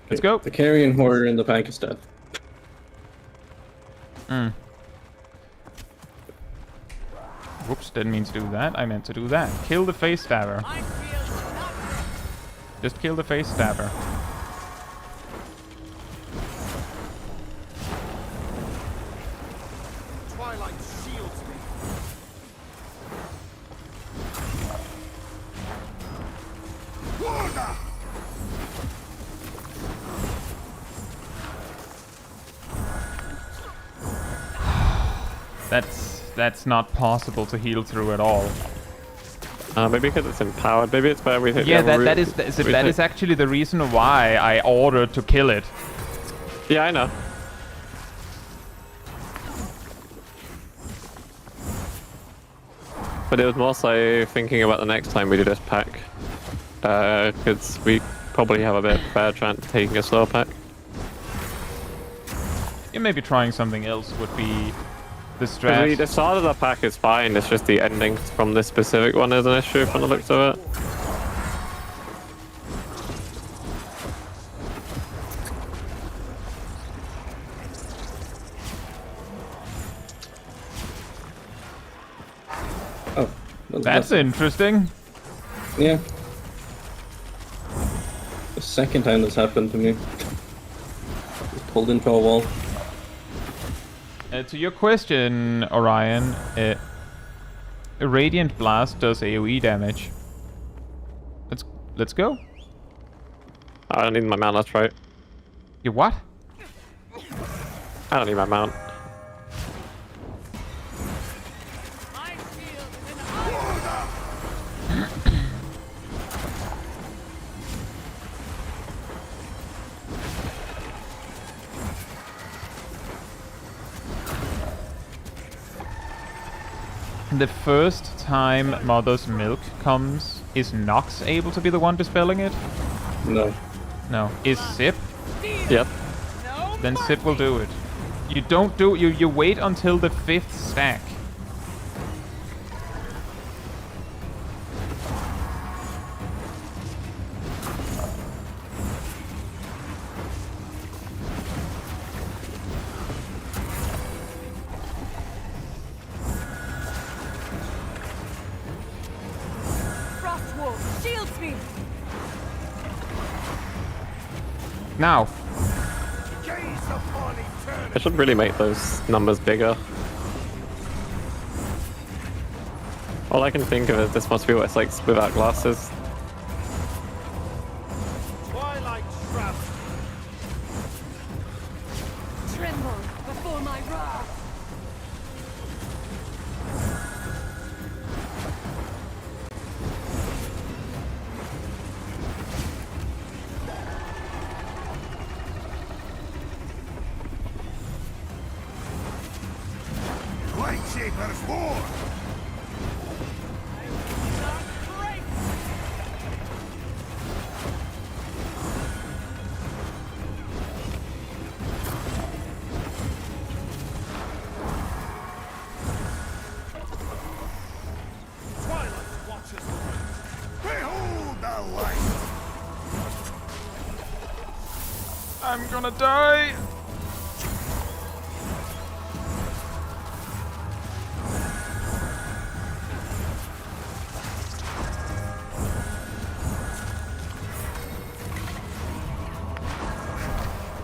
Let's go. The carrion hoarder in the pack is dead. Whoops, didn't mean to do that. I meant to do that. Kill the face stabber. I feel nothing. Just kill the face stabber. Twilight shields me. Warder! That's not possible to heal through at all. Maybe because it's empowered. Maybe it's better we hit Yeah, the other that route. is actually the reason why I ordered to kill it. Yeah, I know. But it was more so thinking about the next time we do this pack. Because we probably have a bit better chance of taking a slow pack. Yeah, maybe trying something else would be the The strat. start of the pack is fine, it's just the ending from this specific one is an issue from the looks of it. Oh. That's interesting. Yeah. The second time this happened to me. Just pulled into a wall. To your question, Orion, a Radiant Blast does AoE damage. Let's go. I don't need my mount, that's right. You what? I don't need my mount. My shield is in honor. The first time Mother's Milk comes, is Nox able to be the one dispelling it? No. No. Is Sip? Yep. No Then Sip will do it. You don't do you wait until the 5th stack. Frostwolf shields me. Now. Gaze upon eternity. I should really make those numbers bigger. All I can think of is this must be what it's like without glasses. Twilight trap. Tremble before my wrath. Light Shaper's war. Twilight watches over me. Behold the light. I'm gonna die.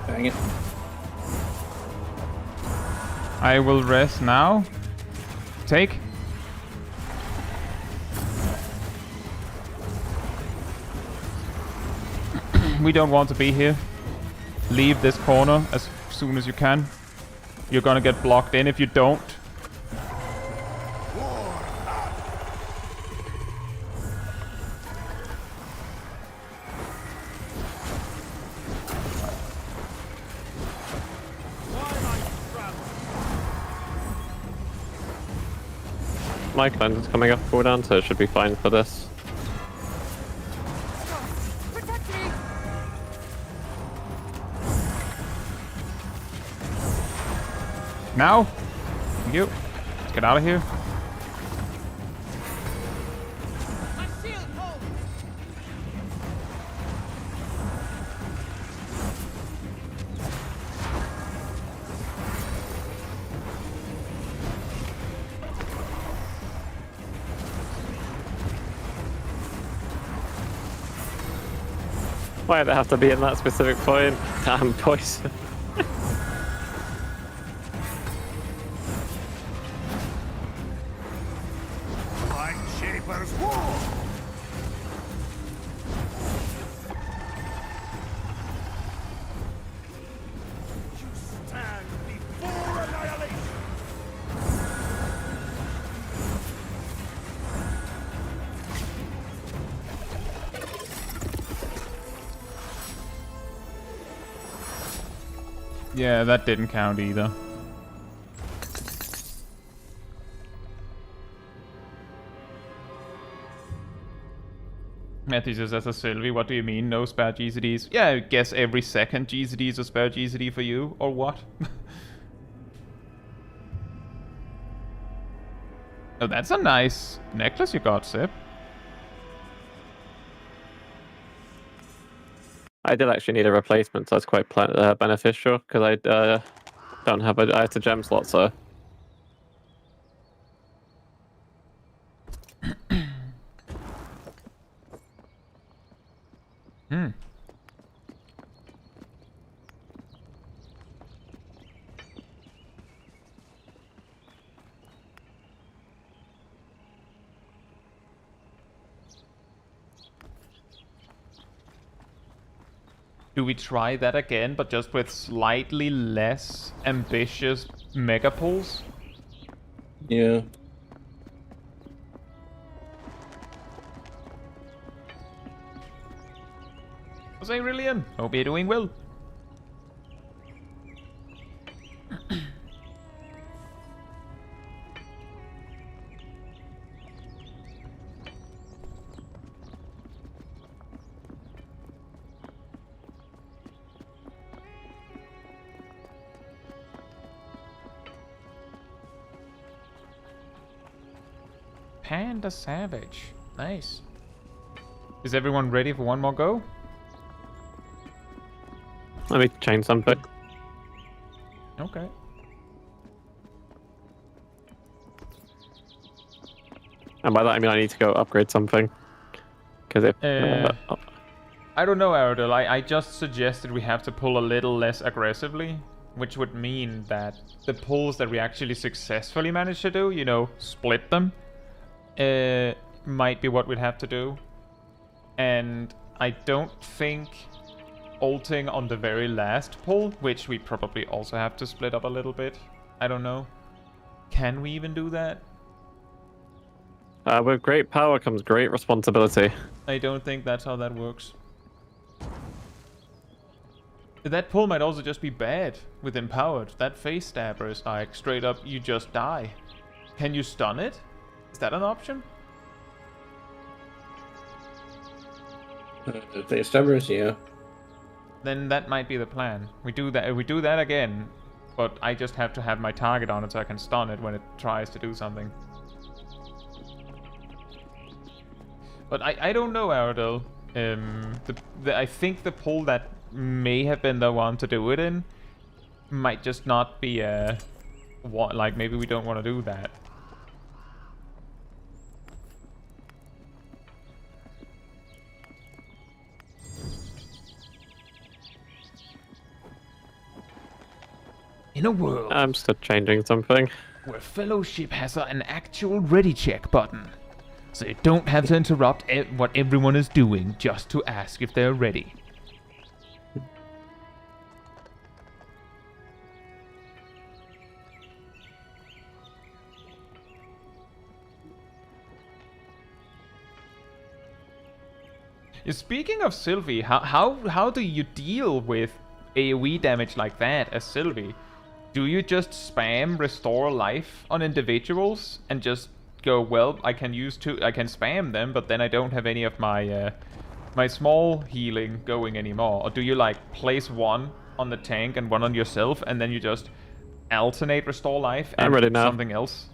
Dang it. I will rest now. Take. We don't want to be here. Leave this corner as soon as you can. You're gonna get blocked in if you don't. My cleanse is coming up cooldown, so it should be fine for this. Protect me! Now? Thank you. Let's get out of here. My shield holds! Why'd it have to be in that specific point? Damn poison. Light Shaper's war! You stand before annihilation! Yeah, that didn't count either. Matthew says, as a Sylvie, what do you mean, no spare GCDs? Yeah, I guess every second GCD is a spare GCD for you, or what? Oh, that's a nice necklace you got, Sip. I did actually need a replacement, so that's quite beneficial, because I don't have I have a gem slot, so... Do we try that again, but just with slightly less ambitious mega pulls? Yeah. Jose Rillian, hope you're doing well. Panda Savage. Nice. Is everyone ready for one more go? Let me change something. Okay. And by that I mean I need to go upgrade something. Because if... I don't know, Aerodil. I just suggested we have to pull a little less aggressively, which would mean that the pulls that we actually successfully managed to do, you know, split them, might be what we'd have to do. And I don't think ulting on the very last pull, which we probably also have to split up a little bit. I don't know. Can we even do that? with great power comes great responsibility. I don't think that's how that works. That pull might also just be bad with Empowered. That face stabber is like straight up, you just die. Can you stun it? Is that an option? Face stabbers, yeah. Then that might be the plan. We do that again, but I just have to have my target on it so I can stun it when it tries to do something. But I don't know, Aerodil. I think the pull that may have been the one to do it in might just not be like maybe we don't want to do that. In a world I'm still changing something. where Fellowship has an actual ready check button, so you don't have to interrupt what everyone is doing just to ask if they're ready. Speaking of Sylvie, how do you deal with AoE damage like that as Sylvie? Do you just spam restore life on individuals and just go, well, I can spam them, but then I don't have any of my my small healing going anymore? Or do you like place one on the tank and one on yourself, and then you just alternate restore life and I'm ready now. something else?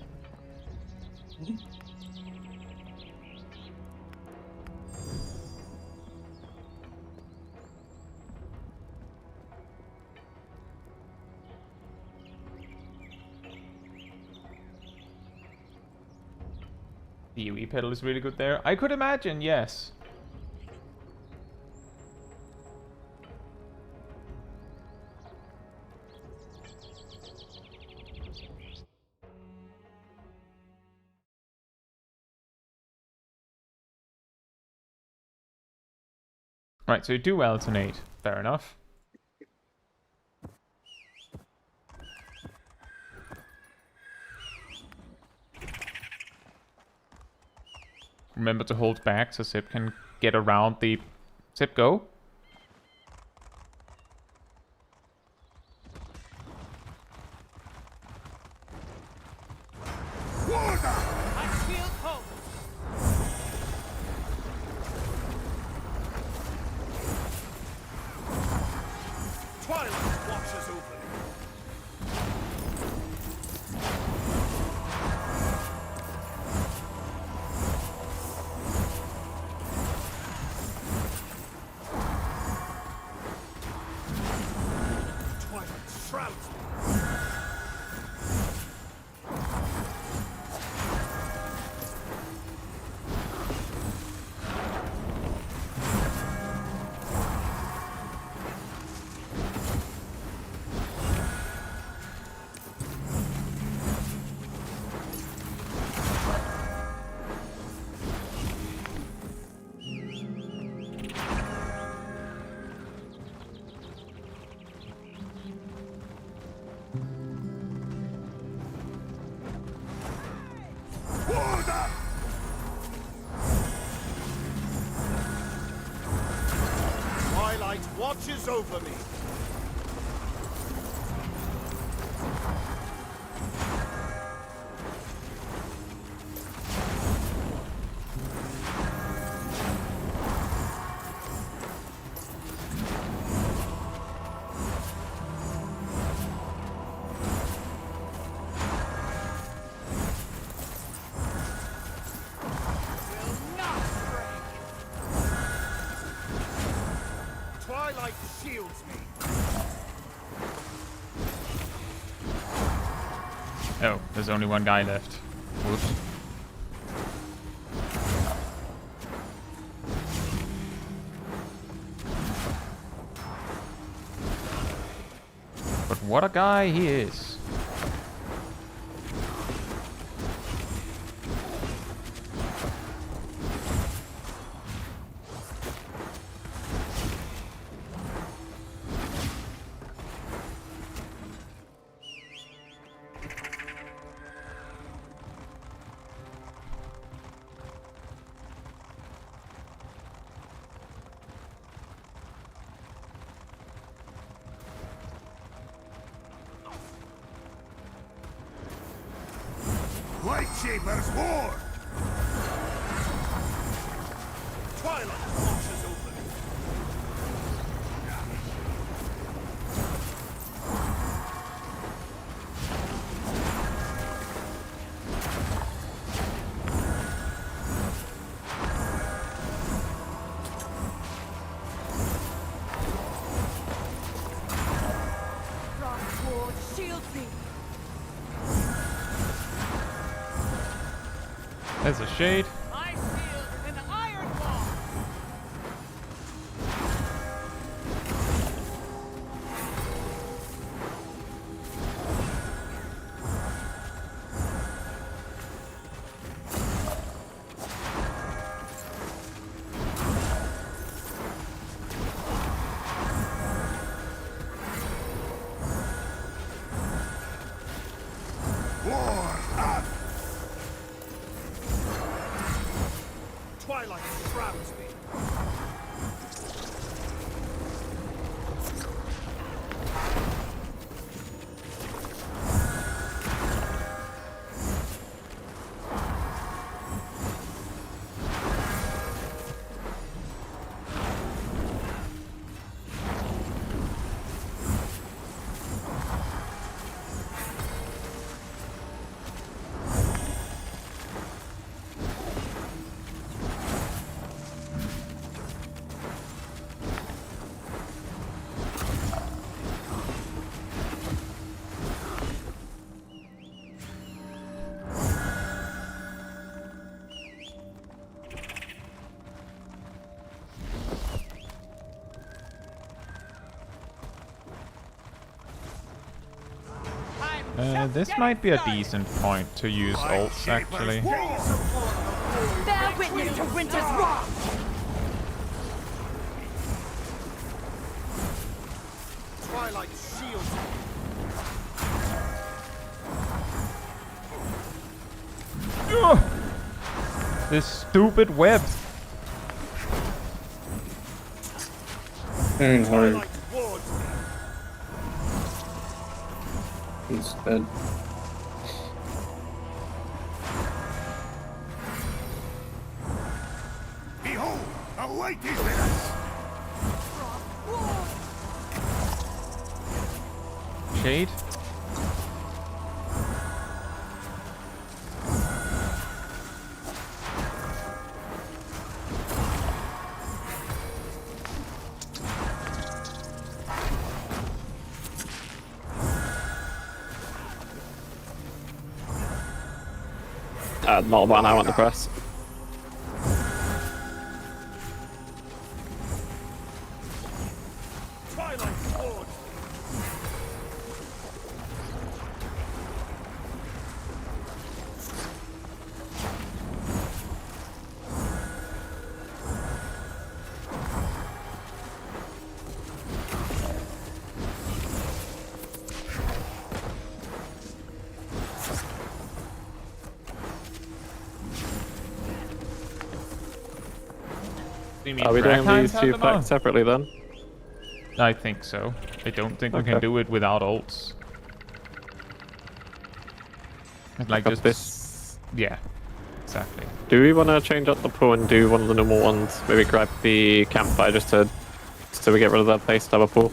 The AoE pedal is really good there. I could imagine, yes. Right, so you do alternate. Fair enough. Remember to hold back so Zip can get around the... Zip, go. My shield holds. Twilight watches over me. Twilight shrouds me. Order! Twilight watches over me. Will not break. Twilight shields me. Oh, there's only one guy left. Whoops. But what a guy he is. Lightshaber's war! Twilight watches over me. shields me. There's a shade. My shield is in the iron wall. War up! Twilight shrouds me. This might be a decent point to use ults, actually. Bear witness to winter's wrath. Twilight shields me. Ugh! This stupid web. Very hard. Twilight wards me. He's dead. Behold, a light is with us. Shade. Not one I want to press. Twilight wards me. You mean Are we doing Ragtime these two Panama? packs separately then? I think so. I don't think we can Okay. do it without ults. Like Got just this. yeah, exactly. Do we want to change up the pool and do one of the normal ones? Maybe grab the campfire just so we get rid of that base double pool.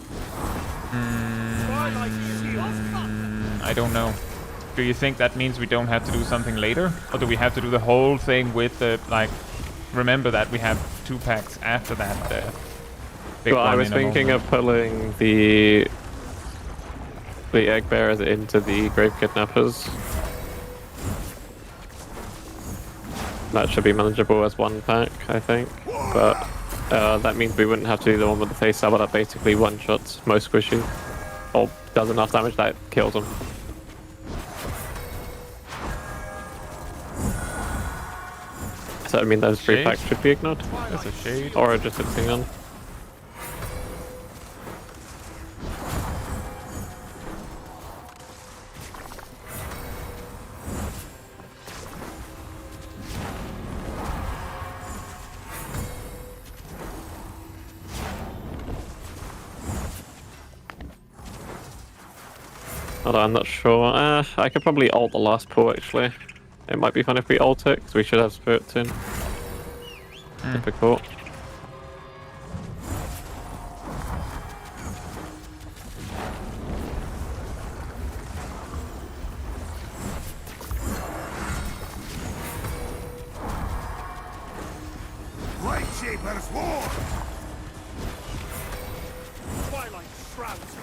Twilight shields me. I don't know. Do you think that means we don't have to do something later, or do we have to do the whole thing with the like? Remember that we have 2 packs after that. Big Well, I one was in a thinking moment. of pulling the egg bearers into the grave kidnappers. That should be manageable as 1 pack, I think. But that means we wouldn't have to do the one with the face saber that basically one-shots most squishy. Or does enough damage that kills them. So I mean those 3 Shade? packs should be ignored. There's a shade. Or just fixing on. Although I'm not sure. I could probably ult the last pool actually. It might be fun if we ult it, because we should have spirits in. Difficult. Lightshapers war. Twilight shrouds me.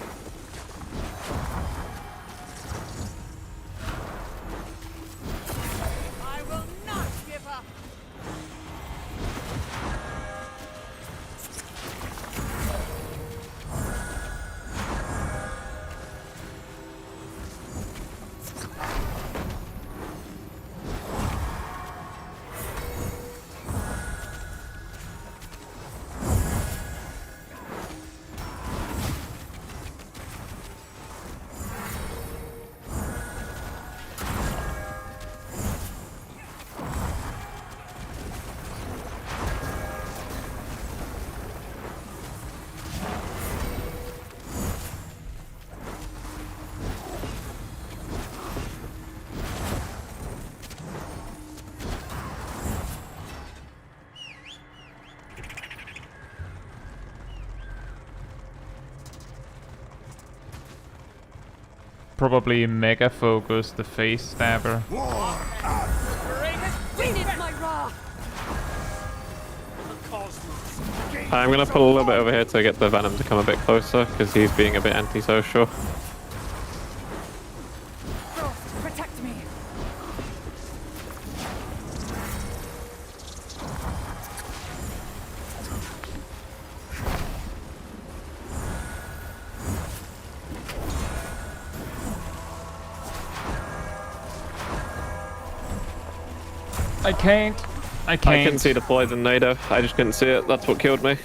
probably mega focus the face stabber. Great has waited my wrath. The cosmos. I'm gonna pull a little bit over here to get the Venom to come a bit closer, because he's being a bit antisocial. Frost, protect me. I can't. I I can't. couldn't see the poison NATO. I just couldn't see it. That's what killed me.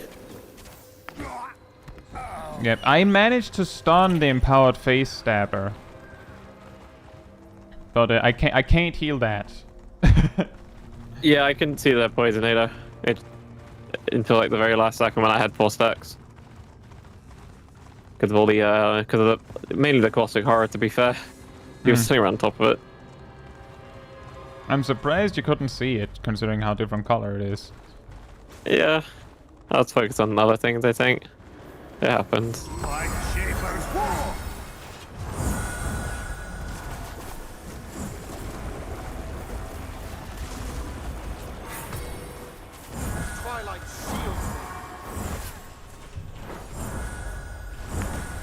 Yep, I managed to stun the empowered face stabber, but I can't heal that. Yeah, I couldn't see the poison NATO. Until like the very last second when I had 4 stacks. Because of all the, because of the, mainly the caustic horror. To be fair, he was sitting around top of it. I'm surprised you couldn't see it, considering how different color it is. Yeah, I was focused on other things. I think it happens. Like Shaper's war. Twilight shield.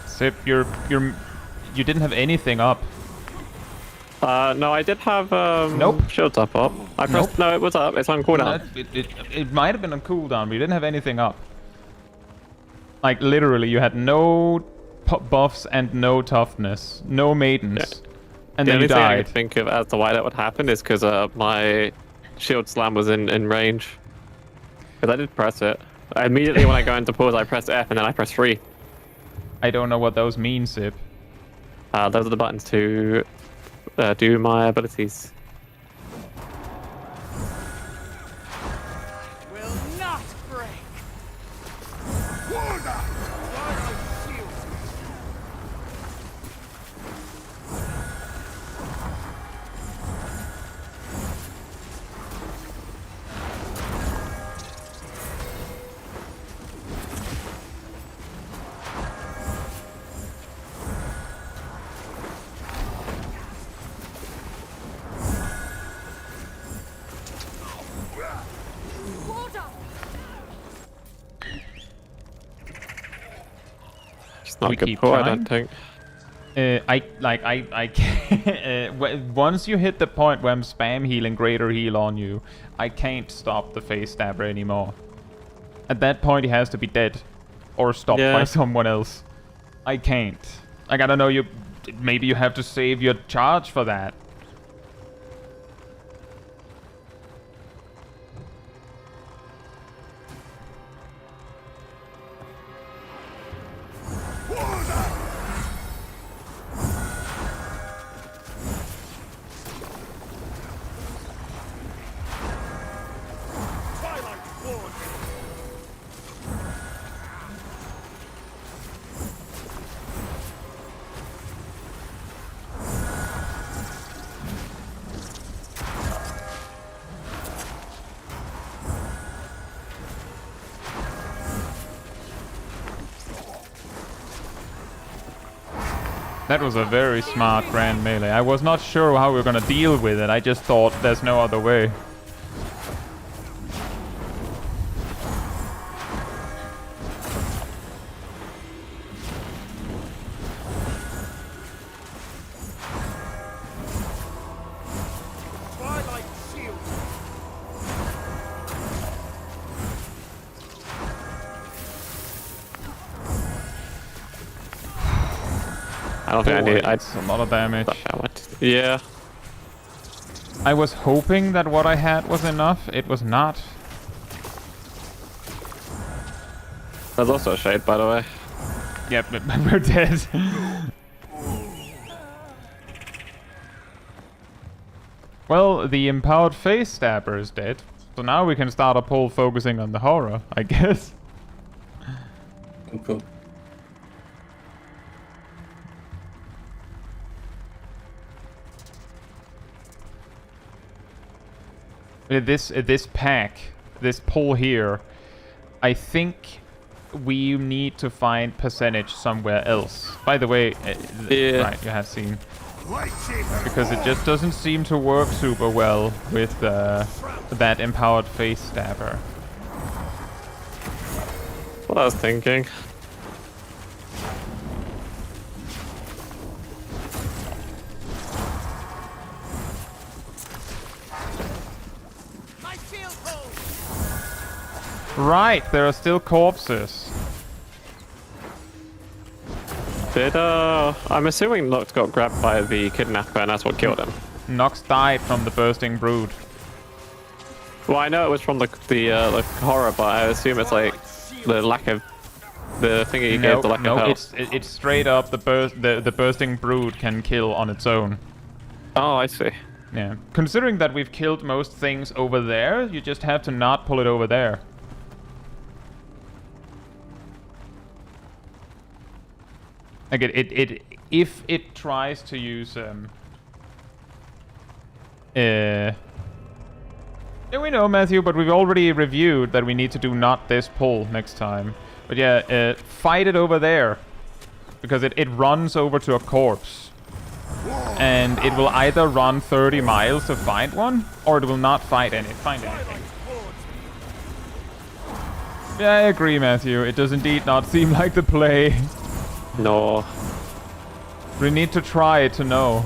Sip, you didn't have anything up. No, I did have Nope. shield top up. I pressed no, it was up. It's on cooldown. It might have been on cooldown, but you didn't have anything up. Like literally, you had no buffs and no toughness, no maidens, and The then you only thing I died. could think of as to why that would happen is because my shield slam was in range. Because I did press it. Immediately when I go into pause, I press F and then I press 3. I don't know what those mean, Sip. Those are the buttons to do my abilities. Will not break. Twilight shield. Hold up. It's not We a good keep pull, I trying. don't think. I can't. Once you hit the point where I'm spam healing greater heal on you, I can't stop the face stabber anymore. At that point, he has to be dead, or stopped by Yeah. someone else. I can't. Like I don't know. Maybe you have to save your charge for that. Twilight ward. That was a very smart grand melee. I was not sure how we were gonna deal with it. I just thought there's no other way. Twilight shield. I don't think I need. It's a lot of damage. Yeah. I was hoping that what I had was enough. It was not. There's also a shade, by the way. Yep, but we're dead. Well, the empowered face stabber is dead. So now we can start a poll focusing on the horror, I guess. Cool. This pack, this pull here, I think we need to find percentage somewhere else. By the way, Yeah. right, you have seen. Light Shaper! Because it just doesn't seem to work super well with that empowered face stabber. What I was thinking. My shield hole! Right, there are still corpses. Did I'm assuming Nox got grabbed by the kidnapper and that's what killed him. Nox died from the bursting brood. Well, I know it was from the horror, but I assume it's like the lack of the thing that you gave the lack of health. it's straight up the bursting brood can kill on its own. Oh, I see. Yeah. Considering that we've killed most things over there, you just have to not pull it over there. Like if it tries to use yeah, we know, Matthew, but we've already reviewed that we need to do not this pull next time. But yeah, fight it over there. Because it runs over to a corpse. And it will either run 30 miles to find one, or it will not find anything. Yeah, I agree, Matthew. It does indeed not seem like the play. No. We need to try it to know.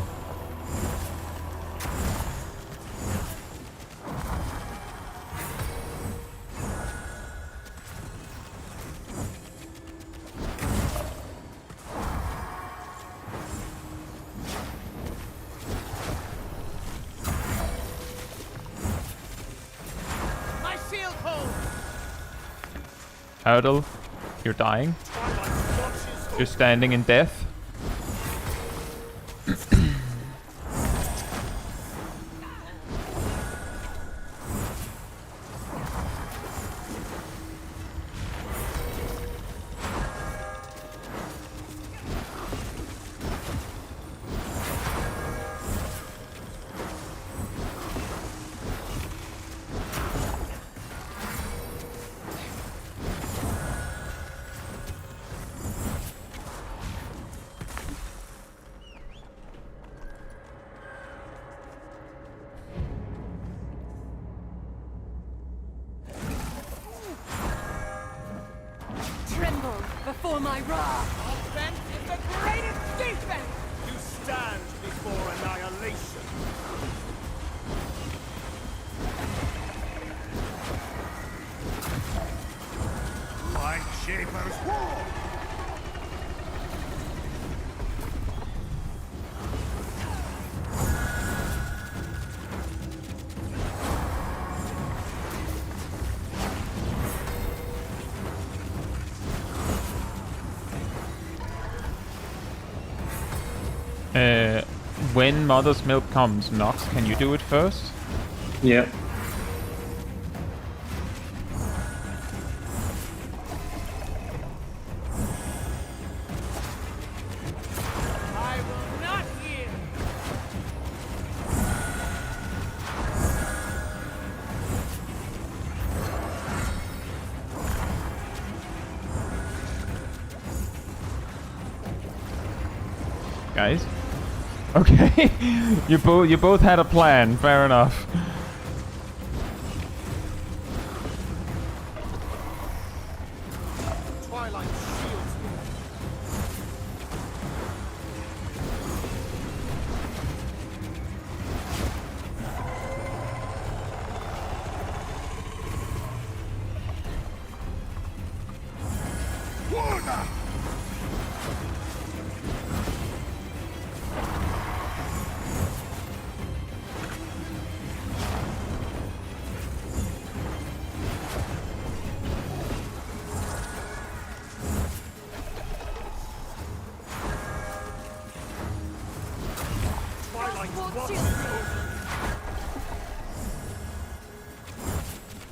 My shield hole! Hurdle, you're dying. You're standing in death. Tremble before my wrath! Offense is the greatest defense! You stand before annihilation! Light Shaper's war! When Mother's Milk comes, Nox, can you do it first? Yeah. I will not yield! Guys? Okay. you both had a plan, fair enough. Twilight shields me. Warder! Twilight watch me.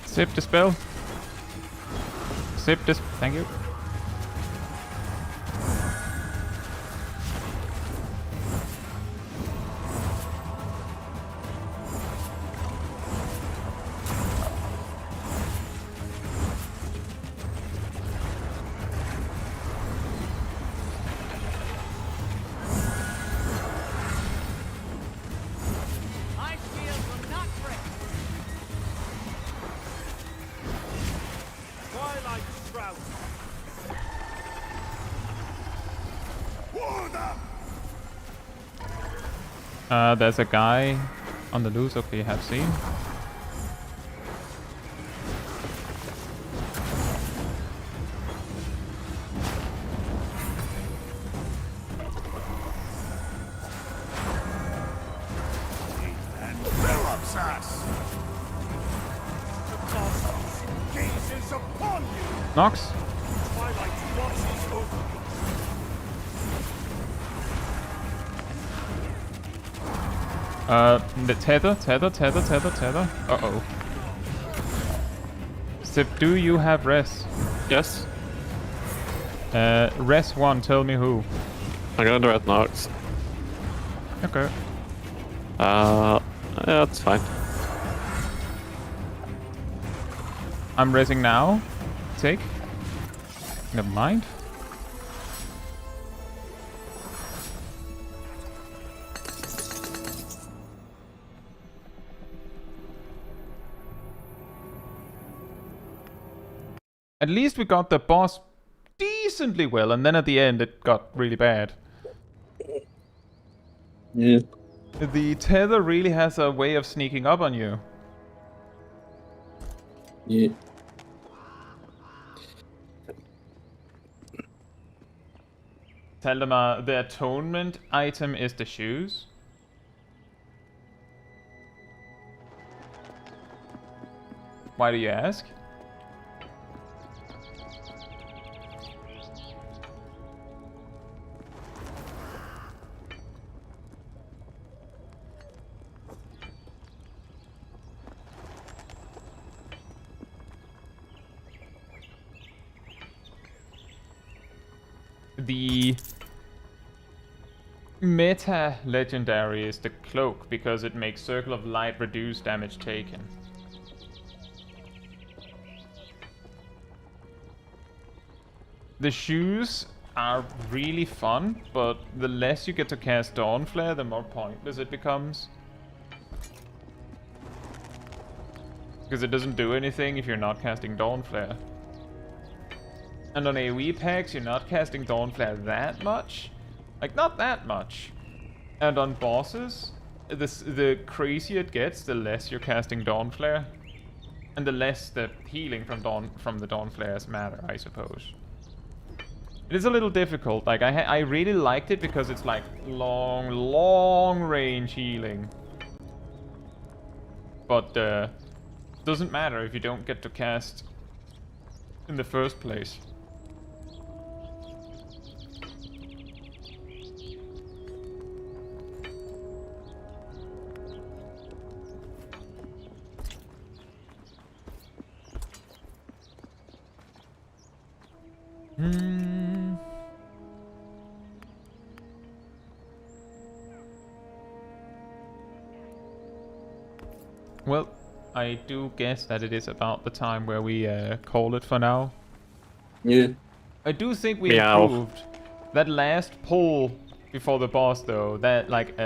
Sip dispel. Thank you. There's a guy on the loose. Okay, have seen. Envelops us. The cosmos gazes upon you. Nox. Twilight watches over you. The tether. Uh-oh. Sip, do you have res? Yes. Res 1, tell me who. I'm going to Red Nox. Okay. Yeah, that's fine. I'm resing now. Take. Never mind. At least we got the boss decently well, and then at the end it got really bad. Yeah. The tether really has a way of sneaking up on you. Yeah. Tell them the atonement item is the shoes. Why do you ask? The meta legendary is the cloak because it makes Circle of Light reduce damage taken. The shoes are really fun, but the less you get to cast Dawn Flare, the more pointless it becomes. Because it doesn't do anything if you're not casting Dawn Flare. And on AoE packs, you're not casting Dawn Flare that much. Like, not that much. And on bosses, the crazier it gets, the less you're casting Dawn Flare. And the less the healing from the Dawn Flares matter, I suppose. It is a little difficult. Like, I really liked it because it's like long range healing. But, doesn't matter if you don't get to cast in the first place. Well, I do guess that it is about the time where we call it for now. Yeah. I do think we Meow. improved. That last pull before the boss, though, that like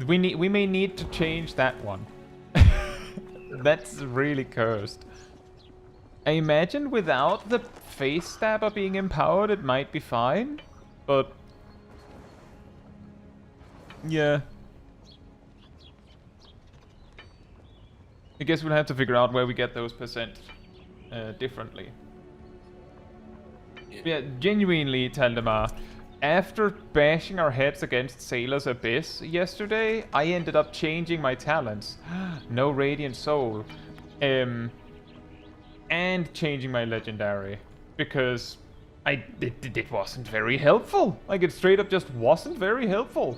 we may need to change that one. That's really cursed. I imagine without the face stabber being empowered, it might be fine, but yeah. I guess we'll have to figure out where we get those percent differently. Yeah, genuinely, Taldemar, after bashing our heads against Sailor's Abyss yesterday, I ended up changing my talents. No Radiant Soul. And changing my Legendary. Because it wasn't very helpful. Like, it straight up just wasn't very helpful.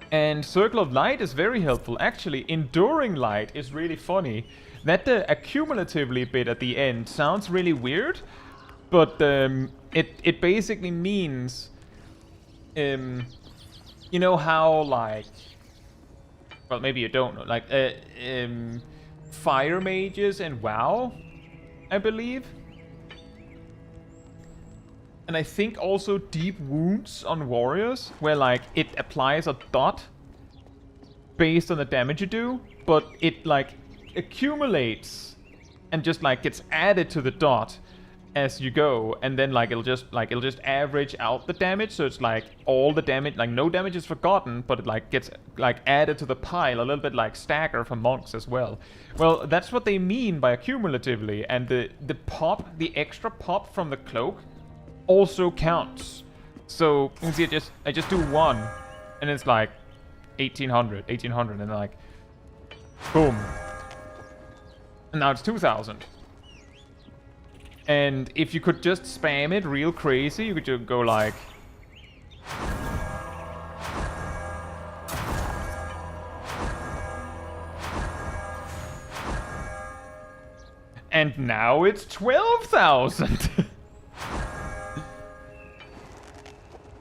And Circle of Light is very helpful. Actually, Enduring Light is really funny. That accumulatively bit at the end sounds really weird, but it basically means, you know how, like, well, maybe you don't know, like, fire mages and WoW, I believe. And I think also Deep Wounds on warriors, where like it applies a dot based on the damage you do, but it like accumulates and just like gets added to the dot, as you go, and then like it'll just average out the damage, so it's like all the damage, like no damage is forgotten, but it like gets like added to the pile a little bit, like stagger for monks as well. Well, that's what they mean by accumulatively, and the extra pop from the cloak also counts. So you can see I just do one, and it's like 1800, and like boom, and now it's 2000. And if you could just spam it real crazy, you could just go like... And now it's 12,000!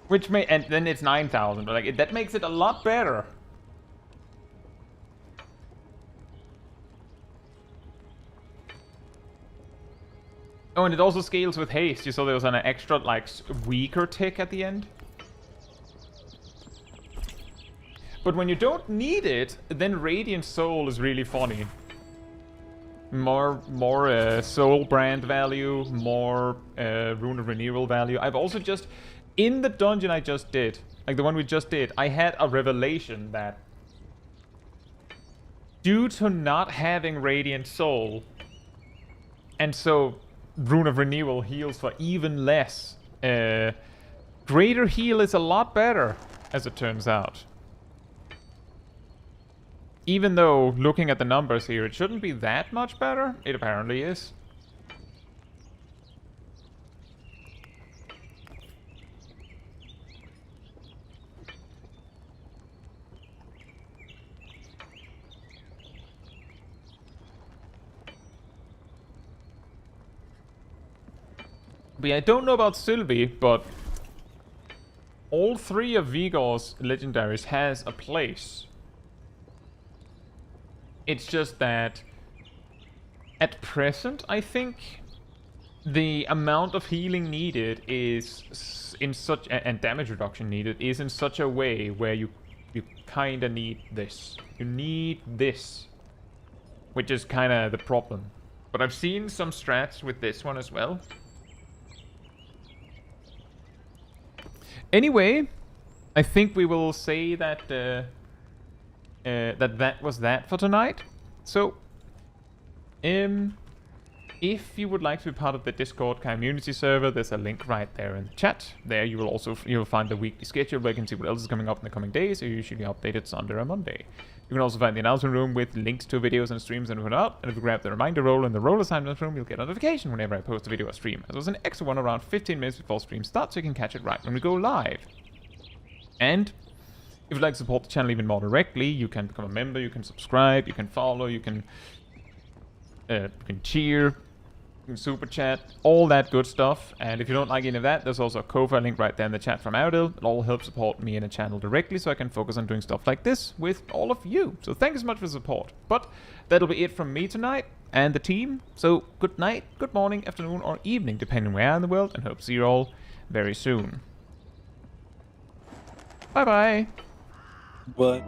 Which may... And then it's 9,000, but like, that makes it a lot better. Oh, and it also scales with haste. You saw there was an extra, like, weaker tick at the end. But when you don't need it, then Radiant Soul is really funny. More soul brand value, more Rune of Renewal value. I've also just, in the dungeon I just did, like the one we just did, I had a revelation that due to not having Radiant Soul, and so Rune of Renewal heals for even less. Greater heal is a lot better, as it turns out. Even though, looking at the numbers here, it shouldn't be that much better. It apparently is. But yeah, I don't know about Sylvie, but all three of Vigor's legendaries has a place. It's just that at present, I think the amount of healing needed is in such and damage reduction needed is in such a way where you kind of need this. You need this, which is kind of the problem. But I've seen some strats with this one as well. Anyway, I think we will say that that was that for tonight. So, if you would like to be part of the Discord community server, there's a link right there in the chat. There you will find the weekly schedule where you can see what else is coming up in the coming days. Are usually updated Sunday or Monday. You can also find the announcement room with links to videos and streams and whatnot. And if you grab the reminder roll in the role assignment room, you'll get a notification whenever I post a video or stream. As well as an extra one around 15 minutes before stream starts, so you can catch it right when we go live. And if you'd like to support the channel even more directly, you can become a member, you can subscribe, you can follow, you can cheer, you can super chat, all that good stuff. And if you don't like any of that, there's also a Ko-fi link right there in the chat from Audil. It all helps support me and the channel directly, so I can focus on doing stuff like this with all of you. So thank you so much for the support. But that'll be it from me tonight and the team. So good night, good morning, afternoon, or evening, depending where you are in the world, and hope to see you all very soon. Bye bye. But